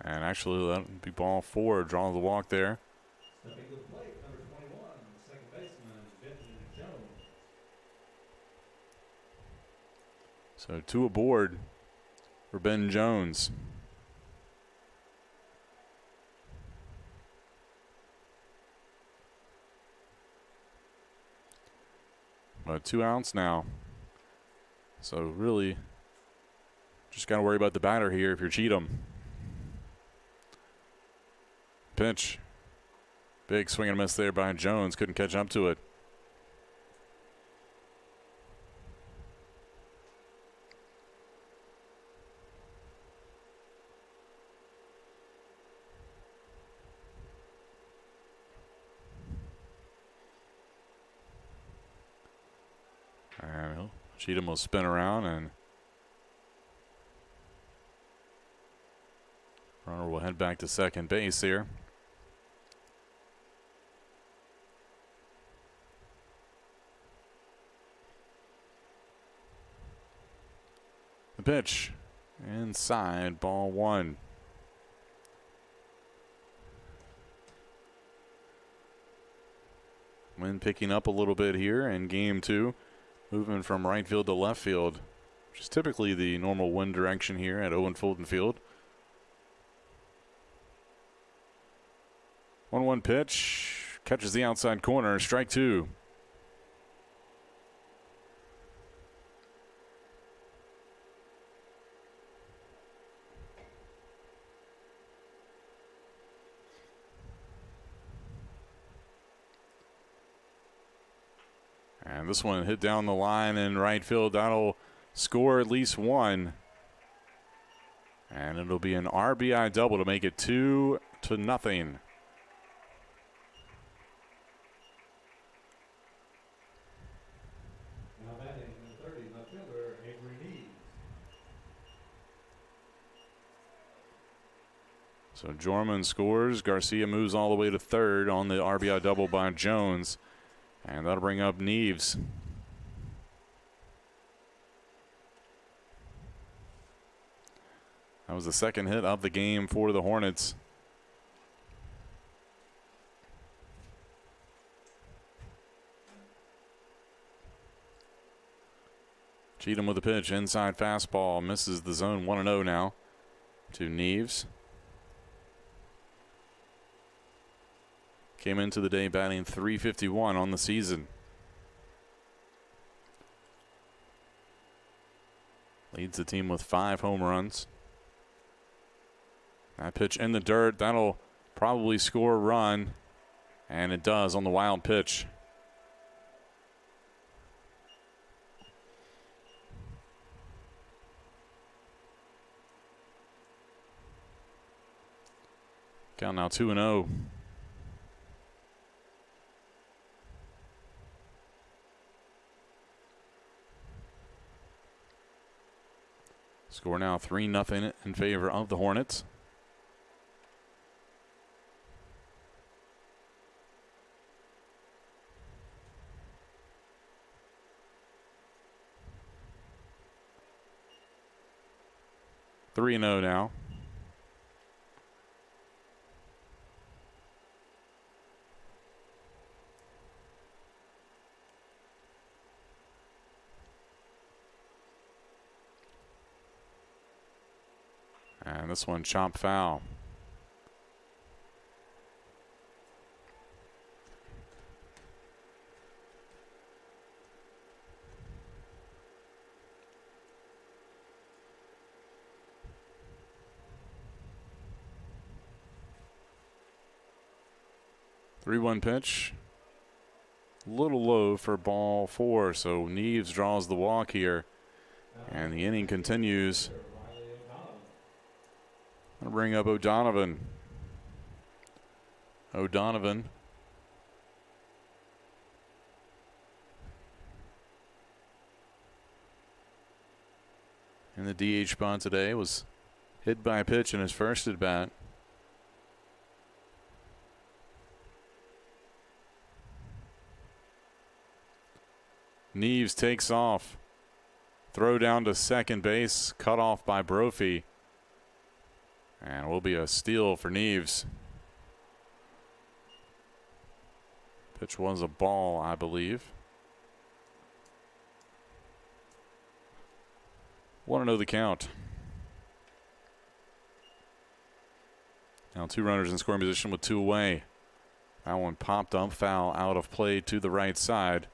And actually, that would be ball 4. Draws the walk there. Stepping to the plate, number 21, second baseman, Benton Jones. So 2 aboard for Ben Jones. But 2 outs now. So really, just got to worry about the batter here if you're Cheatham. Pitch. Big swing and a miss there by Jones. Couldn't catch up to it. And Cheatham will spin around, and runner will head back to second base here. The pitch inside, ball 1. Wind picking up a little bit here in game 2. Moving from right field to left field, which is typically the normal wind direction here at Owen Fulton Field. 1-1 pitch, catches the outside corner, strike 2. And this one hit down the line in right field. That'll score at least 1. And it'll be an RBI double to make it 2-0. Now batting in the 30, left fielder, Avery Neves. So Jorman scores. Garcia moves all the way to third on the RBI double by Jones. And that'll bring up Neves. That was the second hit of the game for the Hornets. Cheatham with the pitch, inside fastball, misses the zone. 1-0 now to Neves. Came into the day batting .351 on the season. Leads the team with 5 home runs. That pitch in the dirt, that'll probably score a run. And it does on the wild pitch. Count now 2-0. Score now 3-0 in favor of the Hornets. Three and 0 now. And this one chopped foul. Three-one pitch. A little low for ball 4, so Neves draws the walk here. And the inning continues. I'll bring up O'Donovan. O'Donovan. In the DH spot today, was hit by a pitch in his first at bat. Neves takes off. Throw down to second base, cut off by Brophy. And it will be a steal for Neves. Pitch was a ball, I believe. Want to know the count. Now 2 runners in scoring position with 2 away. That one popped up, foul out of play to the right side.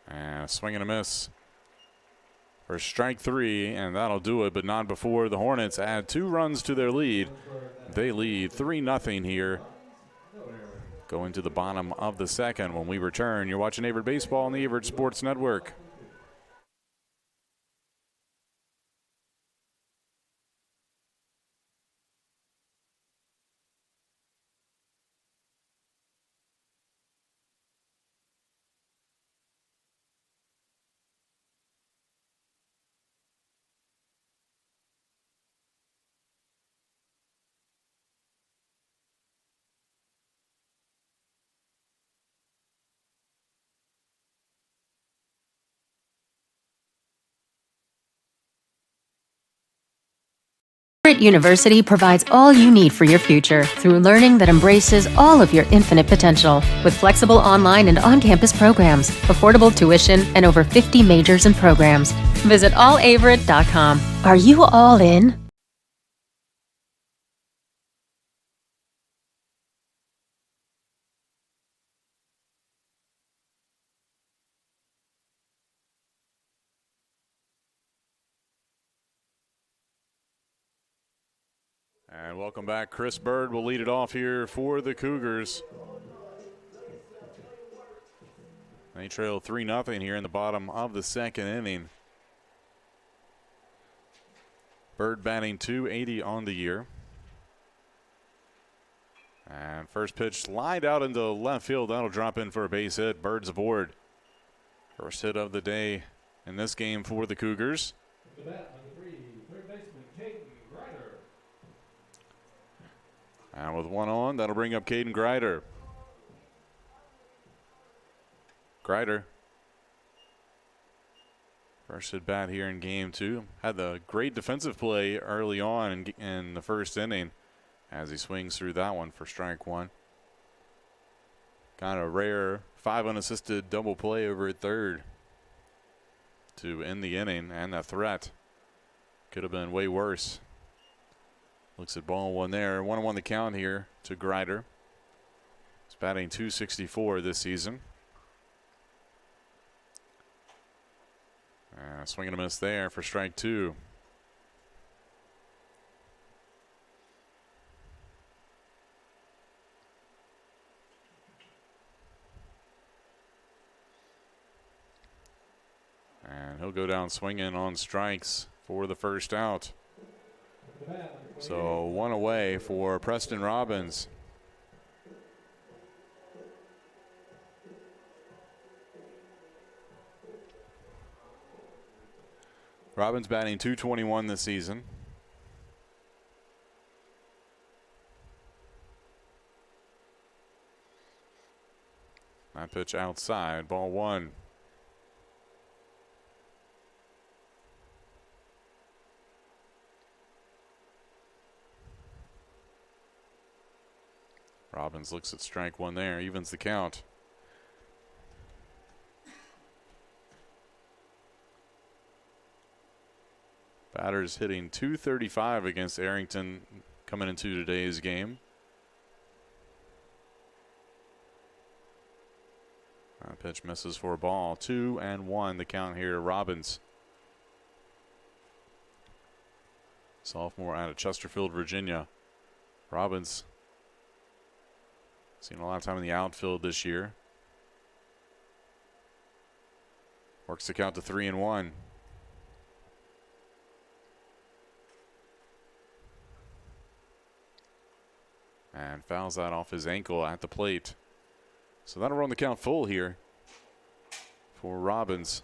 And a swing and a miss for strike 3, and that'll do it, but not before the Hornets add 2 runs to their lead. They lead 3-0 here. Going to the bottom of the second. When we return, you're watching Averett Baseball on the Averett Sports Network. Averett University provides all you need for your future through learning that embraces all of your infinite potential. With flexible online and on-campus programs, affordable tuition, and over 50 majors and programs. Visit allaverett.com. Are you all in? And welcome back. Chris Bird will lead it off here for the Cougars. They trail 3-0 here in the bottom of the second inning. Bird batting .280 on the year. And first pitch lined out into left field. That'll drop in for a base hit. Bird's aboard. First hit of the day in this game for the Cougars. The bat, number 3, third baseman, Caden Grider. And with one on, that'll bring up Caden Grider. Grider. First at bat here in game 2. Had the great defensive play early on in the first inning as he swings through that one for strike 1. Kind of rare 5 unassisted double play over at third to end the inning, and that threat could have been way worse. Looks at ball 1 there. 1-1 the count here to Grider. He's batting .264 this season. Swing and a miss there for strike 2. And he'll go down swinging on strikes for the first out. So 1 away for Preston Robbins. Robbins batting .221 this season. That pitch outside, ball 1. Robbins looks at strike 1 there, evens the count. Batters hitting .235 against Arrington coming into today's game. That pitch misses for a ball. 2-1 the count here to Robbins. Sophomore out of Chesterfield, Virginia. Robbins seen a lot of time in the outfield this year. Works the count to 3-1. And fouls that off his ankle at the plate. So that'll run the count full here for Robbins.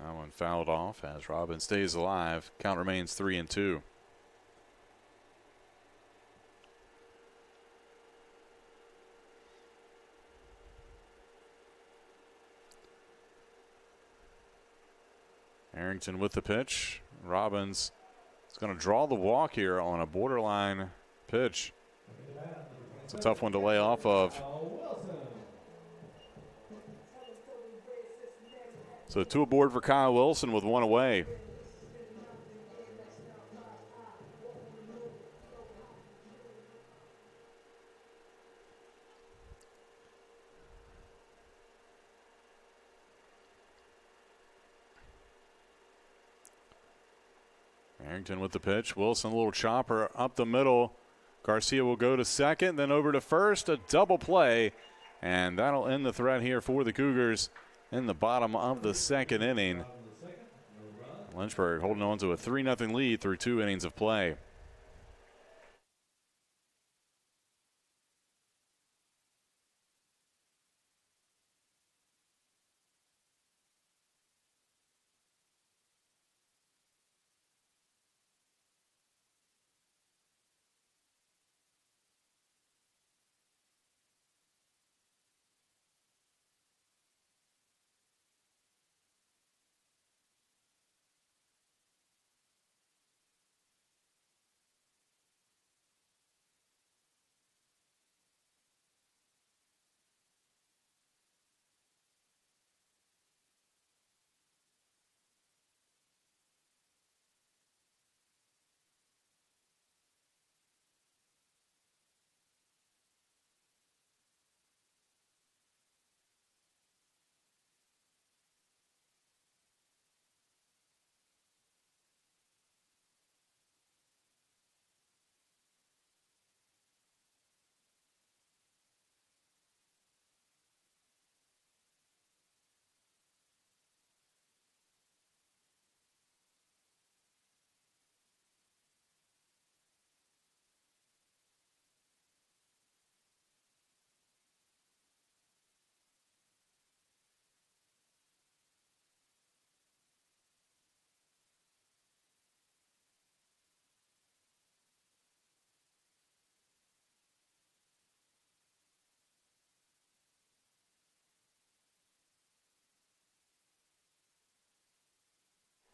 That one fouled off as Robin stays alive. Count remains 3-2. Arrington with the pitch. Robbins is going to draw the walk here on a borderline pitch. It's a tough one to lay off of. So 2 aboard for Kyle Wilson with 1 away. Arrington with the pitch. Wilson, a little chopper up the middle. Garcia will go to second, then over to first. A double play, and that'll end the threat here for the Cougars in the bottom of the 2nd inning. Lynchburg holding on to a 3-0 lead through 2 innings of play.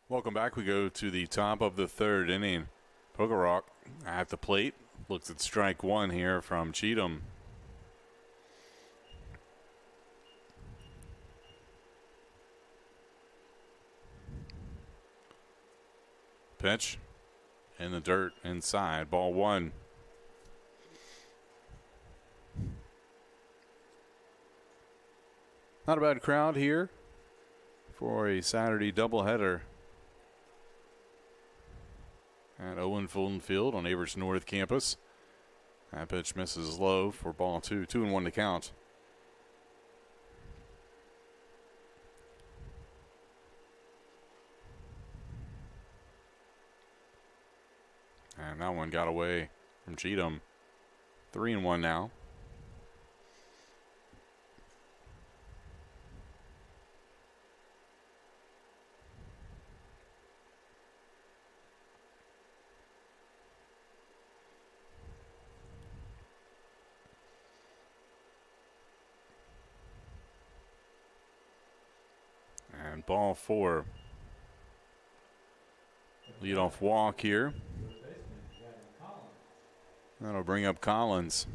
Welcome back. We go to the top of the 3rd inning. Pogarock at the plate. Looks at strike 1 here from Cheatham. Pitch in the dirt inside. Ball 1. Not a bad crowd here for a Saturday doubleheader at Owen Fulton Field on Averett's North Campus. That pitch misses low for ball 2. 2-1 to count. And that one got away from Cheatham. 3-1 now. And ball 4. Leadoff walk here. That'll bring up Collins.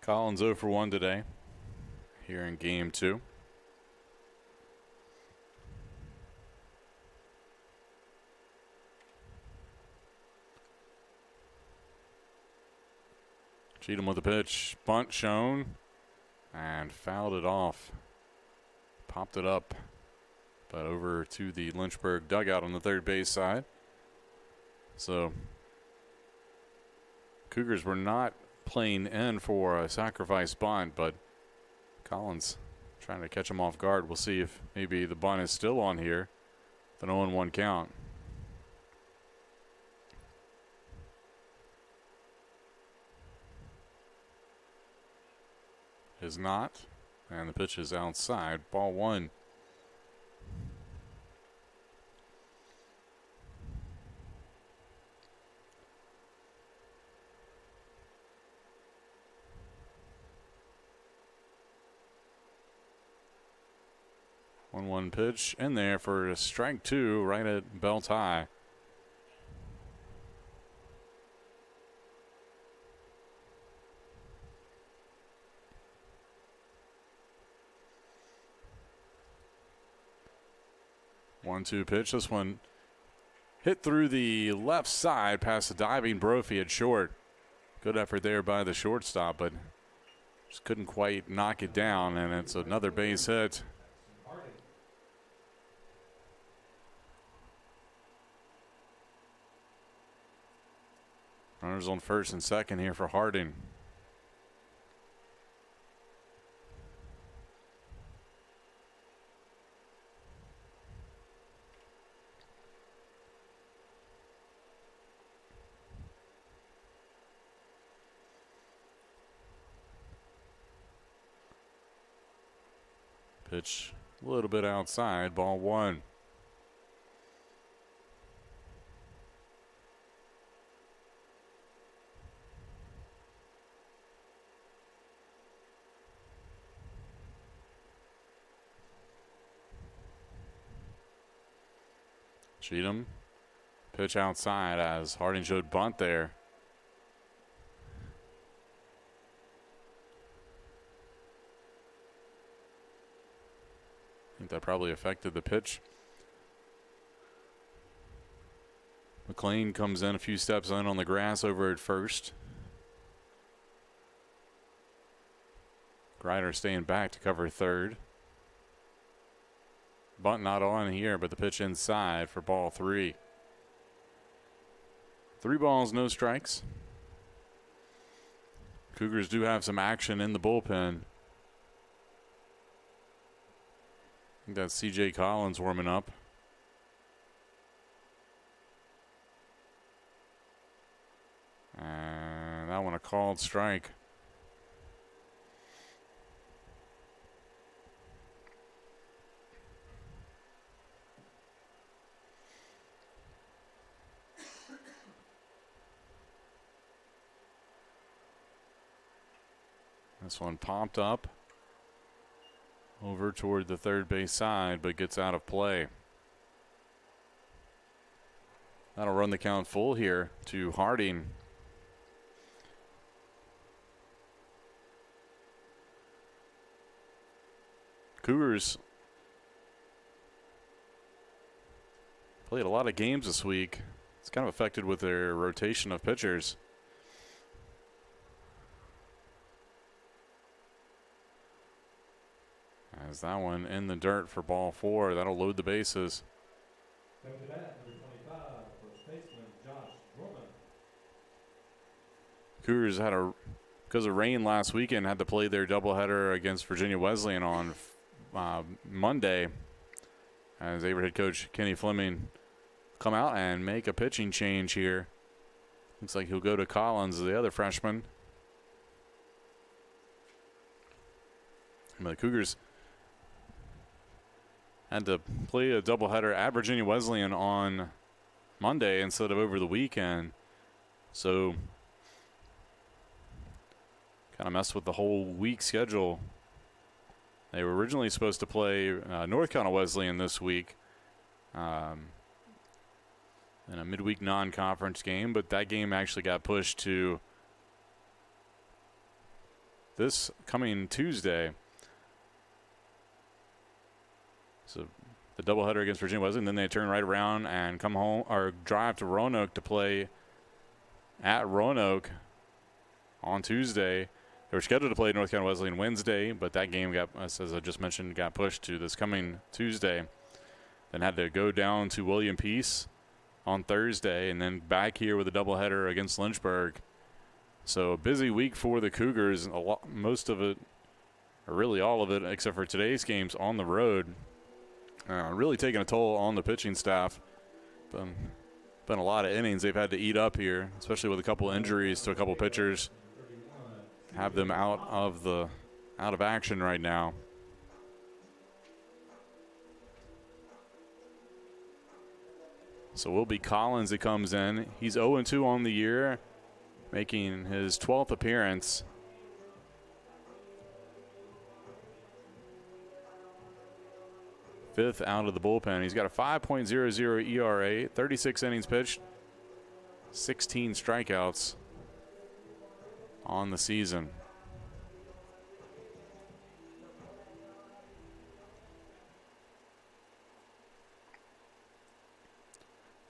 Collins 0 for 1 today here in game 2. Cheatham with the pitch. Bunt shown and fouled it off. Popped it up, but over to the Lynchburg dugout on the third base side. So Cougars were not playing in for a sacrifice bunt, but Collins trying to catch him off guard. We'll see if maybe the bunt is still on here. The 0-1 count. Is not. And the pitch is outside. Ball 1. 1-1 pitch in there for strike 2 right at belt high. One-two pitch. This one hit through the left side past the diving Brophy at short. Good effort there by the shortstop, but just couldn't quite knock it down, and it's another base hit. Runners on first and second here for Harding. Pitch a little bit outside, ball 1. Cheatham, pitch outside as Harding showed bunt there. I think that probably affected the pitch. McLean comes in a few steps in on the grass over at first. Grider staying back to cover third. Bunt not on here, but the pitch inside for ball 3. 3 balls, no strikes. Cougars do have some action in the bullpen. I think that's C.J. Collins warming up. And that one a called strike. This one popped up over toward the third base side, but gets out of play. That'll run the count full here to Harding. Cougars played a lot of games this week. It's kind of affected with their rotation of pitchers. As that one in the dirt for ball 4. That'll load the bases. Coming to bat, number 25, first baseman Josh Drummond. Cougars had because of rain last weekend, had to play their doubleheader against Virginia Wesleyan on Monday. As Averett head coach Kenny Fleming come out and make a pitching change here. Looks like he'll go to Collins, the other freshman. But the Cougars had to play a doubleheader at Virginia Wesleyan on Monday instead of over the weekend. So kind of messed with the whole week schedule. They were originally supposed to play North Carolina Wesleyan this week in a midweek non-conference game, but that game actually got pushed to this coming Tuesday. So the doubleheader against Virginia Wesleyan, then they turn right around and come home or drive to Roanoke to play at Roanoke on Tuesday. They were scheduled to play North Carolina Wesleyan Wednesday, but that game got, as I just mentioned, got pushed to this coming Tuesday. Then had to go down to William Peace on Thursday, and then back here with a doubleheader against Lynchburg. So a busy week for the Cougars. Most of it, or really all of it, except for today's games on the road. Really taking a toll on the pitching staff. Been a lot of innings they've had to eat up here, especially with a couple injuries to a couple pitchers. Have them out of action right now. So will be Collins that comes in. He's 0-2 on the year, making his 12th appearance. fifth out of the bullpen. He's got a 5.00 ERA, 36 innings pitched, 16 strikeouts on the season.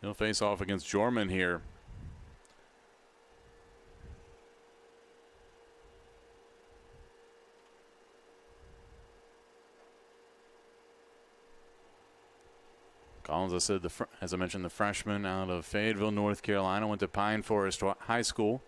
He'll face off against Jorman here. Collins, as I mentioned, the freshman out of Fayetteville, North Carolina, went to Pine Forest High School.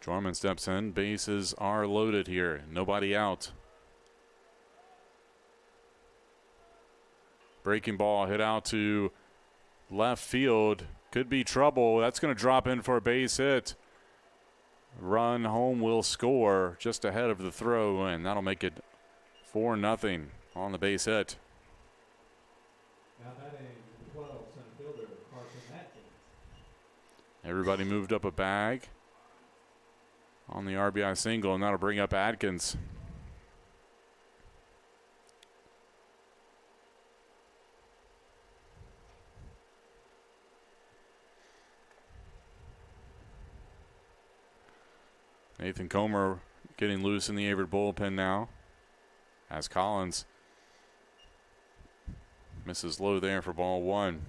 Jorman steps in. Bases are loaded here. Nobody out. Breaking ball hit out to left field. Could be trouble. That's going to drop in for a base hit. Run home will score just ahead of the throw, and that'll make it 4-0 on the base hit. Now batting 12, center fielder Carson Atkins. Everybody moved up a bag on the RBI single, and that'll bring up Atkins. Nathan Comer getting loose in the Averett bullpen now, as Collins misses low there for ball one.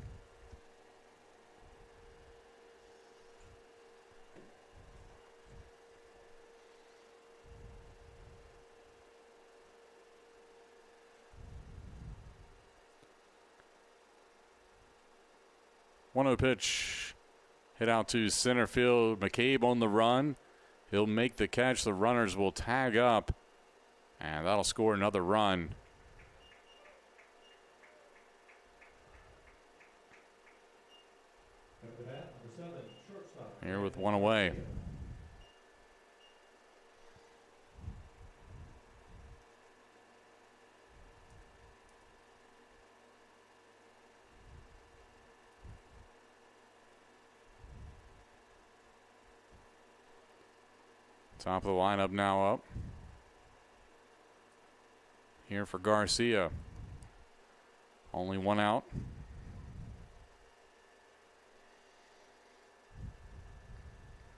One-0 pitch hit out to center field. McCabe on the run. He'll make the catch. The runners will tag up, and that'll score another run. Here with one away. Top of the lineup now up. Here for Garcia. Only one out.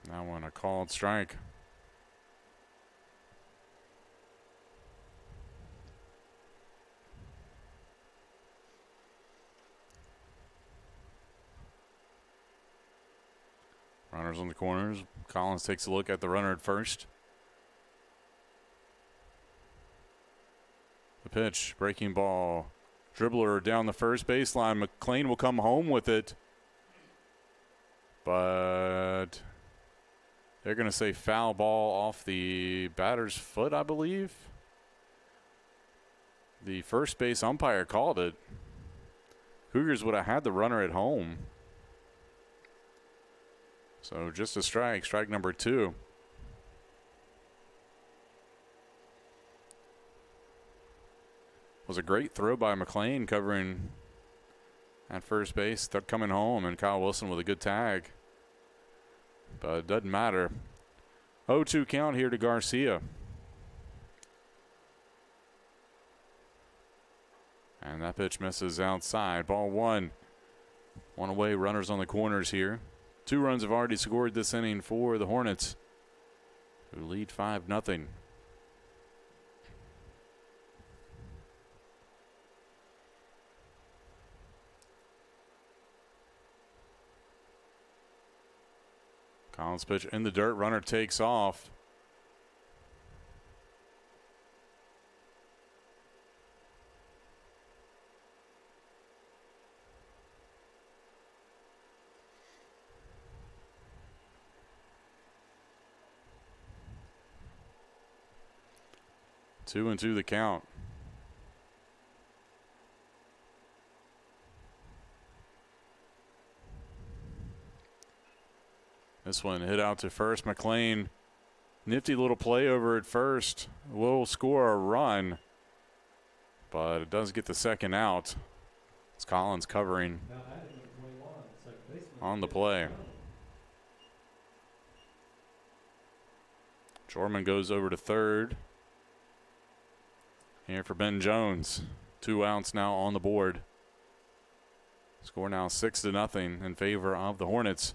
That one a called strike. Runners on the corners. Collins takes a look at the runner at first. The pitch, breaking ball. Dribbler down the first baseline. McLean will come home with it. But they're going to say foul ball off the batter's foot, I believe. The first base umpire called it. Cougars would have had the runner at home. So just a strike, strike number two. Was a great throw by McLean covering at first base. They're coming home, and Kyle Wilson with a good tag. But it doesn't matter. 0-2 count here to Garcia. And that pitch misses outside. Ball one. One away, runners on the corners here. 2 runs have already scored this inning for the Hornets, who lead 5-0. Collins pitch in the dirt. Runner takes off. Two and two the count. This one hit out to first. McLean, nifty little play over at first. Will score a run, but it does get the second out. It's Collins covering. Now adding 21, second baseman on the play. Jorman goes over to third. Here for Ben Jones. 2 outs now on the board. Score now 6-0 in favor of the Hornets.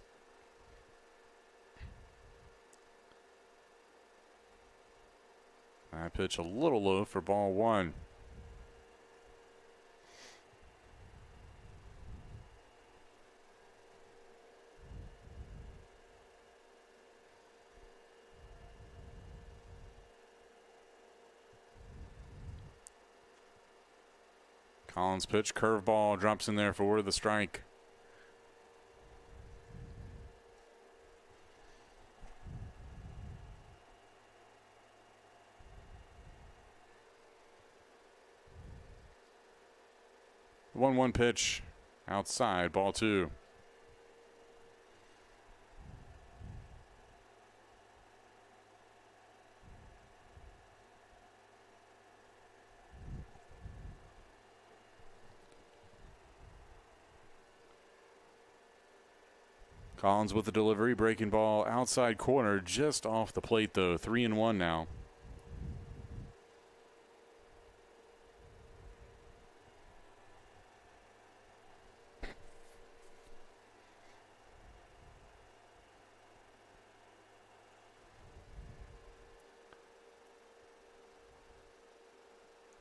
That pitch a little low for ball 1. Collins pitch, curveball, drops in there for the strike. The 1-1 pitch outside, ball 2. Collins with the delivery, breaking ball outside corner, just off the plate though. 3-1 now.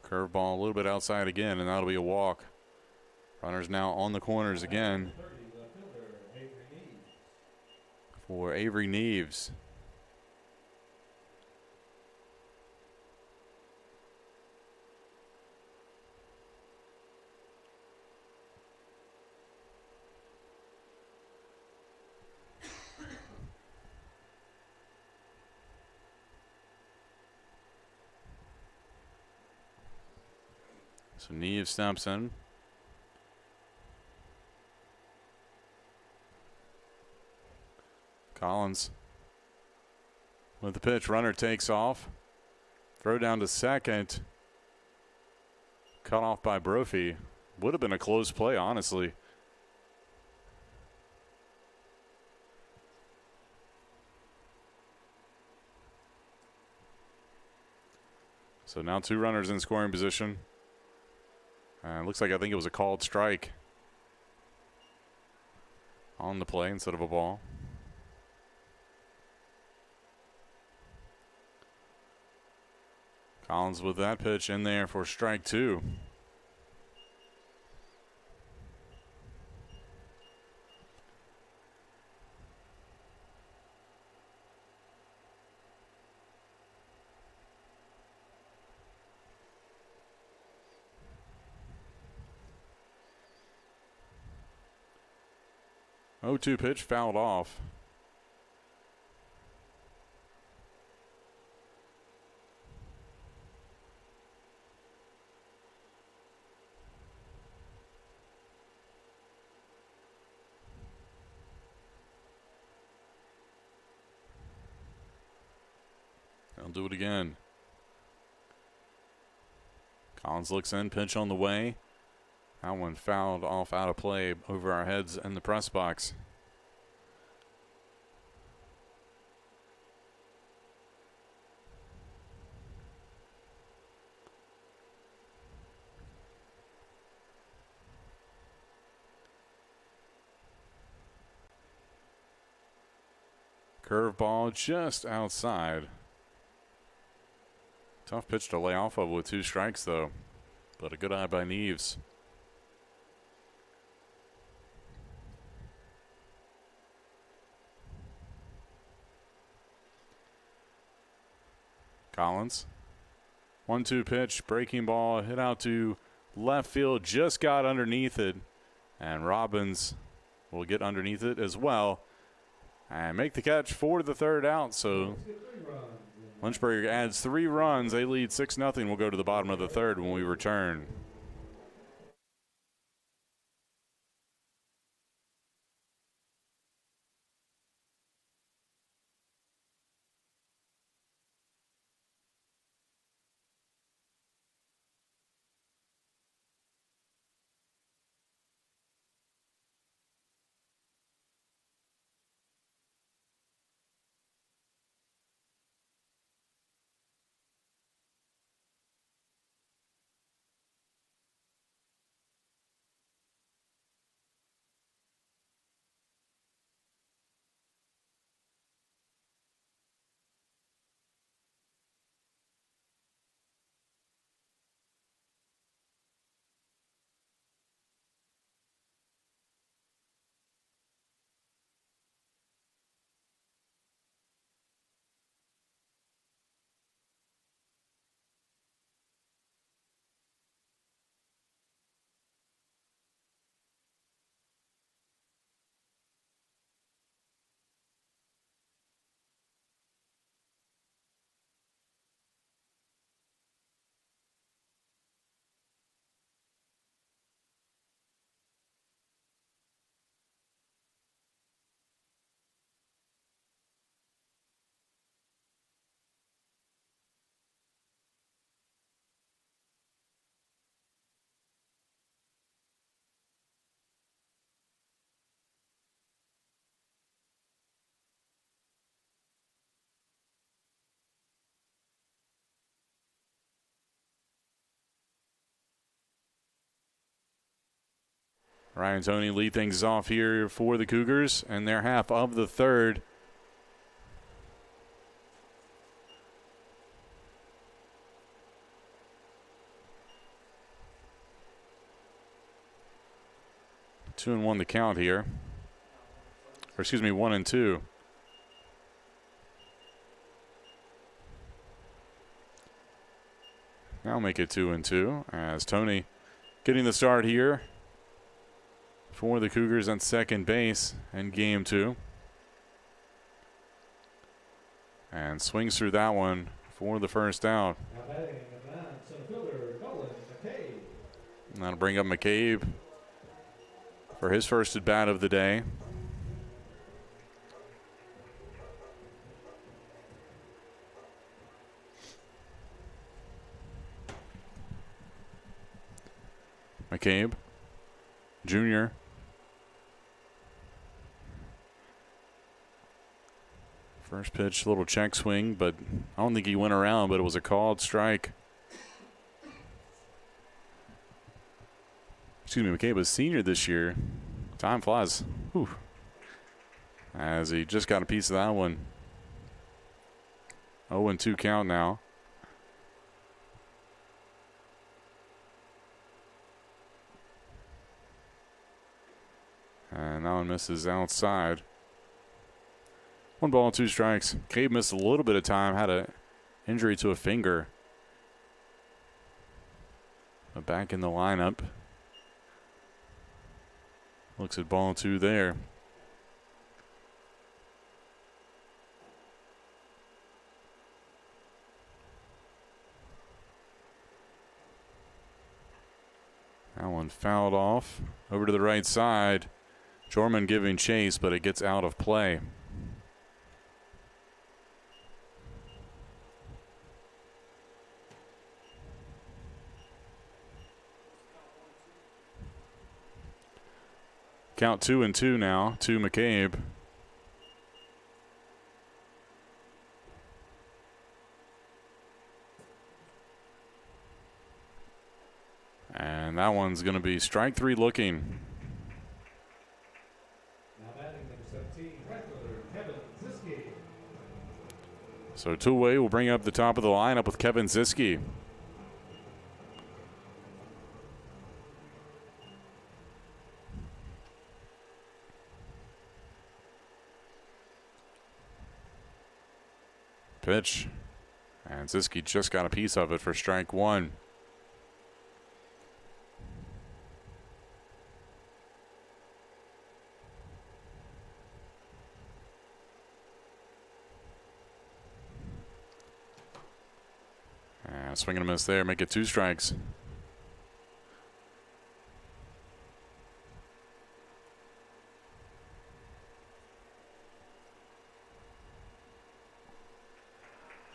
Curveball a little bit outside again, and that'll be a walk. Runners now on the corners again for Avery Neves. So Neves steps in. Collins with the pitch. Runner takes off. Throw down to second. Cut off by Brophy. Would have been a close play, honestly. So now 2 runners in scoring position. Looks like I think it was a called strike on the play instead of a ball. Collins with that pitch in there for strike 2. Oh, 2 pitch fouled off. I'll do it again. Collins looks in, pitch on the way. That one fouled off out of play over our heads in the press box. Curveball just outside. Tough pitch to lay off of with 2 strikes, though. But a good eye by Neves. Collins. 1-2 pitch, breaking ball, hit out to left field, just got underneath it. And Robbins will get underneath it as well and make the catch for the 3rd out. So Lynchburg adds 3 runs. They lead 6-0. We'll go to the bottom of the 3rd when we return. Ryan Toney lead things off here for the Cougars in their half of the third. Two and one the count here. Or excuse me, 1-2. Now make it 2-2 as Toney getting the start here for the Cougars on second base in game 2. And swings through that one for the first out. Now batting at the mound, center fielder, Nolan McCabe. And that'll bring up McCabe for his first at bat of the day. McCabe, junior. First pitch, a little check swing, but I don't think he went around, but it was a called strike. Excuse me, McCabe was senior this year. Time flies. Whew. As he just got a piece of that one. 0-2 count now. And that one misses outside. 1 ball, 2 strikes. Cave missed a little bit of time, had an injury to a finger. But back in the lineup. Looks at ball 2 there. That one fouled off. Over to the right side. Jorman giving chase, but it gets out of play. Count 2-2 now to McCabe. And that one's going to be strike 3 looking. Now batting number 17, right fielder, Kevin Ziske. So two-way will bring up the top of the lineup with Kevin Ziske. Pitch. And Ziske just got a piece of it for strike 1. And swing and a miss there, make it 2 strikes.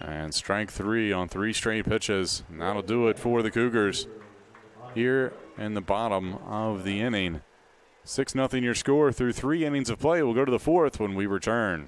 And strike 3 on 3 straight pitches. And that'll do it for the Cougars here in the bottom of the inning. 6-0 your score through 3 innings of play. We'll go to the 4th when we return.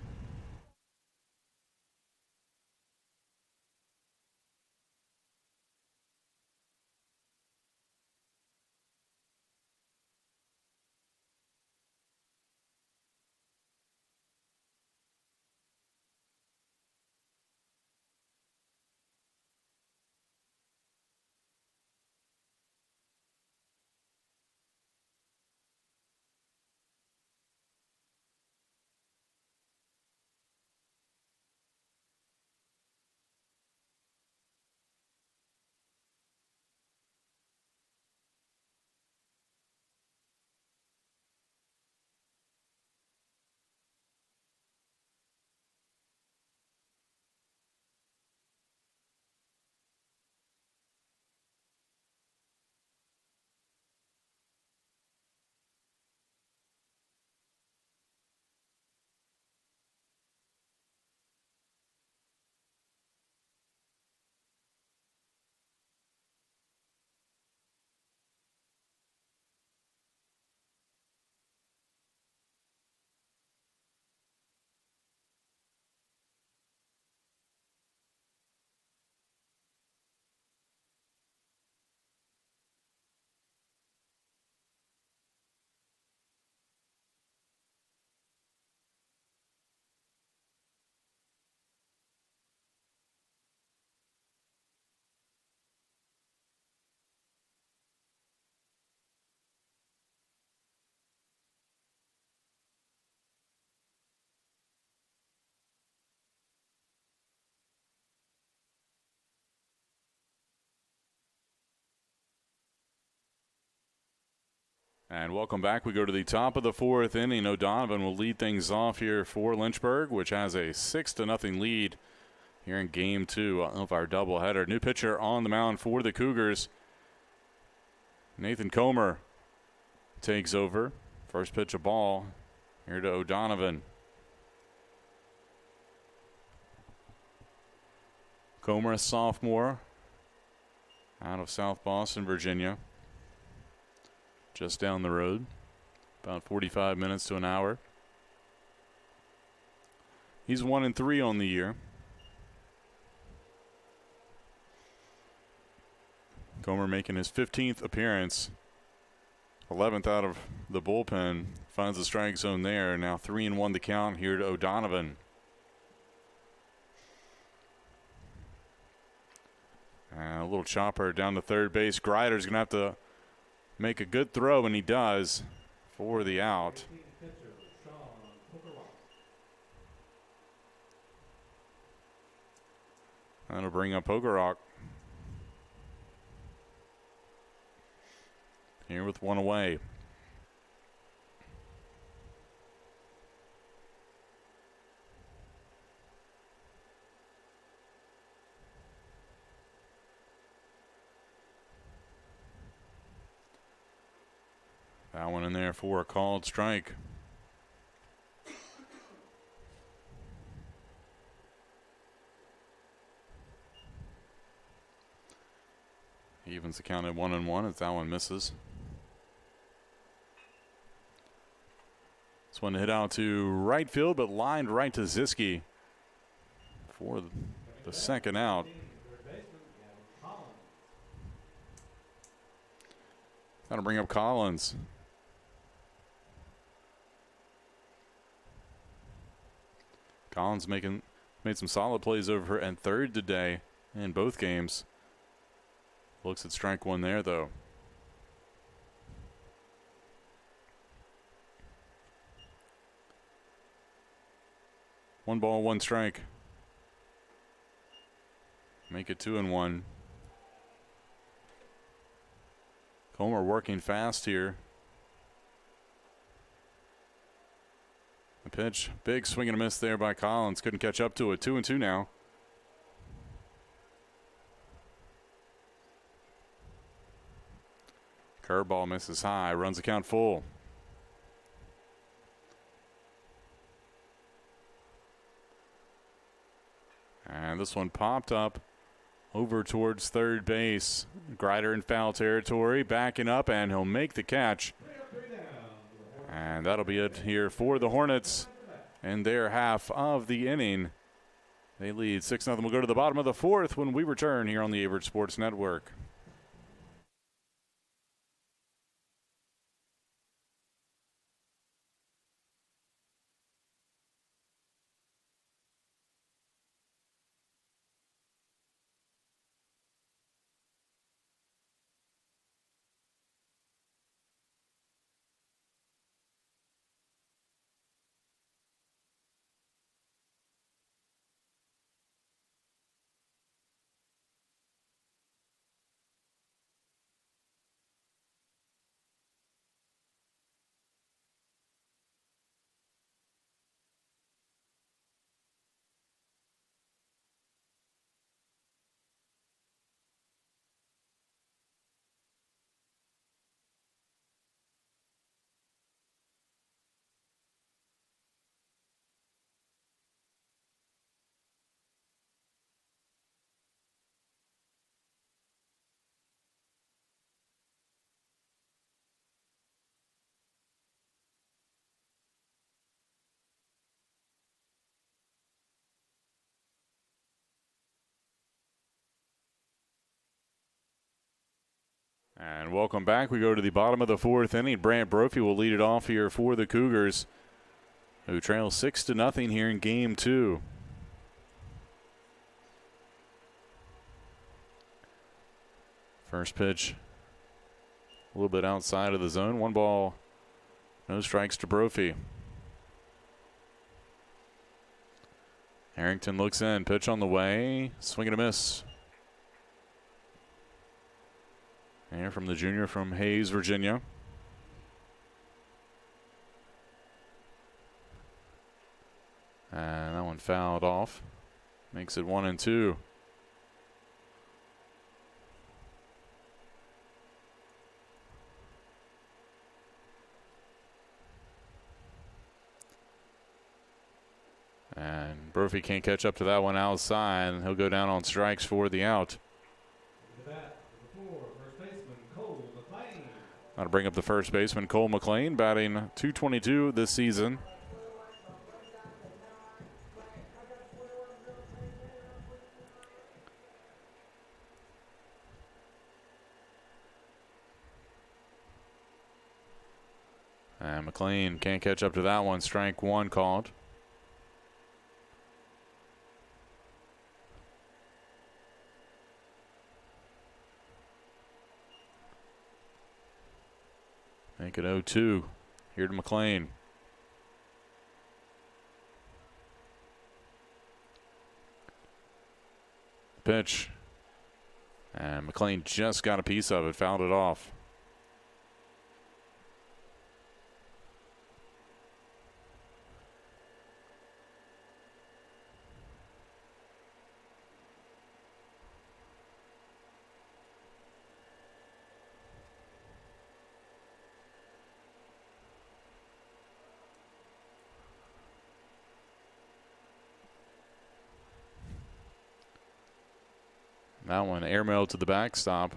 And welcome back. We go to the top of the fourth inning. O'Donovan will lead things off here for Lynchburg, which has a 6-0 lead here in game 2 of our doubleheader. New pitcher on the mound for the Cougars. Nathan Comer takes over. First pitch, a ball here to O'Donovan. Comer, a sophomore out of South Boston, Virginia. Just down the road, about 45 minutes to an hour. He's 1-3 on the year. Comer making his 15th appearance, 11th out of the bullpen. Finds the strike zone there. Now 3-1 the count here to O'Donovan. A little chopper down to third base. Greider's going to have to make a good throw, and he does for the out. That'll bring up Pogarock here with one away. That one in there for a called strike. Evens the count at 1-1 as that one misses. This one hit out to right field, but lined right to Ziske for the second out. That'll bring up Collins. Collins made some solid plays over and third today in both games. Looks at strike one there, though. One ball, one strike. Make it 2-1. Comer working fast here. The pitch, big swing and a miss there by Collins. Couldn't catch up to it. 2-2 now. Curveball misses high. Runs the count full. And this one popped up over towards third base. Greider in foul territory. Backing up, and he'll make the catch. And that'll be it here for the Hornets in their half of the inning. They lead 6-0. We'll go to the bottom of the fourth when we return here on the Averett Sports Network. And welcome back. We go to the bottom of the fourth inning. Brant Brophy will lead it off here for the Cougars, who trail 6-0 here in game 2. First pitch, a little bit outside of the zone. One ball, no strikes to Brophy. Harrington looks in. Pitch on the way. Swing and a miss. And from the junior from Hayes, Virginia. And that one fouled off. Makes it 1-2. And Brophy can't catch up to that one outside, and he'll go down on strikes for the out. That'll bring up the first baseman, Cole McLean, batting .222 this season. And McLean can't catch up to that one. Strike one called. Make it 0-2. Here to McLean. Pitch. And McLean just got a piece of it, fouled it off. That one airmailed to the backstop.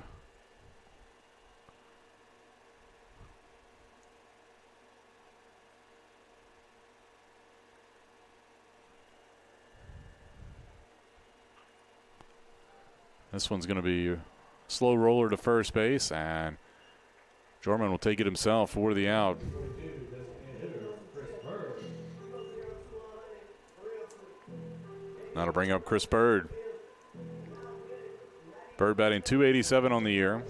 This one's going to be a slow roller to first base, and Jorman will take it himself for the out. That'll bring up Chris Bird. Bird batting .287 on the year.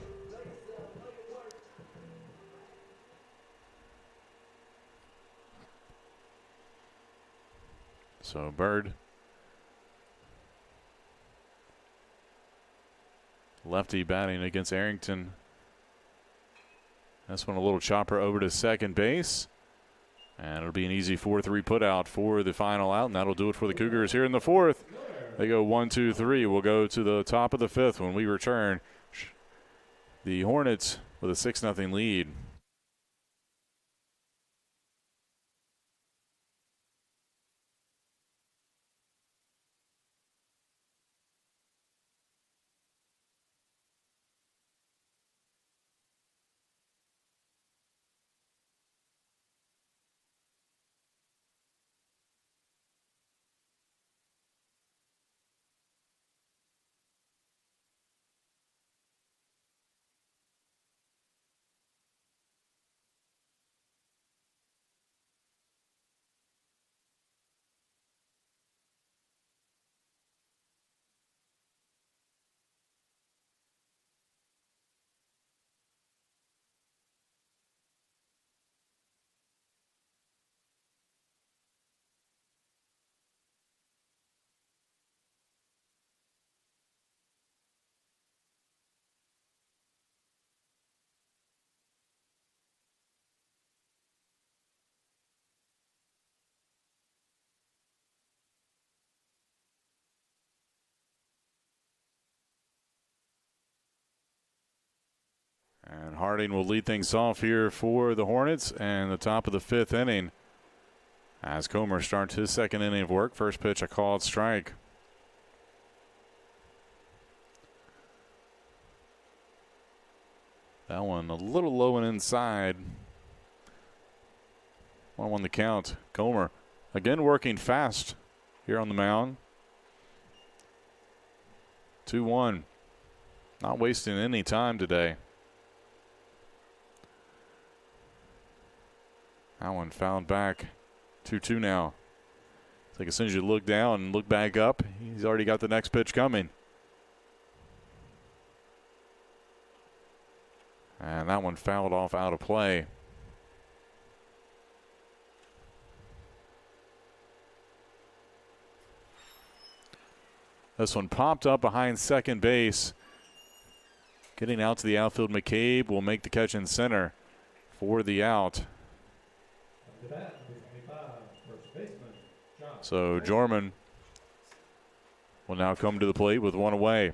So Bird, lefty batting against Arrington. This one a little chopper over to second base. And it'll be an easy 4-3 put out for the final out, and that'll do it for the Cougars here in the fourth. They go 1-2-3. We'll go to the top of the fifth when we return. The Hornets with a 6-0 lead. And Harding will lead things off here for the Hornets and the top of the fifth inning as Comer starts his second inning of work. First pitch, a called strike. That one a little low and inside. 1-1 the count. Comer again working fast here on the mound. 2-1. Not wasting any time today. That one fouled back. 2-2 now. It's like as soon as you look down and look back up, he's already got the next pitch coming. And that one fouled off out of play. This one popped up behind second base. Getting out to the outfield, McCabe will make the catch in center for the out. To bat, number 25, first baseman, John So Jorman will now come to the plate with one away.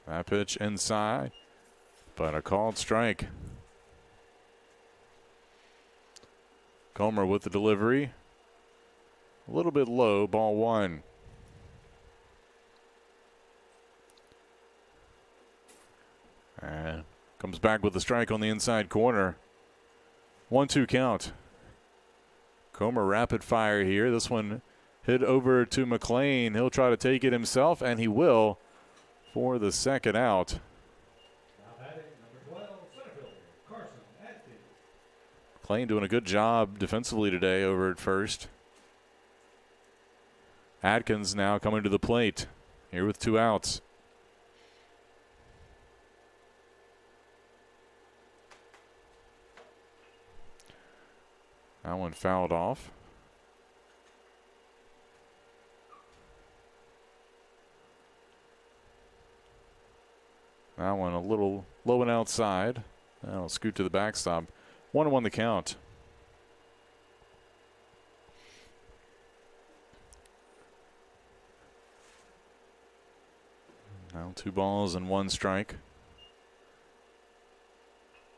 That pitch inside, but a called strike. Comer with the delivery. A little bit low, ball one. And comes back with a strike on the inside corner. 1-2 count. Comer rapid fire here. This one hit over to McLean. He'll try to take it himself, and he will for the second out. McLean doing a good job defensively today over at first. Adkins now coming to the plate here with 2 outs. That one fouled off. That one a little low and outside. That'll scoot to the backstop. 1-1 the count. Now 2 balls and 1 strike.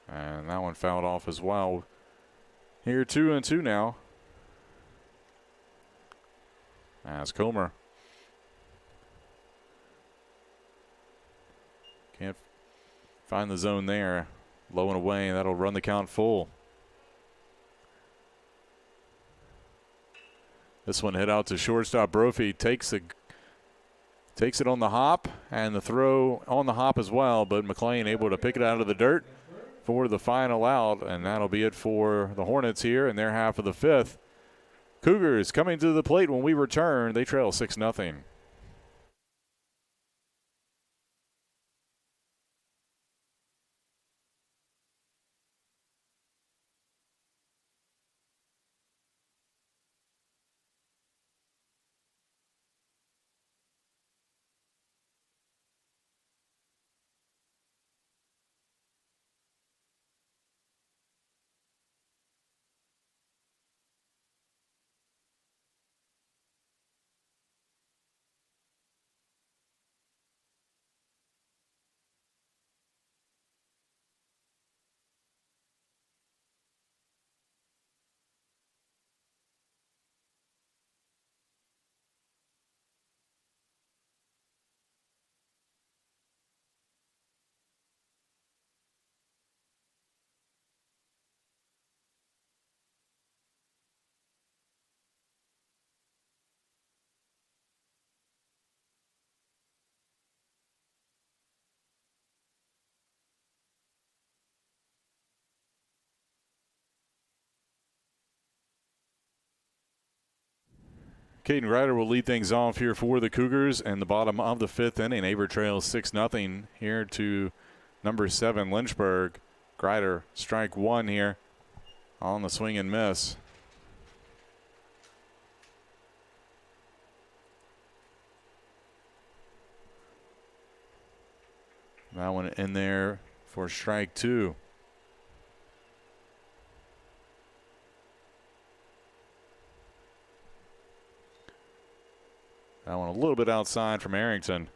And that one fouled off as well. Here 2-2 now. As Comer can't find the zone there. Low and away, that'll run the count full. This one hit out to shortstop Brophy. Takes it on the hop, and the throw on the hop as well, but McLean able to pick it out of the dirt for the final out, and that'll be it for the Hornets here in their half of the 5th. Cougars coming to the plate when we return. They trail 6-0. Caden Ryder will lead things off here for the Cougars in the bottom of the 5th inning. Averett trails 6-0 here to number 7 Lynchburg. Ryder strike 1 here on the swing and miss. That one in there for strike 2. That one a little bit outside from Arrington.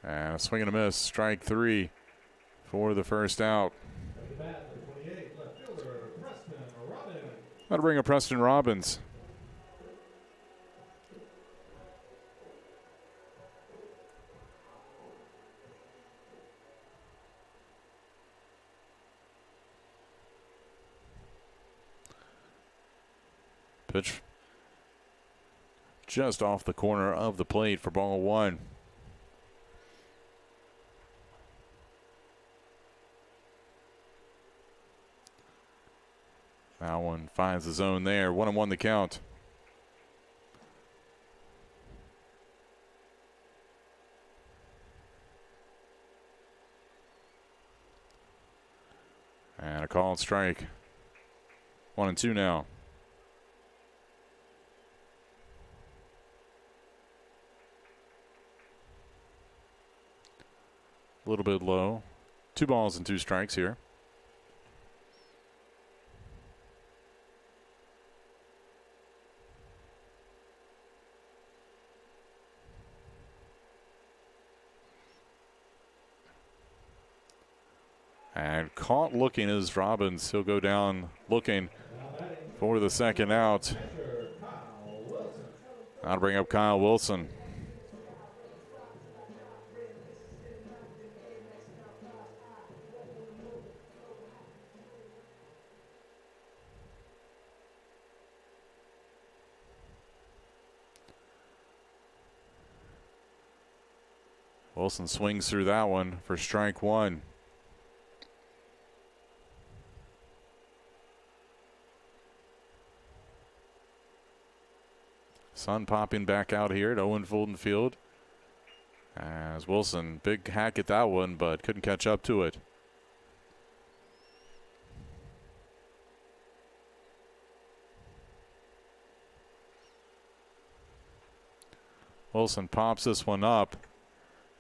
And a swing and a miss, strike 3 for the first out. That'll bring up Preston Robbins. Pitch just off the corner of the plate for ball 1. That one finds the zone there. 1-1 the count. called strike. 1-2 now. A little bit low. 2 balls and 2 strikes here. And caught looking is Robbins. He'll go down looking for the second out. That'll bring up Kyle Wilson. Wilson swings through that one for strike 1. Sun popping back out here at Owen Fulton Field. As Wilson, big hack at that one, but couldn't catch up to it. Wilson pops this one up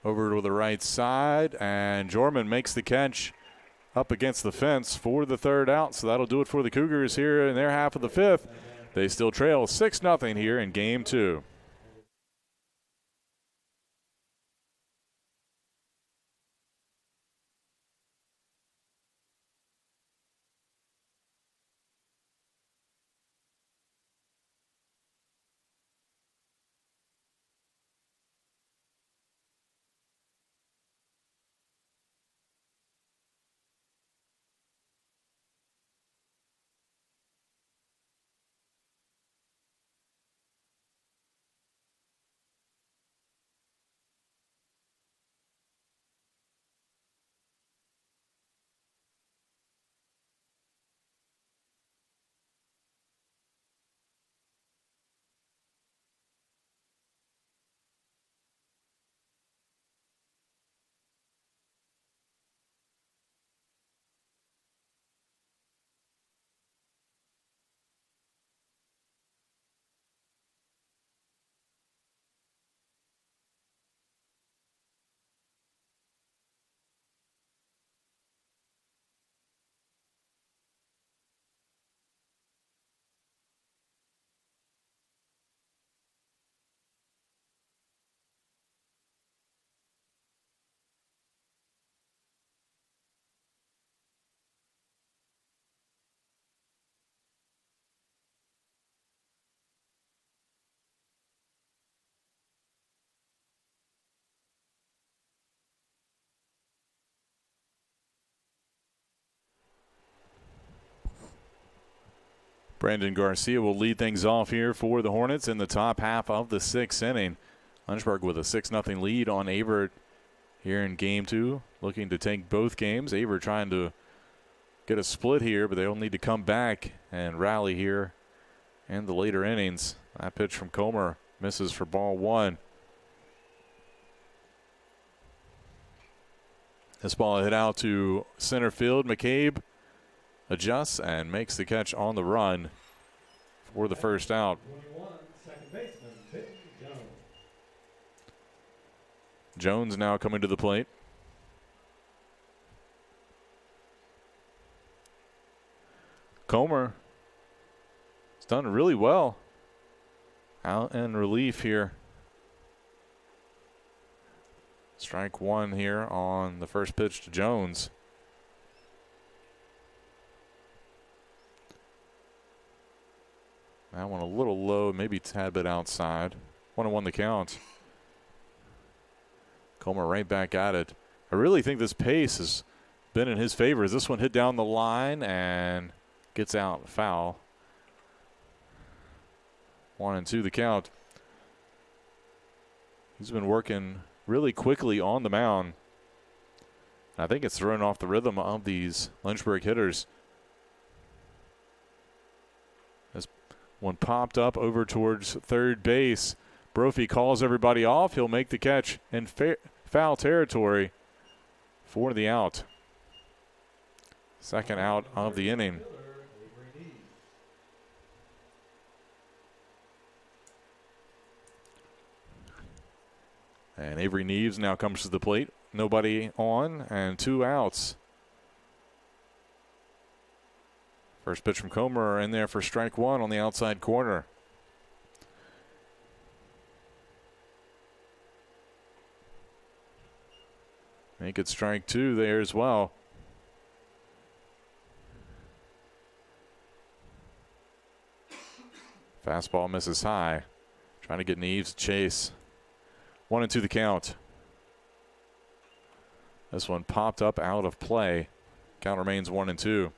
over to the right side, and Jorman makes the catch up against the fence for the third out. So that'll do it for the Cougars here in their half of the 5th. They still trail 6-0 here in game 2. Brandon Garcia will lead things off here for the Hornets in the top half of the 6th inning. Lynchburg with a 6-0 lead on Averett here in game 2, looking to take both games. Averett trying to get a split here, but they'll need to come back and rally here in the later innings. That pitch from Comer misses for ball 1. This ball hit out to center field. McCabe adjusts and makes the catch on the run for the first out. 21, second baseman, Vince Jones. Jones now coming to the plate. Comer has done really well out in relief here. Strike 1 here on the first pitch to Jones. That one a little low, maybe a tad bit outside. 1-1 the count. Comer right back at it. I really think this pace has been in his favor as this one hit down the line and gets out foul. 1-2 the count. He's been working really quickly on the mound. I think it's thrown off the rhythm of these Lynchburg hitters. This one popped up over towards third base. Brophy calls everybody off. He'll make the catch in foul territory for the out. Second out of the inning. And Avery Neves now comes to the plate. Nobody on and 2 outs. First pitch from Comer in there for strike 1 on the outside corner. Make it strike 2 there as well. Fastball misses high. Trying to get Neves to chase. 1-2 the count. This one popped up out of play. Count remains 1-2.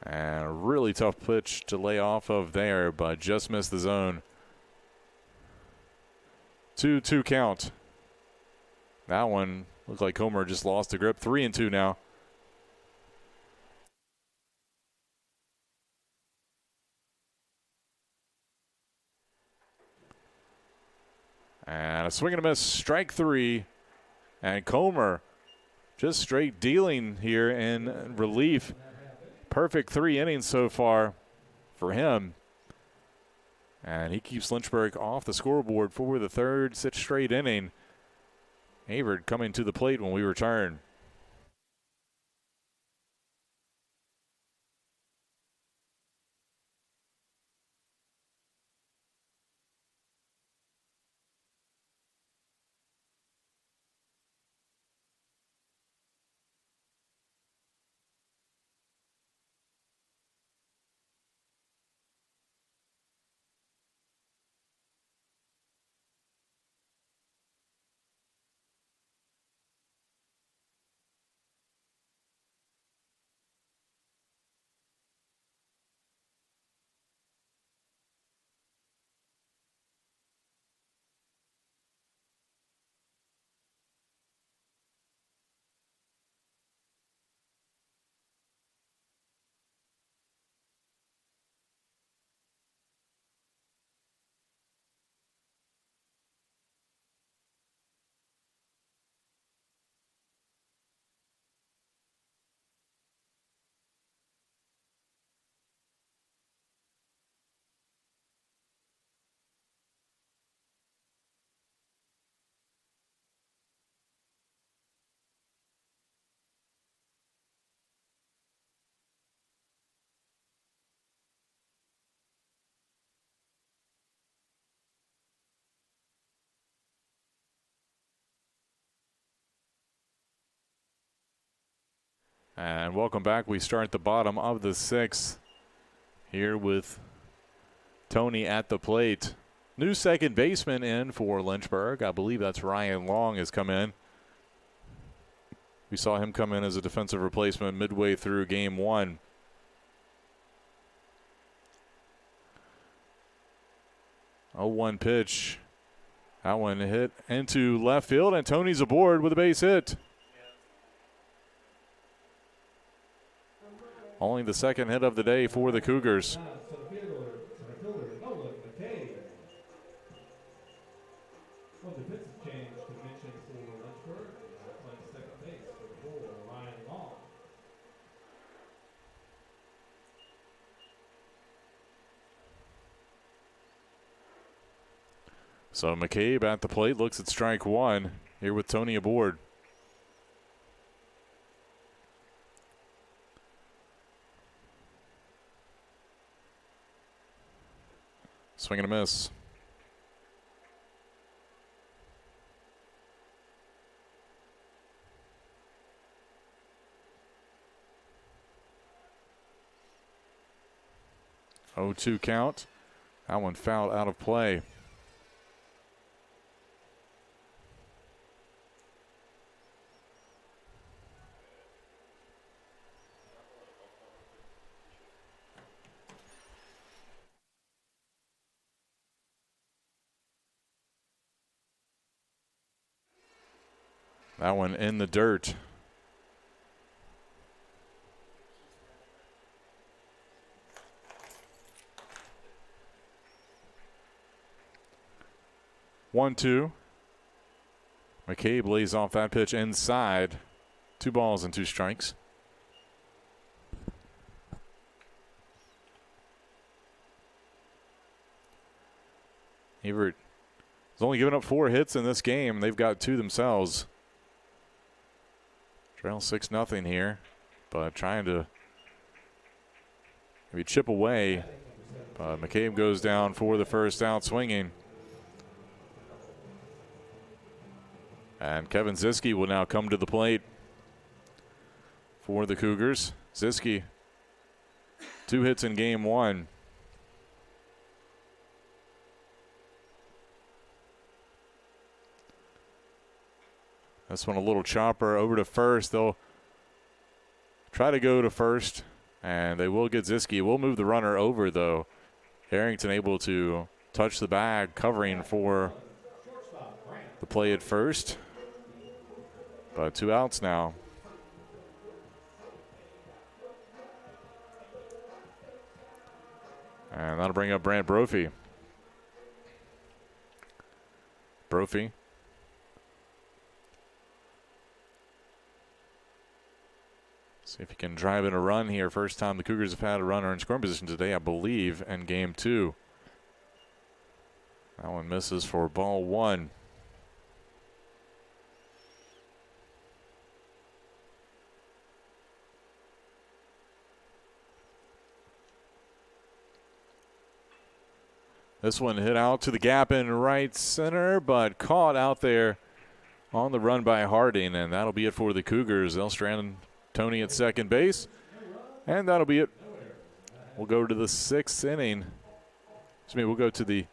And a really tough pitch to lay off of there, but just missed the zone. 2-2 count. That one looked like Comer just lost the grip. 3-2 now. And a swing and a miss, strike 3. And Comer just straight dealing here in relief. Perfect 3 innings so far for him. And he keeps Lynchburg off the scoreboard for the third straight inning. Averett coming to the plate when we return. And welcome back. We start at the bottom of the 6th here with Tony at the plate. New second baseman in for Lynchburg. I believe that's Ryan Long has come in. We saw him come in as a defensive replacement midway through game 1. A 1 pitch. That one hit into left field, and Tony's aboard with a base hit. Only the second hit of the day for the Cougars. So McCabe at the plate looks at strike 1 here with Tony aboard. Swing and a miss. Oh, 2 count. That one fouled out of play. That one in the dirt. 1-2. McCabe lays off that pitch inside. 2 balls and 2 strikes. Averett has only given up 4 hits in this game. They've got 2 themselves. Trail 6-0 here, but trying to maybe chip away. McCabe goes down for the first out swinging. And Kevin Ziske will now come to the plate for the Cougars. Ziske, 2 hits in game 1. This one a little chopper over to first. They'll try to go to first, and they will get Ziske. We'll move the runner over, though. Harrington able to touch the bag, covering for the play at first. But 2 outs now. And that'll bring up Brant Brophy. Brophy. See if he can drive in a run here. First time the Cougars have had a runner in scoring position today, I believe, in game 2. That one misses for ball 1. This one hit out to the gap in right center, but caught out there on the run by Harding, and that'll be it for the Cougars. They'll strand Tony at second base, and that'll be it. We'll go to the 6th inning. We'll go to the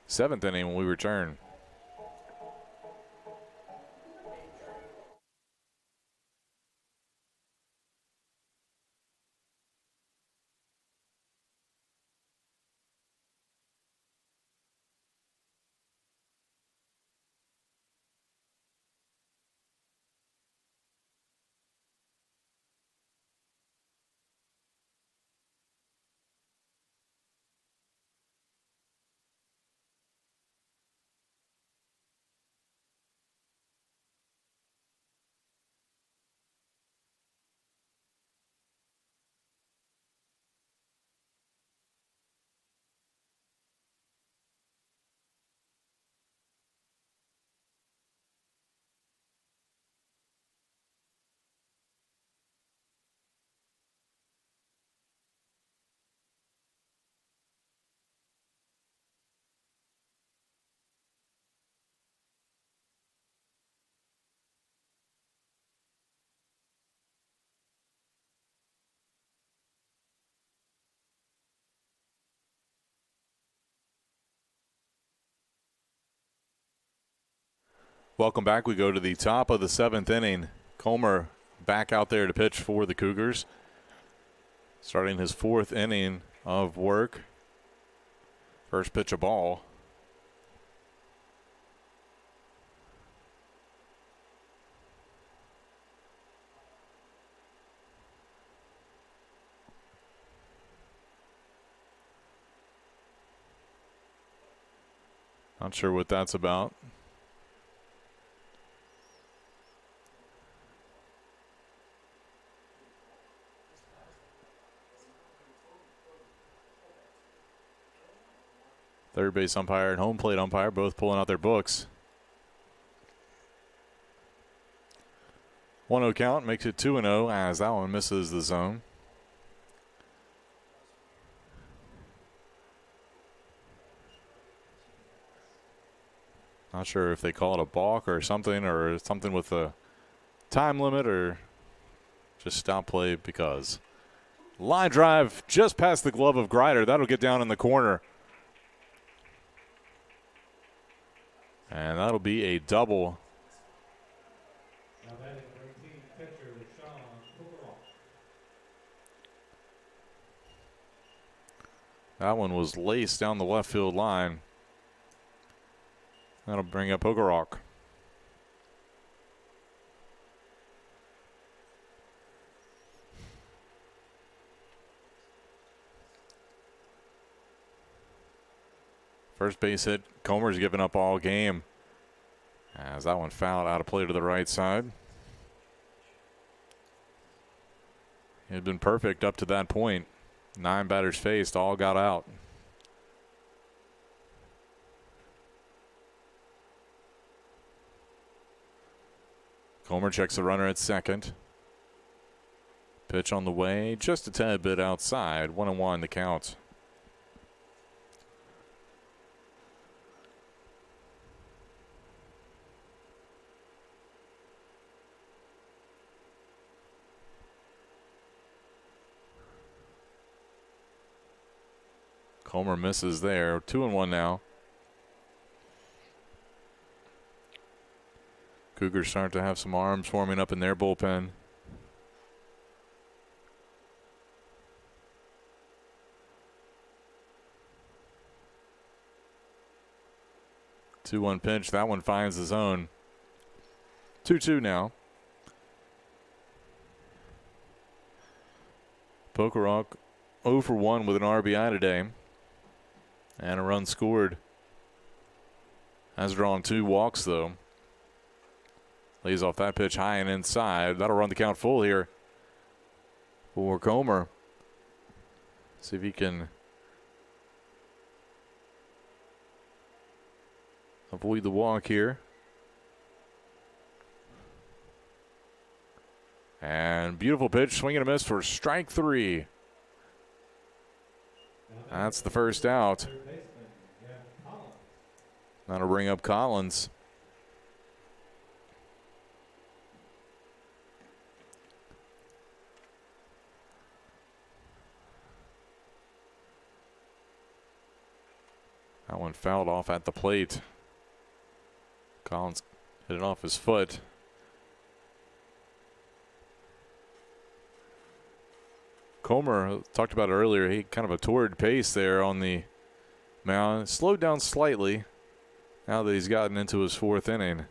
7th inning when we return. Welcome back. We go to the top of the 7th inning. Comer back out there to pitch for the Cougars. Starting his 4th inning of work. First pitch, a ball. Not sure what that's about. Third base umpire and home plate umpire both pulling out their books. 1-0 count makes it 2-0 as that one misses the zone. Not sure if they call it a balk or something with a time limit or just stop play because. Line drive just past the glove of Grider. That'll get down in the corner. And that'll be a double. Now batting for 18, pitcher Sean Cooperall. That one was laced down the left field line. That'll bring up Ogarok. First base hit. Comer's given up all game. As that one fouled out of play to the right side. It had been perfect up to that point. 9 batters faced, all got out. Comer checks the runner at second. Pitch on the way, just a tad bit outside. 1-1 the count. Comer misses there. 2-1 now. Cougars start to have some arms forming up in their bullpen. Two-one pitch. That one finds the zone. 2-2 now. Pokerok 0 for 1 with an RBI today. And a run scored. Has drawn 2 walks, though. Lays off that pitch high and inside. That'll run the count full here for Comer. See if he can avoid the walk here. And beautiful pitch, swing and a miss for strike 3. That's the first out. That'll bring up Collins. That one fouled off at the plate. Collins hit it off his foot. Comer, talked about it earlier, he kind of a torrid pace there on the mound. Slowed down slightly now that he's gotten into his 4th inning.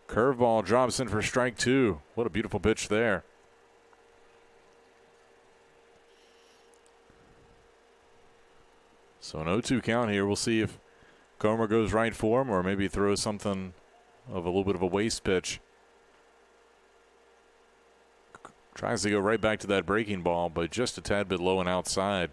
Curveball drops in for strike 2. What a beautiful pitch there. So an 0-2 count here. We'll see if Comer goes right for him or maybe throws something of a little bit of a waste pitch. Tries to go right back to that breaking ball, but just a tad bit low and outside.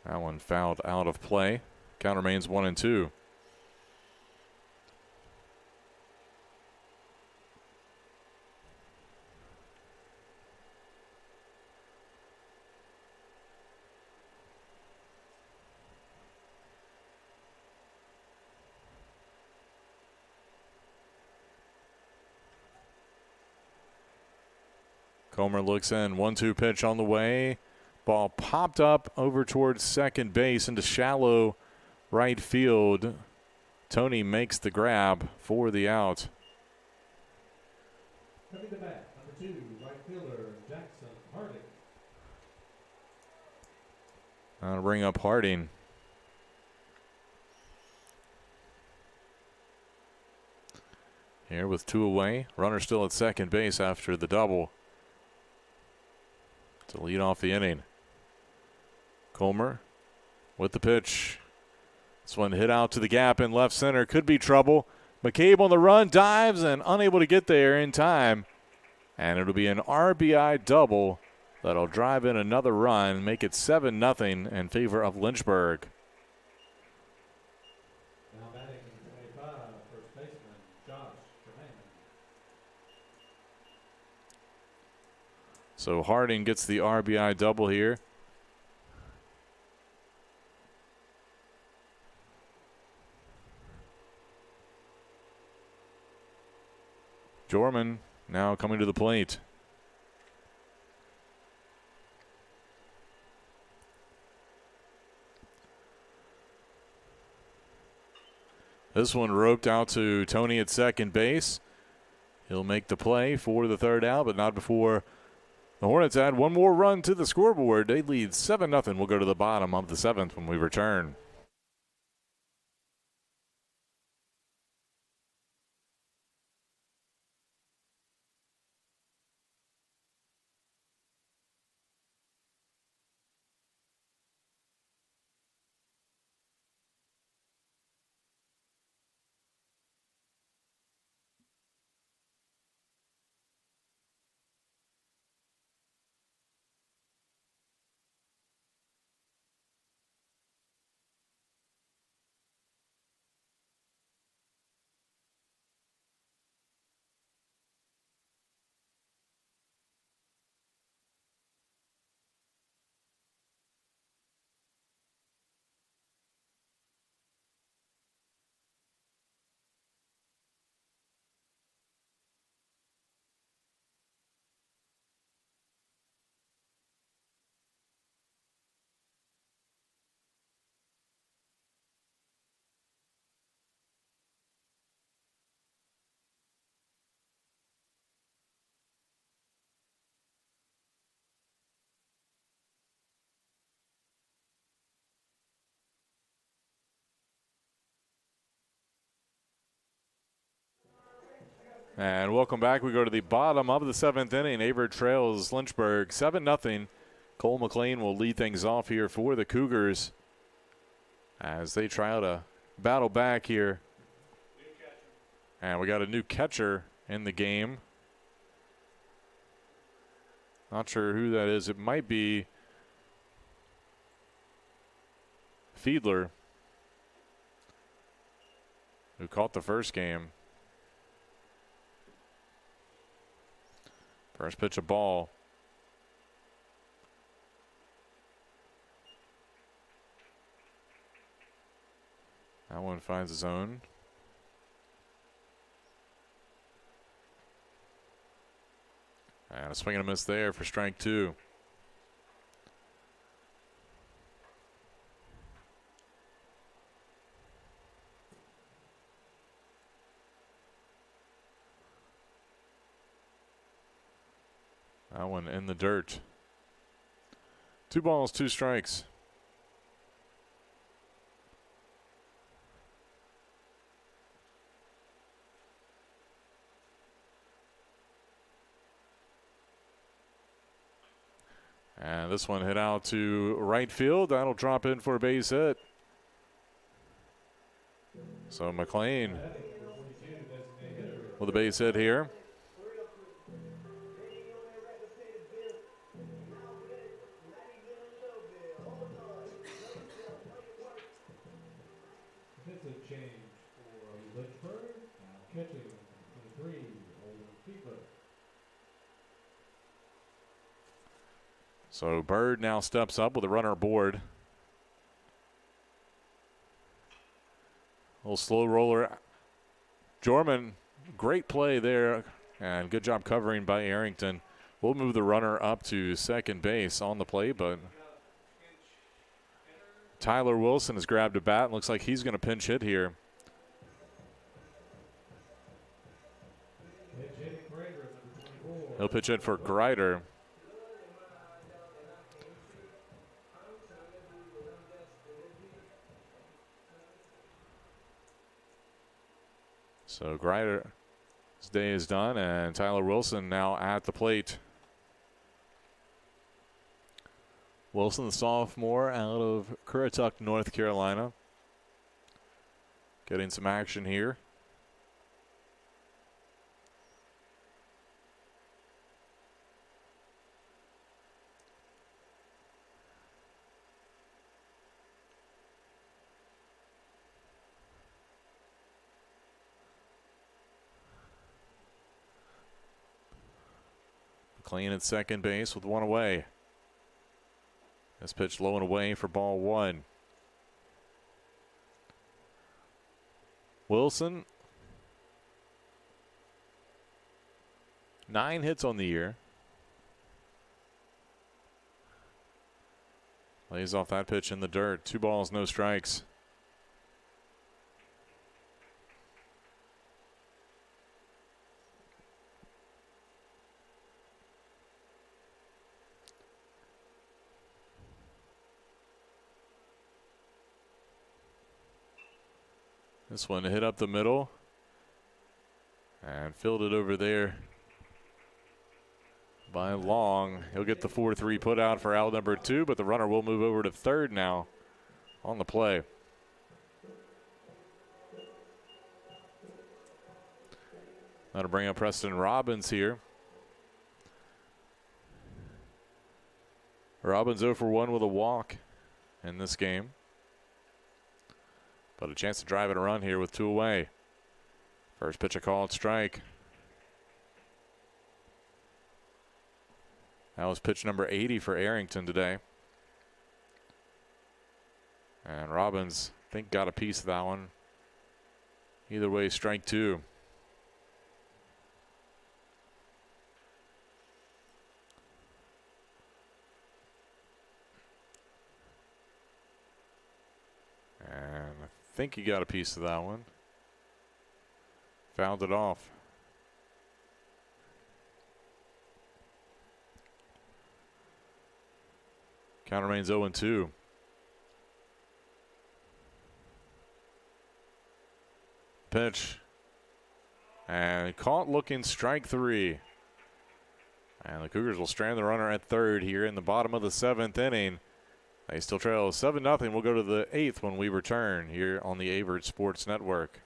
That one fouled out of play. Count remains 1-2. Comer looks in. 1-2 pitch on the way. Ball popped up over towards second base into shallow right field. Tony makes the grab for the out. Coming to bat, number 2, right fielder Jackson Harding. That'll bring up Harding. Here with 2 away. Runner still at second base after the double to lead off the inning. Comer with the pitch. This one hit out to the gap in left center. Could be trouble. McCabe on the run, dives, and unable to get there in time. And it'll be an RBI double that'll drive in another run, make it 7-0 in favor of Lynchburg. Now batting 25, first baseman Josh Tremaine. So Harding gets the RBI double here. Jorman now coming to the plate. This one roped out to Tony at second base. He'll make the play for the 3rd out, but not before the Hornets add one more run to the scoreboard. They lead 7-0. We'll go to the bottom of the 7th when we return. And welcome back. We go to the bottom of the 7th inning. Averett trails Lynchburg 7-0. Cole McLean will lead things off here for the Cougars as they try to battle back here. And we got a new catcher in the game. Not sure who that is. It might be Fiedler, who caught the first game. First pitch, a ball. That one finds his own. And a swing and a miss there for strike 2. That one in the dirt. 2 balls, 2 strikes. And this one hit out to right field. That'll drop in for a base hit. So McLean with a base hit here. It's a change for Lynchburg. Catching 23, Fiedler. So Bird now steps up with a runner aboard. A little slow roller. Jorman, great play there, and good job covering by Arrington. We'll move the runner up to second base on the play, but Tyler Wilson has grabbed a bat and looks like he's going to pinch hit here. He'll pitch in for Greider. So Greider's day is done, and Tyler Wilson now at the plate. Wilson, the sophomore out of Currituck, North Carolina. Getting some action here. McLean at second base with 1 away. This pitch low and away for ball 1. Wilson, 9 hits on the year. Lays off that pitch in the dirt. 2 balls, no strikes. This one hit up the middle and fielded over there by Long. He'll get the 4-3 put out for out number 2, but the runner will move over to third now on the play. That'll bring up Preston Robbins here. Robbins 0 for 1 with a walk in this game. But a chance to drive in a run here with 2 away. First pitch a called strike. That was pitch number 80 for Arrington today. And Robbins, I think, got a piece of that one. Either way, strike 2. And I think he got a piece of that one. Fouled it off. Count remains 0-2. Pitch. And caught looking, strike three. And the Cougars will strand the runner at third here in the bottom of the seventh inning. They still trail 7-0. We'll go to the eighth when we return here on the Averett Sports Network.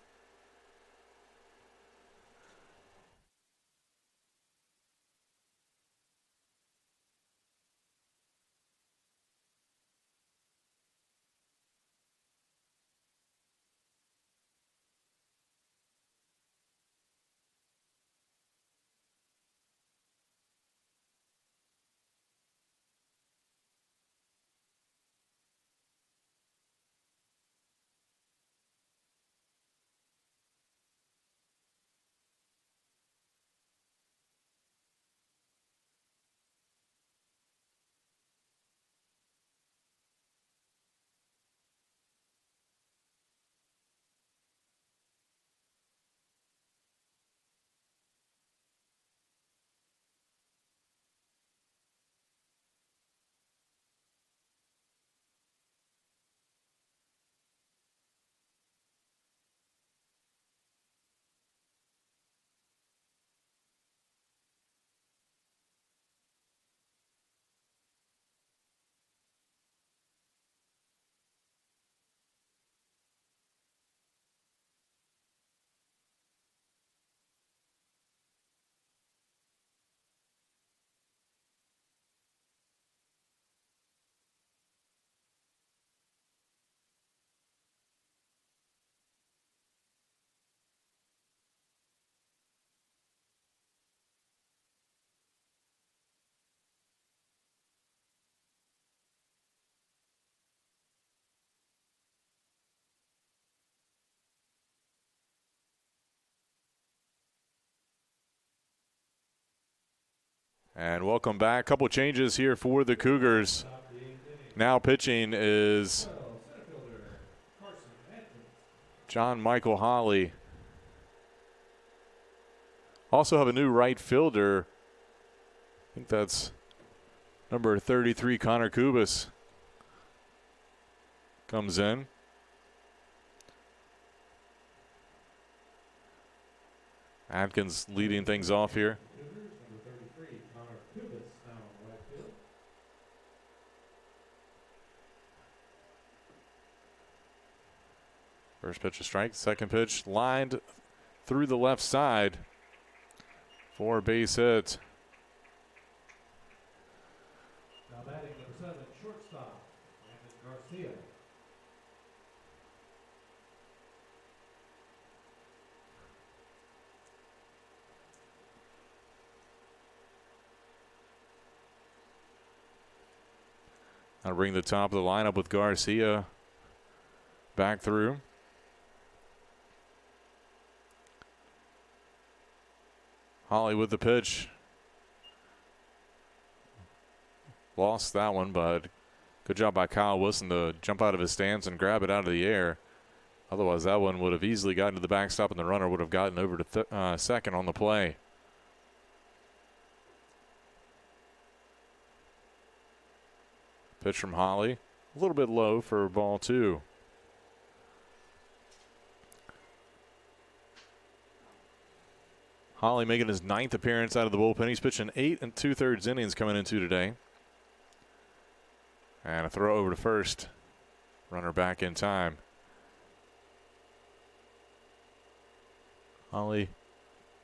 And welcome back. Couple changes here for the Cougars. Now pitching is John Michael Holly. Also have a new right fielder. I think that's number 33, Connor Kubas, comes in. Atkins leading things off here. First pitch a strike. Second pitch lined through the left side for a base hit. Now batting number 7, shortstop, Averett Garcia. I'll bring the top of the lineup with Garcia back through. Holly with the pitch. Lost that one, but good job by Kyle Wilson to jump out of his stance and grab it out of the air. Otherwise, that one would have easily gotten to the backstop, and the runner would have gotten over to second on the play. Pitch from Holly. A little bit low for ball two. Holly making his 9th appearance out of the bullpen. He's pitching 8 2/3 innings coming into today. And a throw over to first. Runner back in time. Holly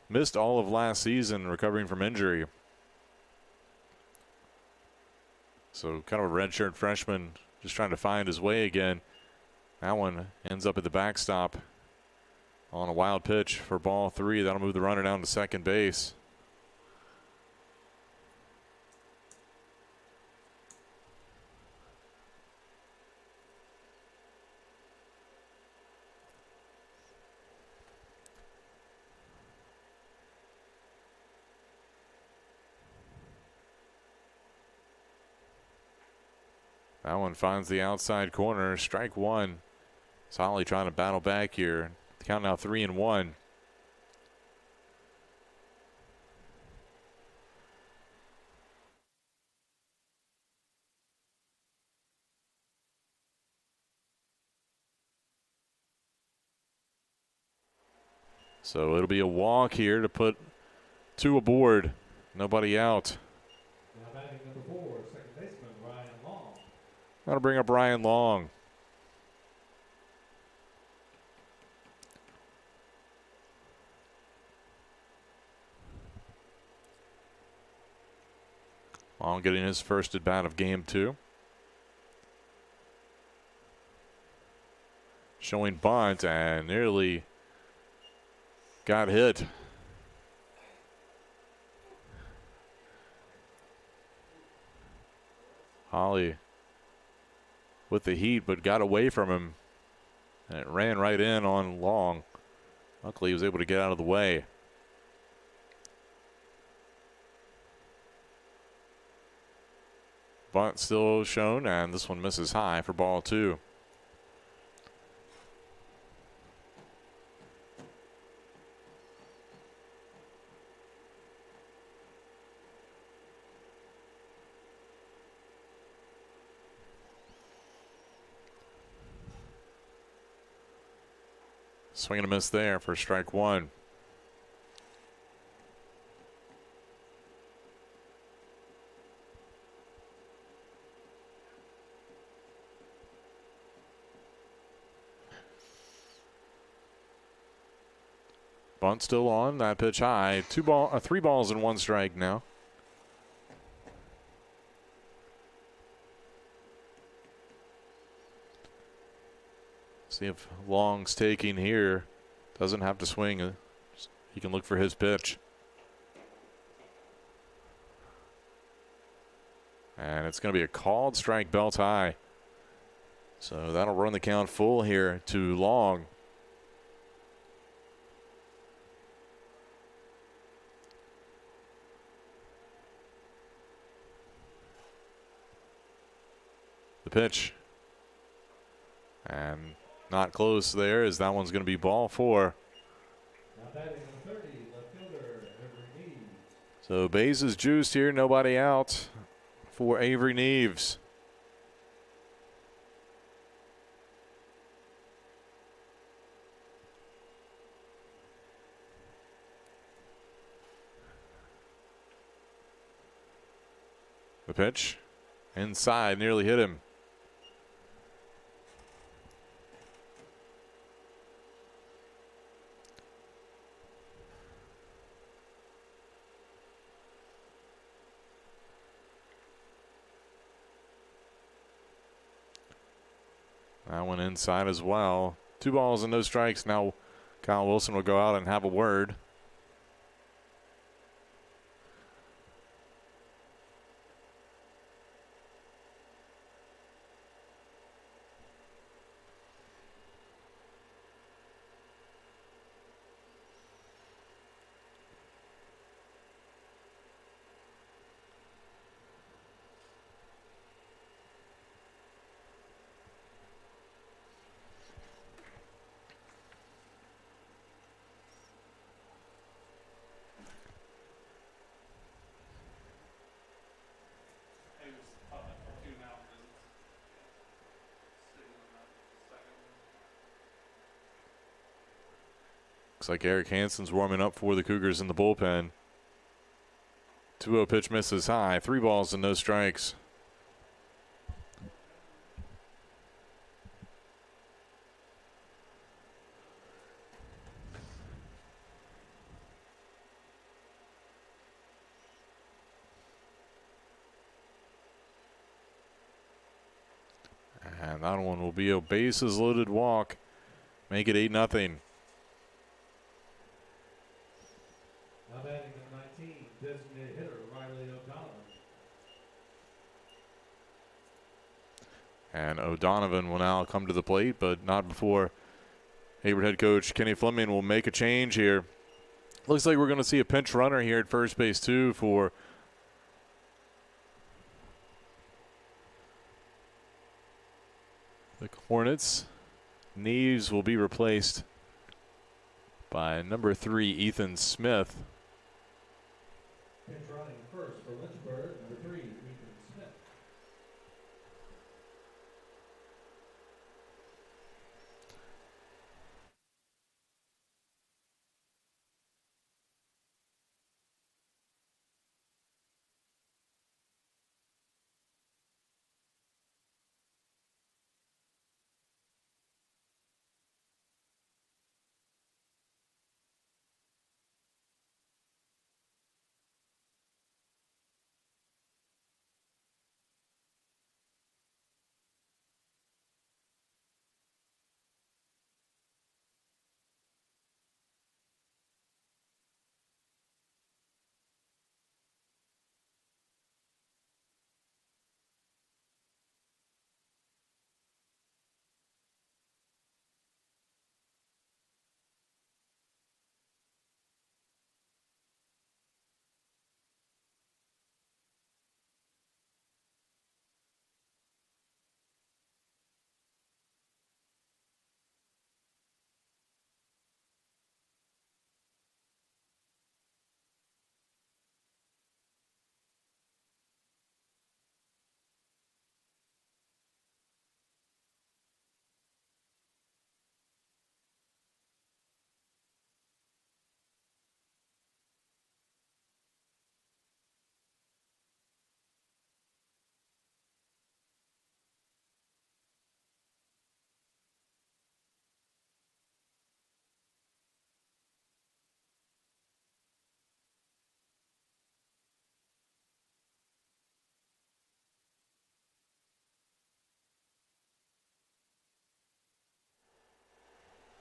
missed all of last season recovering from injury. So kind of a redshirt freshman just trying to find his way again. That one ends up at the backstop on a wild pitch for ball three. That'll move the runner down to second base. That one finds the outside corner. Strike one. Holly trying to battle back here. The count now 3-1. So it'll be a walk here to put 2 aboard. Nobody out. Now batting number 4, second baseman Ryan Long. That'll bring up Ryan Long. Long getting his first at bat of game 2. Showing bunt and nearly got hit. Holly with the heat, but got away from him. And it ran right in on Long. Luckily, he was able to get out of the way. Bunt still shown, and this one misses high for ball 2. Swing and a miss there for strike 1. Bunt still on, that pitch high. 3 balls and 1 strike now. See if Long's taking here. Doesn't have to swing. He can look for his pitch. And it's going to be a called strike, belt high. So that'll run the count full here to Long. The pitch. And not close there, as that one's going to be ball 4. Now batting number 30, left fielder Averett University. So bases juiced here, nobody out for Avery Neves. The pitch inside, nearly hit him. That one inside as well. 2 balls and no strikes. Now Kyle Wilson will go out and have a word. Looks like Eric Hansen's warming up for the Cougars in the bullpen. 2-0 pitch misses high. 3 balls and no strikes. And that one will be a bases loaded walk. Make it 8-0. Now batting number 19, designated hitter Riley O'Donovan. And O'Donovan will now come to the plate, but not before Averett head coach Kenny Fleming will make a change here. Looks like we're going to see a pinch runner here at first base too for the Hornets. Neves will be replaced by number 3, Ethan Smith. Pinch running first for Lynchburg, number 3, Ethan Smith.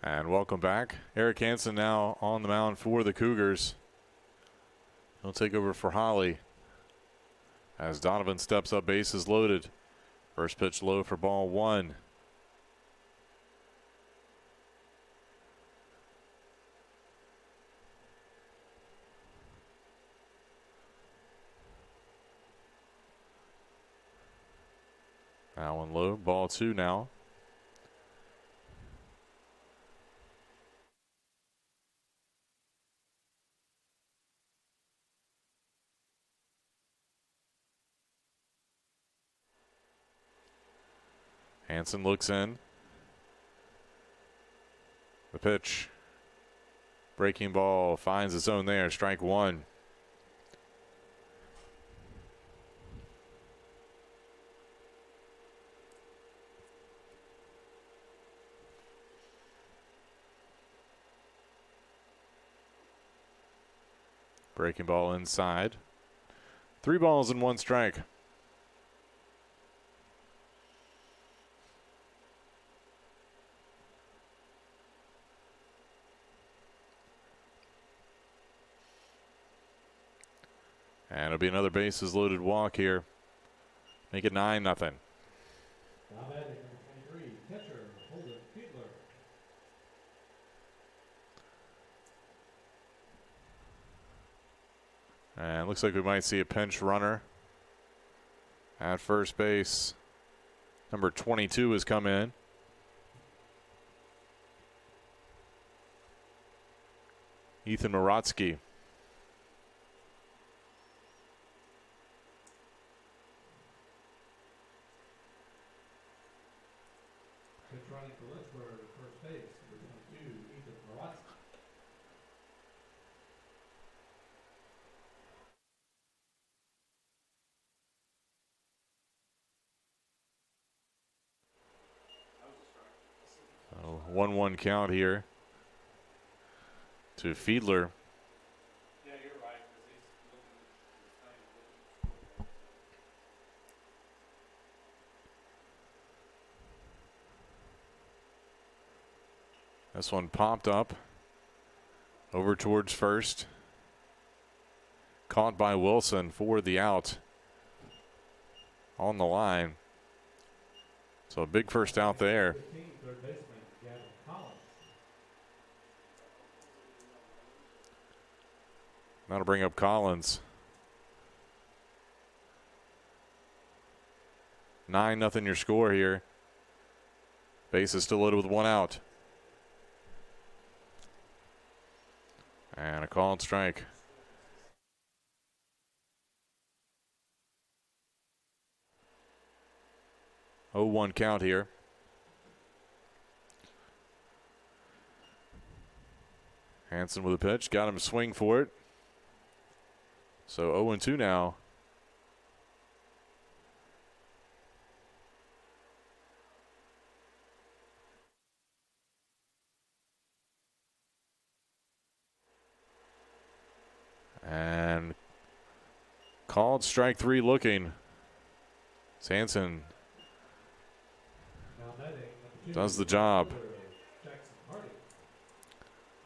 And welcome back. Eric Hansen now on the mound for the Cougars. He'll take over for Holly as Donovan steps up, bases loaded. First pitch low for ball one. Now one low, ball two now. Hansen looks in. The pitch. Breaking ball finds the zone there. Strike one. Breaking ball inside. 3 balls and 1 strike. And it'll be another bases loaded walk here. Make it 9-0. Now batting number 23, catcher, Holden Fiedler. And looks like we might see a pinch runner at first base. Number 22 has come in. Ethan Morotsky. Pitch running for Lynchburg, first base, number 22, Ethan Morotsky. So 1-1 count here to Fiedler. Yeah, you're right, because he's looking. This one popped up over towards first. Caught by Wilson for the out on the line. So a big first out there. 15, third baseman, Gavin Collins. That'll bring up Collins. 9-0 your score here. Base is still loaded with 1 out. And a called strike. Oh, 1 count here. Hansen with a pitch. Got him to swing for it. So 0-2 now. And called strike 3 looking. Hansen Now batting number 2, does the job. Jackson Harding.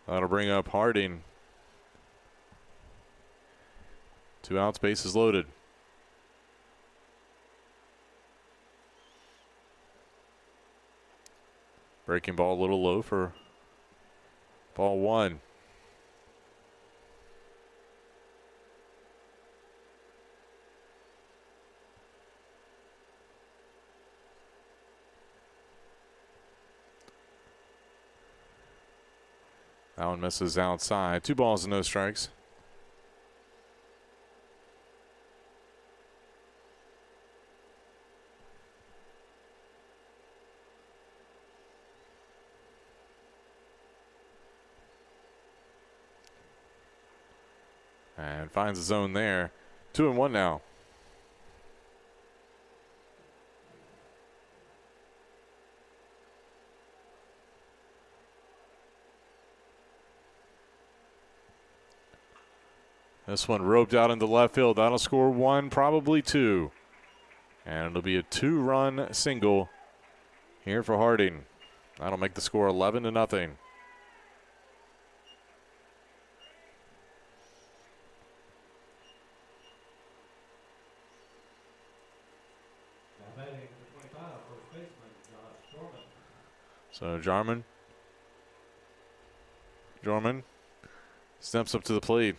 That'll bring up Harding. 2 outs, bases loaded. Breaking ball a little low for ball 1. That one misses outside. 2 balls and no strikes. And finds the zone there. 2-1 now. This one roped out into left field. That'll score 1, probably 2. And it'll be a 2-run single here for Harding. That'll make the score 11-0. So Jarman steps up to the plate.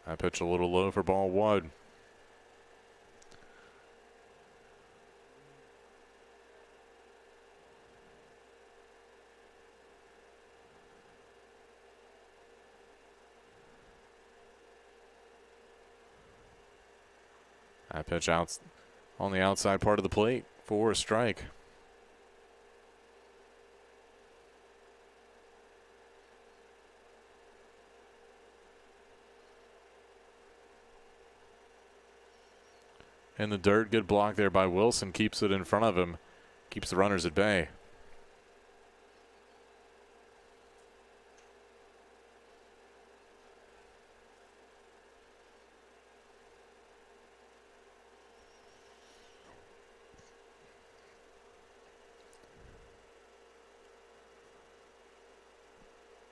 That pitch a little low for ball one. That pitch out on the outside part of the plate for a strike. In the dirt, good block there by Wilson. Keeps it in front of him. Keeps the runners at bay.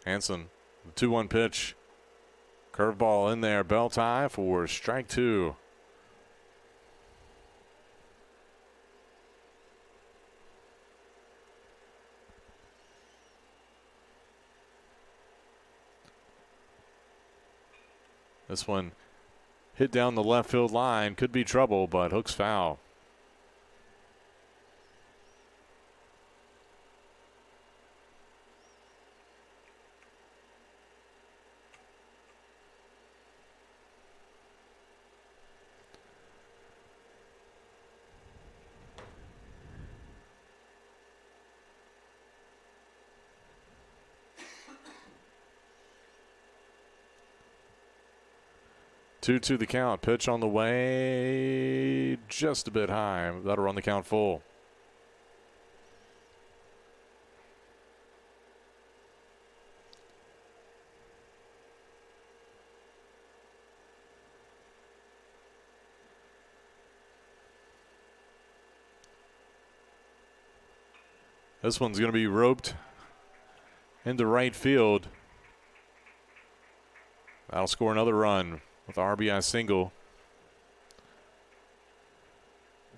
Hanson, 2-1 pitch. Curveball in there. Belt high for strike two. This one hit down the left field line. Could be trouble, but hook's foul. Two the count. Pitch on the way. Just a bit high. That'll run the count full. This one's going to be roped into right field. That'll score another run with the RBI single.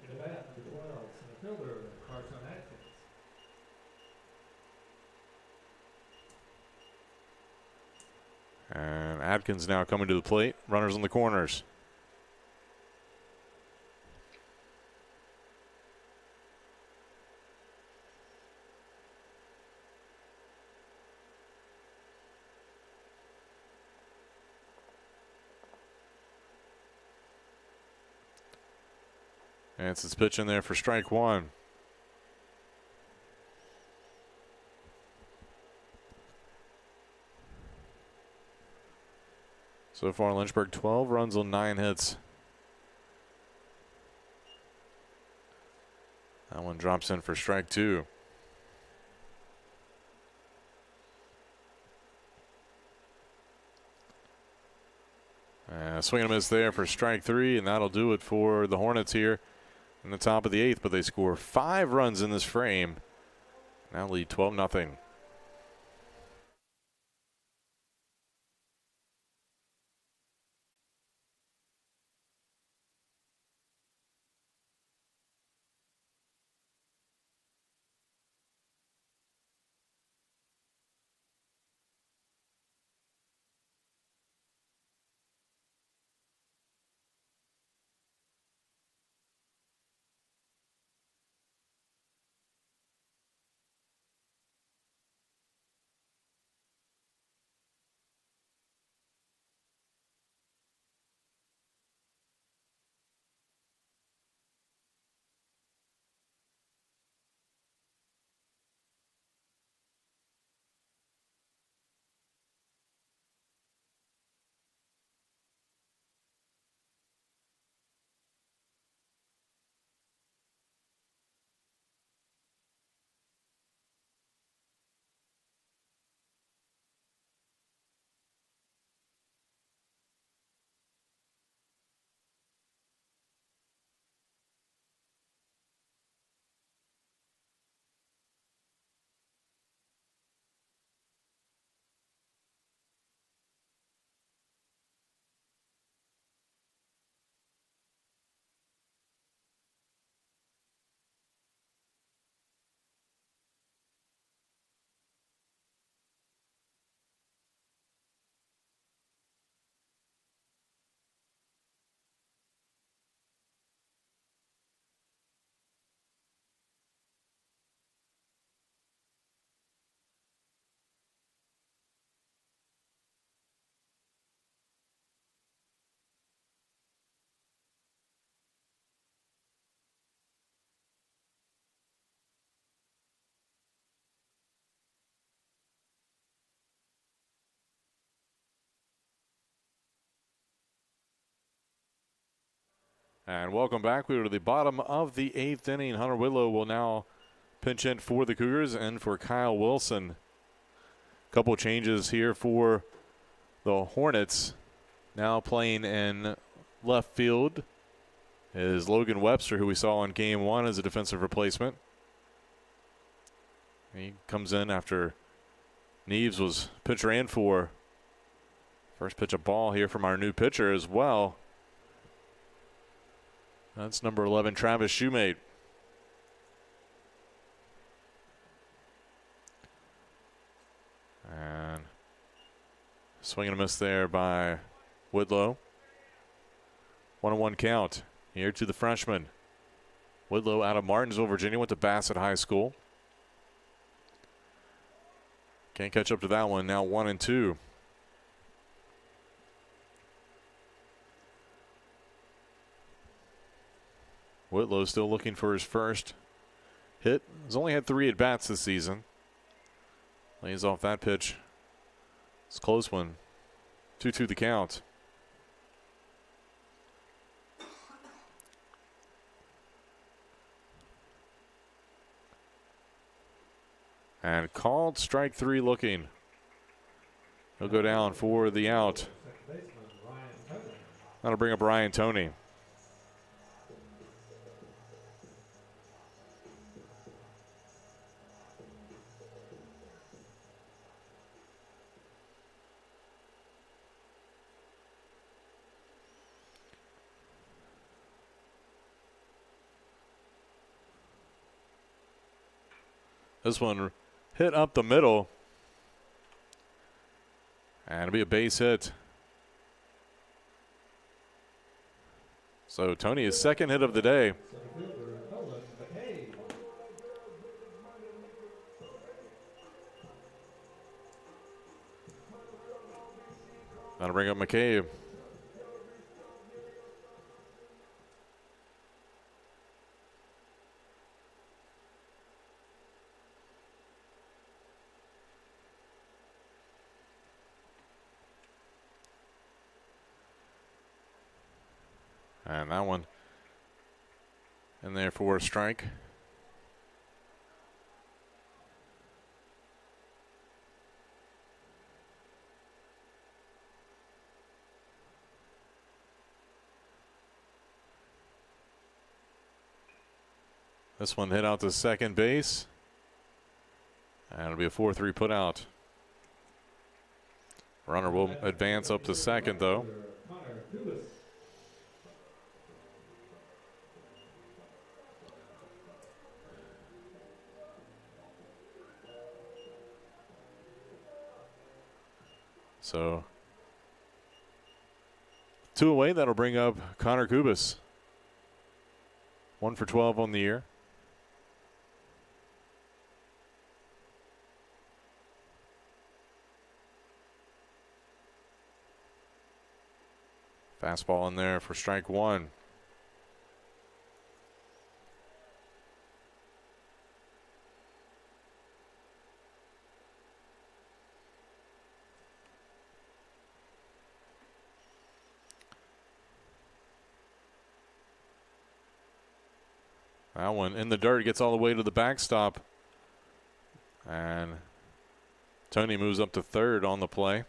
The bat, number 12, center fielder, Carson Atkins. And Atkins now coming to the plate. Runners on the corners. Anson's pitch in there for strike one. So far, Lynchburg 12 runs on 9 hits. That one drops in for strike two. Swing and a miss there for strike three, and that'll do it for the Hornets here in the top of the 8th, but they score 5 runs in this frame. Now lead 12-0. And welcome back. We are to the bottom of the 8th inning. Hunter Whitlow will now pinch in for the Cougars and for Kyle Wilson. Couple changes here for the Hornets. Now playing in left field is Logan Webster, who we saw in Game 1 as a defensive replacement. He comes in after Neves was pitcher in for. First pitch of ball here from our new pitcher as well. That's number 11, Travis Shoemate. And swing and a miss there by Whitlow. 1-1 count here to the freshman. Whitlow out of Martinsville, Virginia, went to Bassett High School. Can't catch up to that one. Now 1-2. Whitlow still looking for his first hit. He's only had 3 at-bats this season. Lays off that pitch. It's a close one. 2-2 the count. And called strike 3 looking. He'll go down for the out. That'll bring up Ryan Toney. This one hit up the middle. And it'll be a base hit. So Toney, his second hit of the day. That'll bring up McCabe. And that one in there for a strike. This one hit out to second base. And it'll be a 4-3 put out. Runner will advance up to second, though. So 2 away, that'll bring up Connor Kubas. 1 for 12 on the year. Fastball in there for strike 1. That one in the dirt, gets all the way to the backstop. And Toney moves up to third on the play.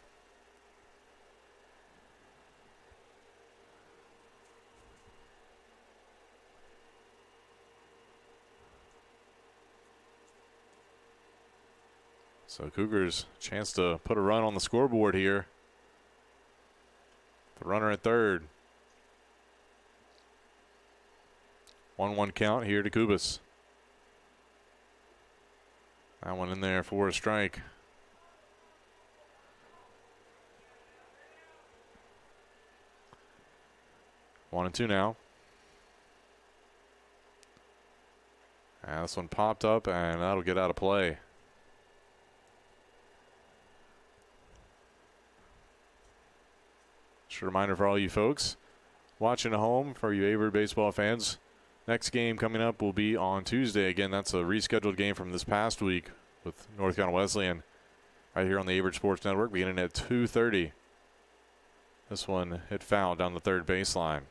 So Cougars chance to put a run on the scoreboard here. The runner at third. 1-1 count here to Kubas. That one in there for a strike. One and two now. And this one popped up, and that'll get out of play. Just a reminder for all you folks watching at home, for you Averett baseball fans, next game coming up will be on Tuesday. Again, that's a rescheduled game from this past week with North Carolina Wesleyan right here on the Averett Sports Network, beginning at 2:30. This one hit foul down the third baseline.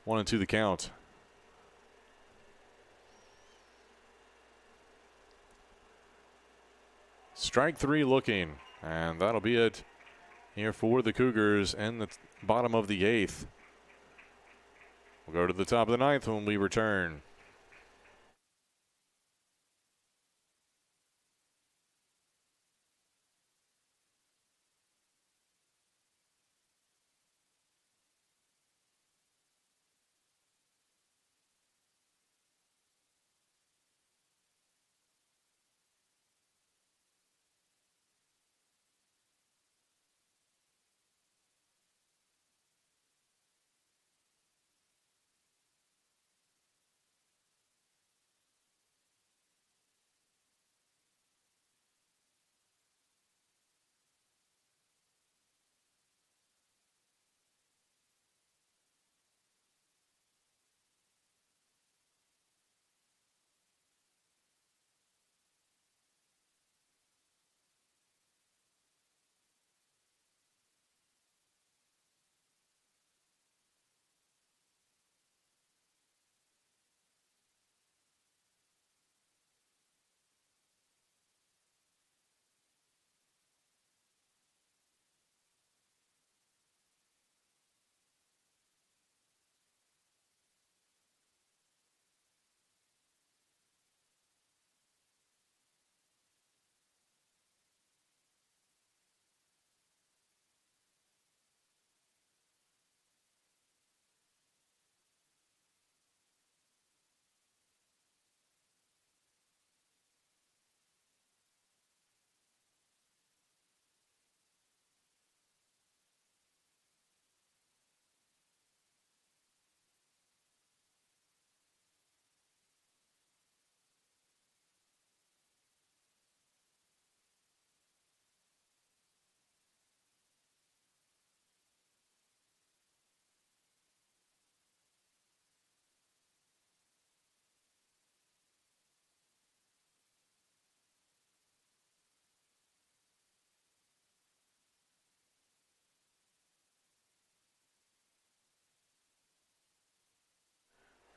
1-2 the count. Strike three looking, and that'll be it here for the Cougars in the bottom of the 8th. We'll go to the top of the 9th when we return.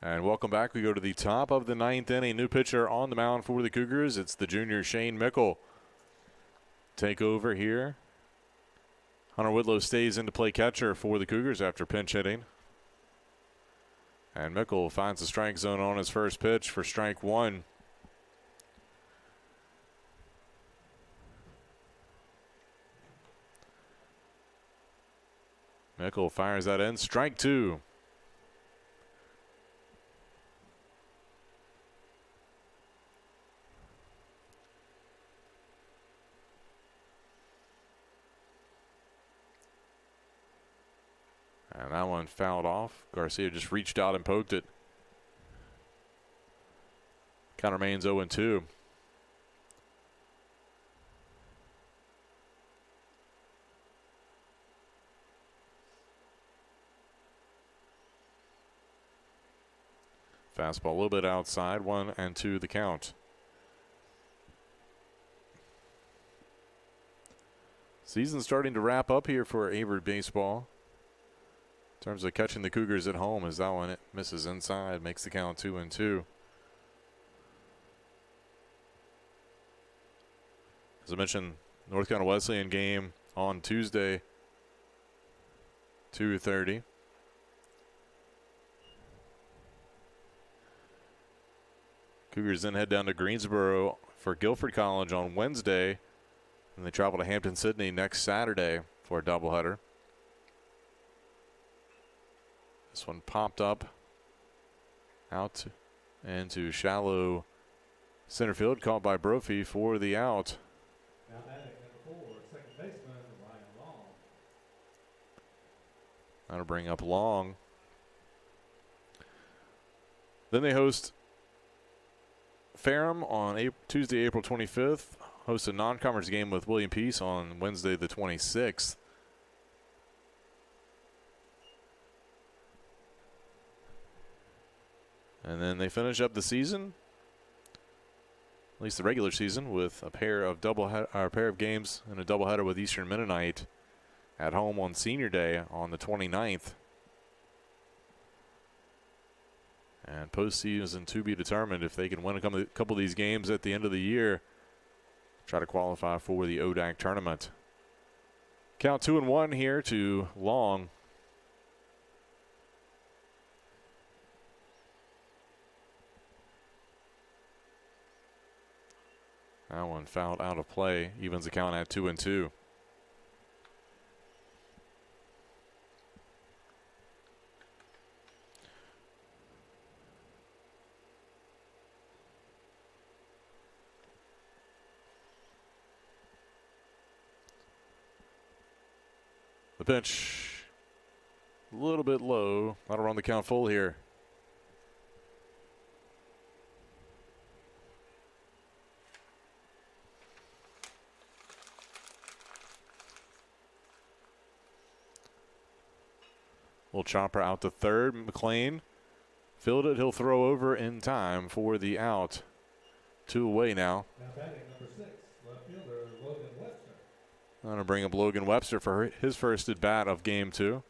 And welcome back. We go to the top of the 9th inning. New pitcher on the mound for the Cougars. It's the junior Shane Mickle. Take over here. Hunter Whitlow stays in to play catcher for the Cougars after pinch hitting. And Mickle finds the strike zone on his first pitch for strike one. Mickle fires that in. Strike two. And that one fouled off. Garcia just reached out and poked it. Count remains 0-2. Fastball a little bit outside. 1-2 the count. Season's starting to wrap up here for Averett baseball. In terms of catching the Cougars at home, as that one it misses inside, makes the count 2-2. As I mentioned, North Carolina Wesleyan game on Tuesday, 2:30. Cougars then head down to Greensboro for Guilford College on Wednesday, and they travel to Hampton-Sydney next Saturday for a doubleheader. This one popped up out into shallow center field, caught by Brophy for the out. Now batting number 4, second baseman Ryan Long. That'll bring up Long. Then they host Ferrum on Tuesday, April 25th. Host a non-conference game with William Peace on Wednesday, the 26th. And then they finish up the season, at least the regular season, with a pair of games and a doubleheader with Eastern Mennonite at home on Senior Day on the 29th. And postseason to be determined if they can win a couple of these games at the end of the year. Try to qualify for the ODAC tournament. Count 2-1 here to Long. That one fouled out of play. Evens the count at 2-2. The pitch a little bit low. That'll run the count full here. Little chopper out to third. McLean filled it. He'll throw over in time for the out. 2 away now. Now batting number 6, left fielder Logan Webster. I'm going to bring up Logan Webster for his first at bat of game 2.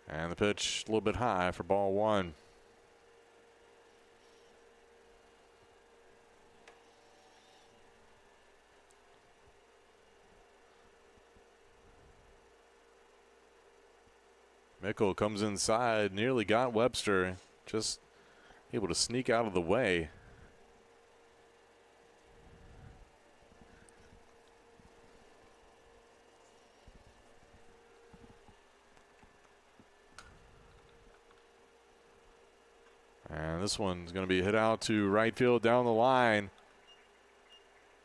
And the pitch a little bit high for ball 1. Mickle comes inside, nearly got Webster, just able to sneak out of the way. And this one's going to be hit out to right field down the line.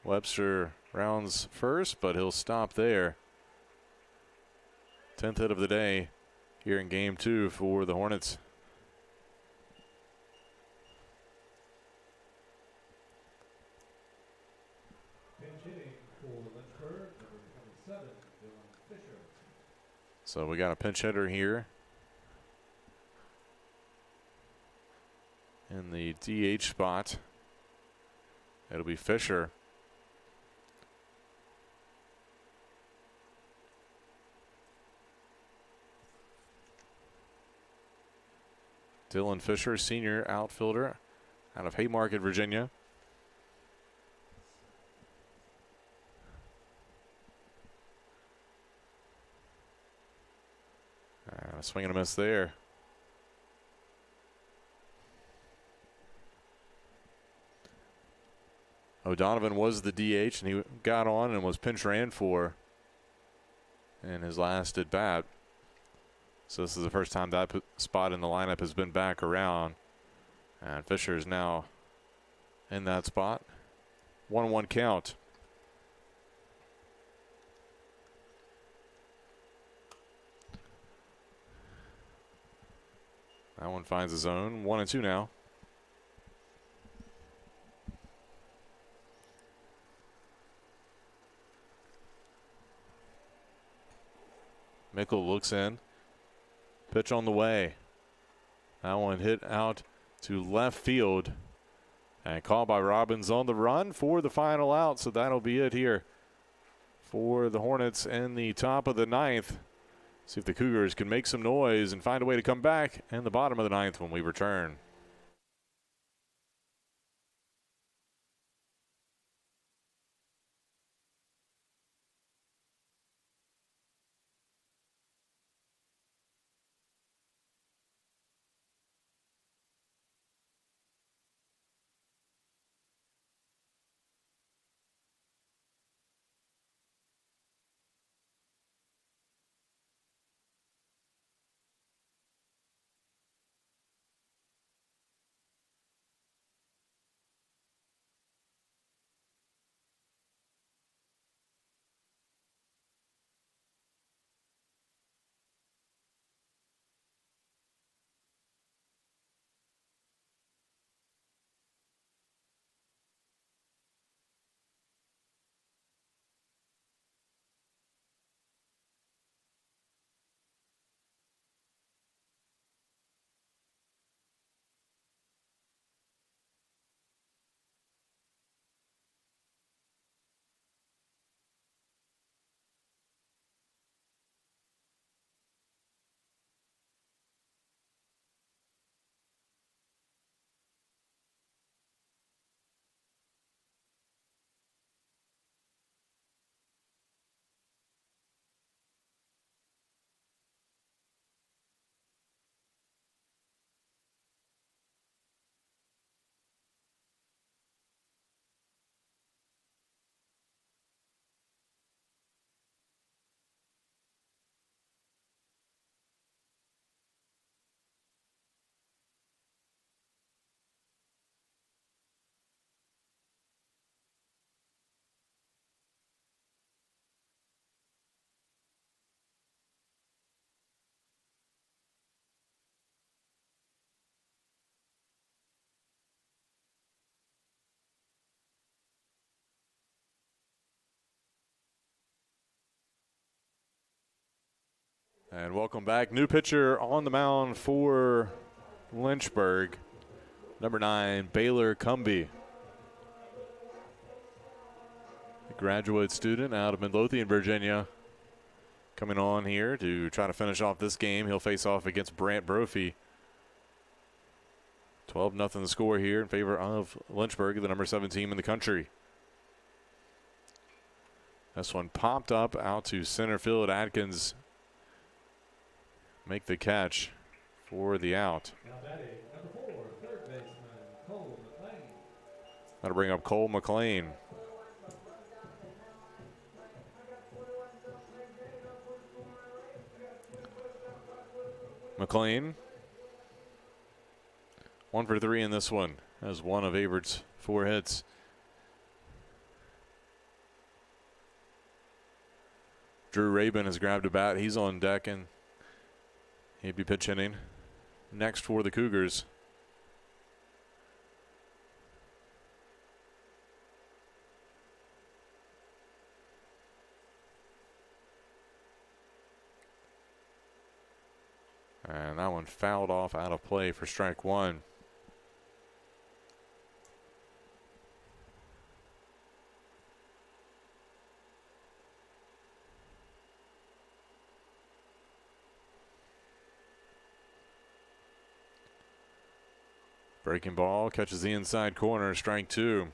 Webster rounds first, but he'll stop there. 10th hit of the day here in game 2 for the Hornets. Pinch hitting for Lynchburg, number 27, Dylan Fisher. So we got a pinch hitter here in the DH spot. It'll be Fisher. Dylan Fisher, senior outfielder out of Haymarket, Virginia. A swing and a miss there. O'Donovan was the DH, and he got on and was pinch ran for in his last at bat. So this is the first time that spot in the lineup has been back around. And Fisher is now in that spot. 1-1 count. That one finds his zone. 1-2 now. Mickle looks in. Pitch on the way. That one hit out to left field. And called by Robbins on the run for the final out. So that'll be it here for the Hornets in the top of the 9th. See if the Cougars can make some noise and find a way to come back in the bottom of the 9th when we return. And welcome back. New pitcher on the mound for Lynchburg, number 9, Baylor Cumby. A graduate student out of Midlothian, Virginia, coming on here to try to finish off this game. He'll face off against Brant Brophy. 12-0 the score here in favor of Lynchburg, the number 7 team in the country. This one popped up out to center field. Atkins make the catch for the out. Now batting, number 4, third baseman, Cole McLean. That'll bring up Cole McLean. McLean, 1 for 3 in this one, as one of Averett's 4 hits. Drew Rabin has grabbed a bat. He's on deck, and he'd be pitch hitting next for the Cougars. And that one fouled off out of play for strike 1. Breaking ball, catches the inside corner, strike 2.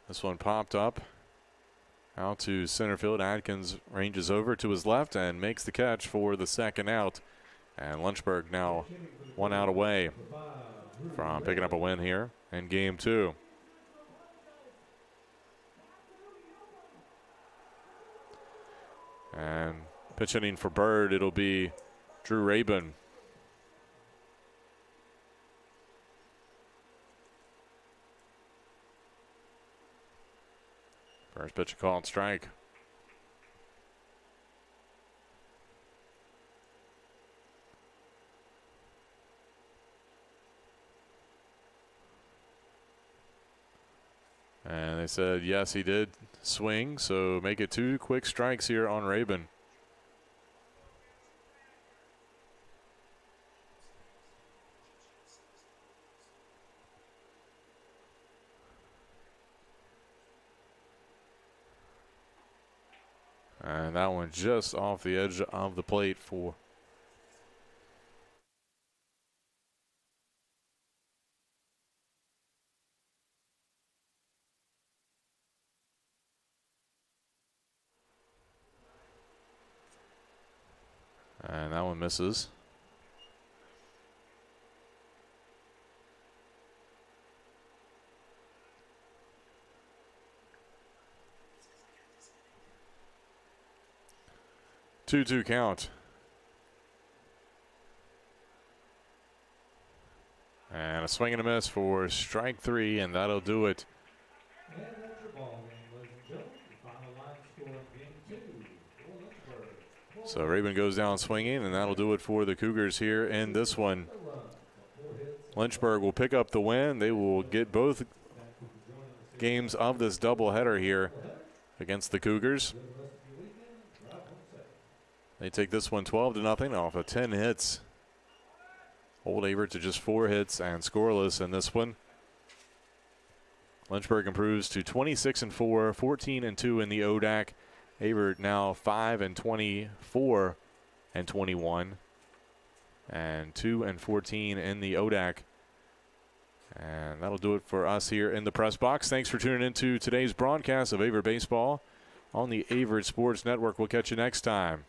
This one popped up out to center field. Atkins ranges over to his left and makes the catch for the second out. And Lynchburg now 1 out away from picking up a win here in game 2. And pitch hitting for Bird, it'll be Drew Rabin. First pitch, a called strike. And they said, yes, he did swing, so make it 2 quick strikes here on Rabin. And that one just off the edge of the plate for and that one misses. Two count. And a swing and a miss for strike 3, and that'll do it. And that's your ball game, ladies and gentlemen. The final line score of game 2 for Lynchburg. So Rabin goes down swinging, and that'll do it for the Cougars here in this one. Lynchburg will pick up the win. They will get both games of this doubleheader here against the Cougars. They take this one 12-0 off of 10 hits. Old Averett to just 4 hits and scoreless in this one. Lynchburg improves to 26-4, 14-2 in the ODAC. Averett now 5-24 and 21, and 2-14 in the ODAC. And that'll do it for us here in the press box. Thanks for tuning into today's broadcast of Averett Baseball on the Averett Sports Network. We'll catch you next time.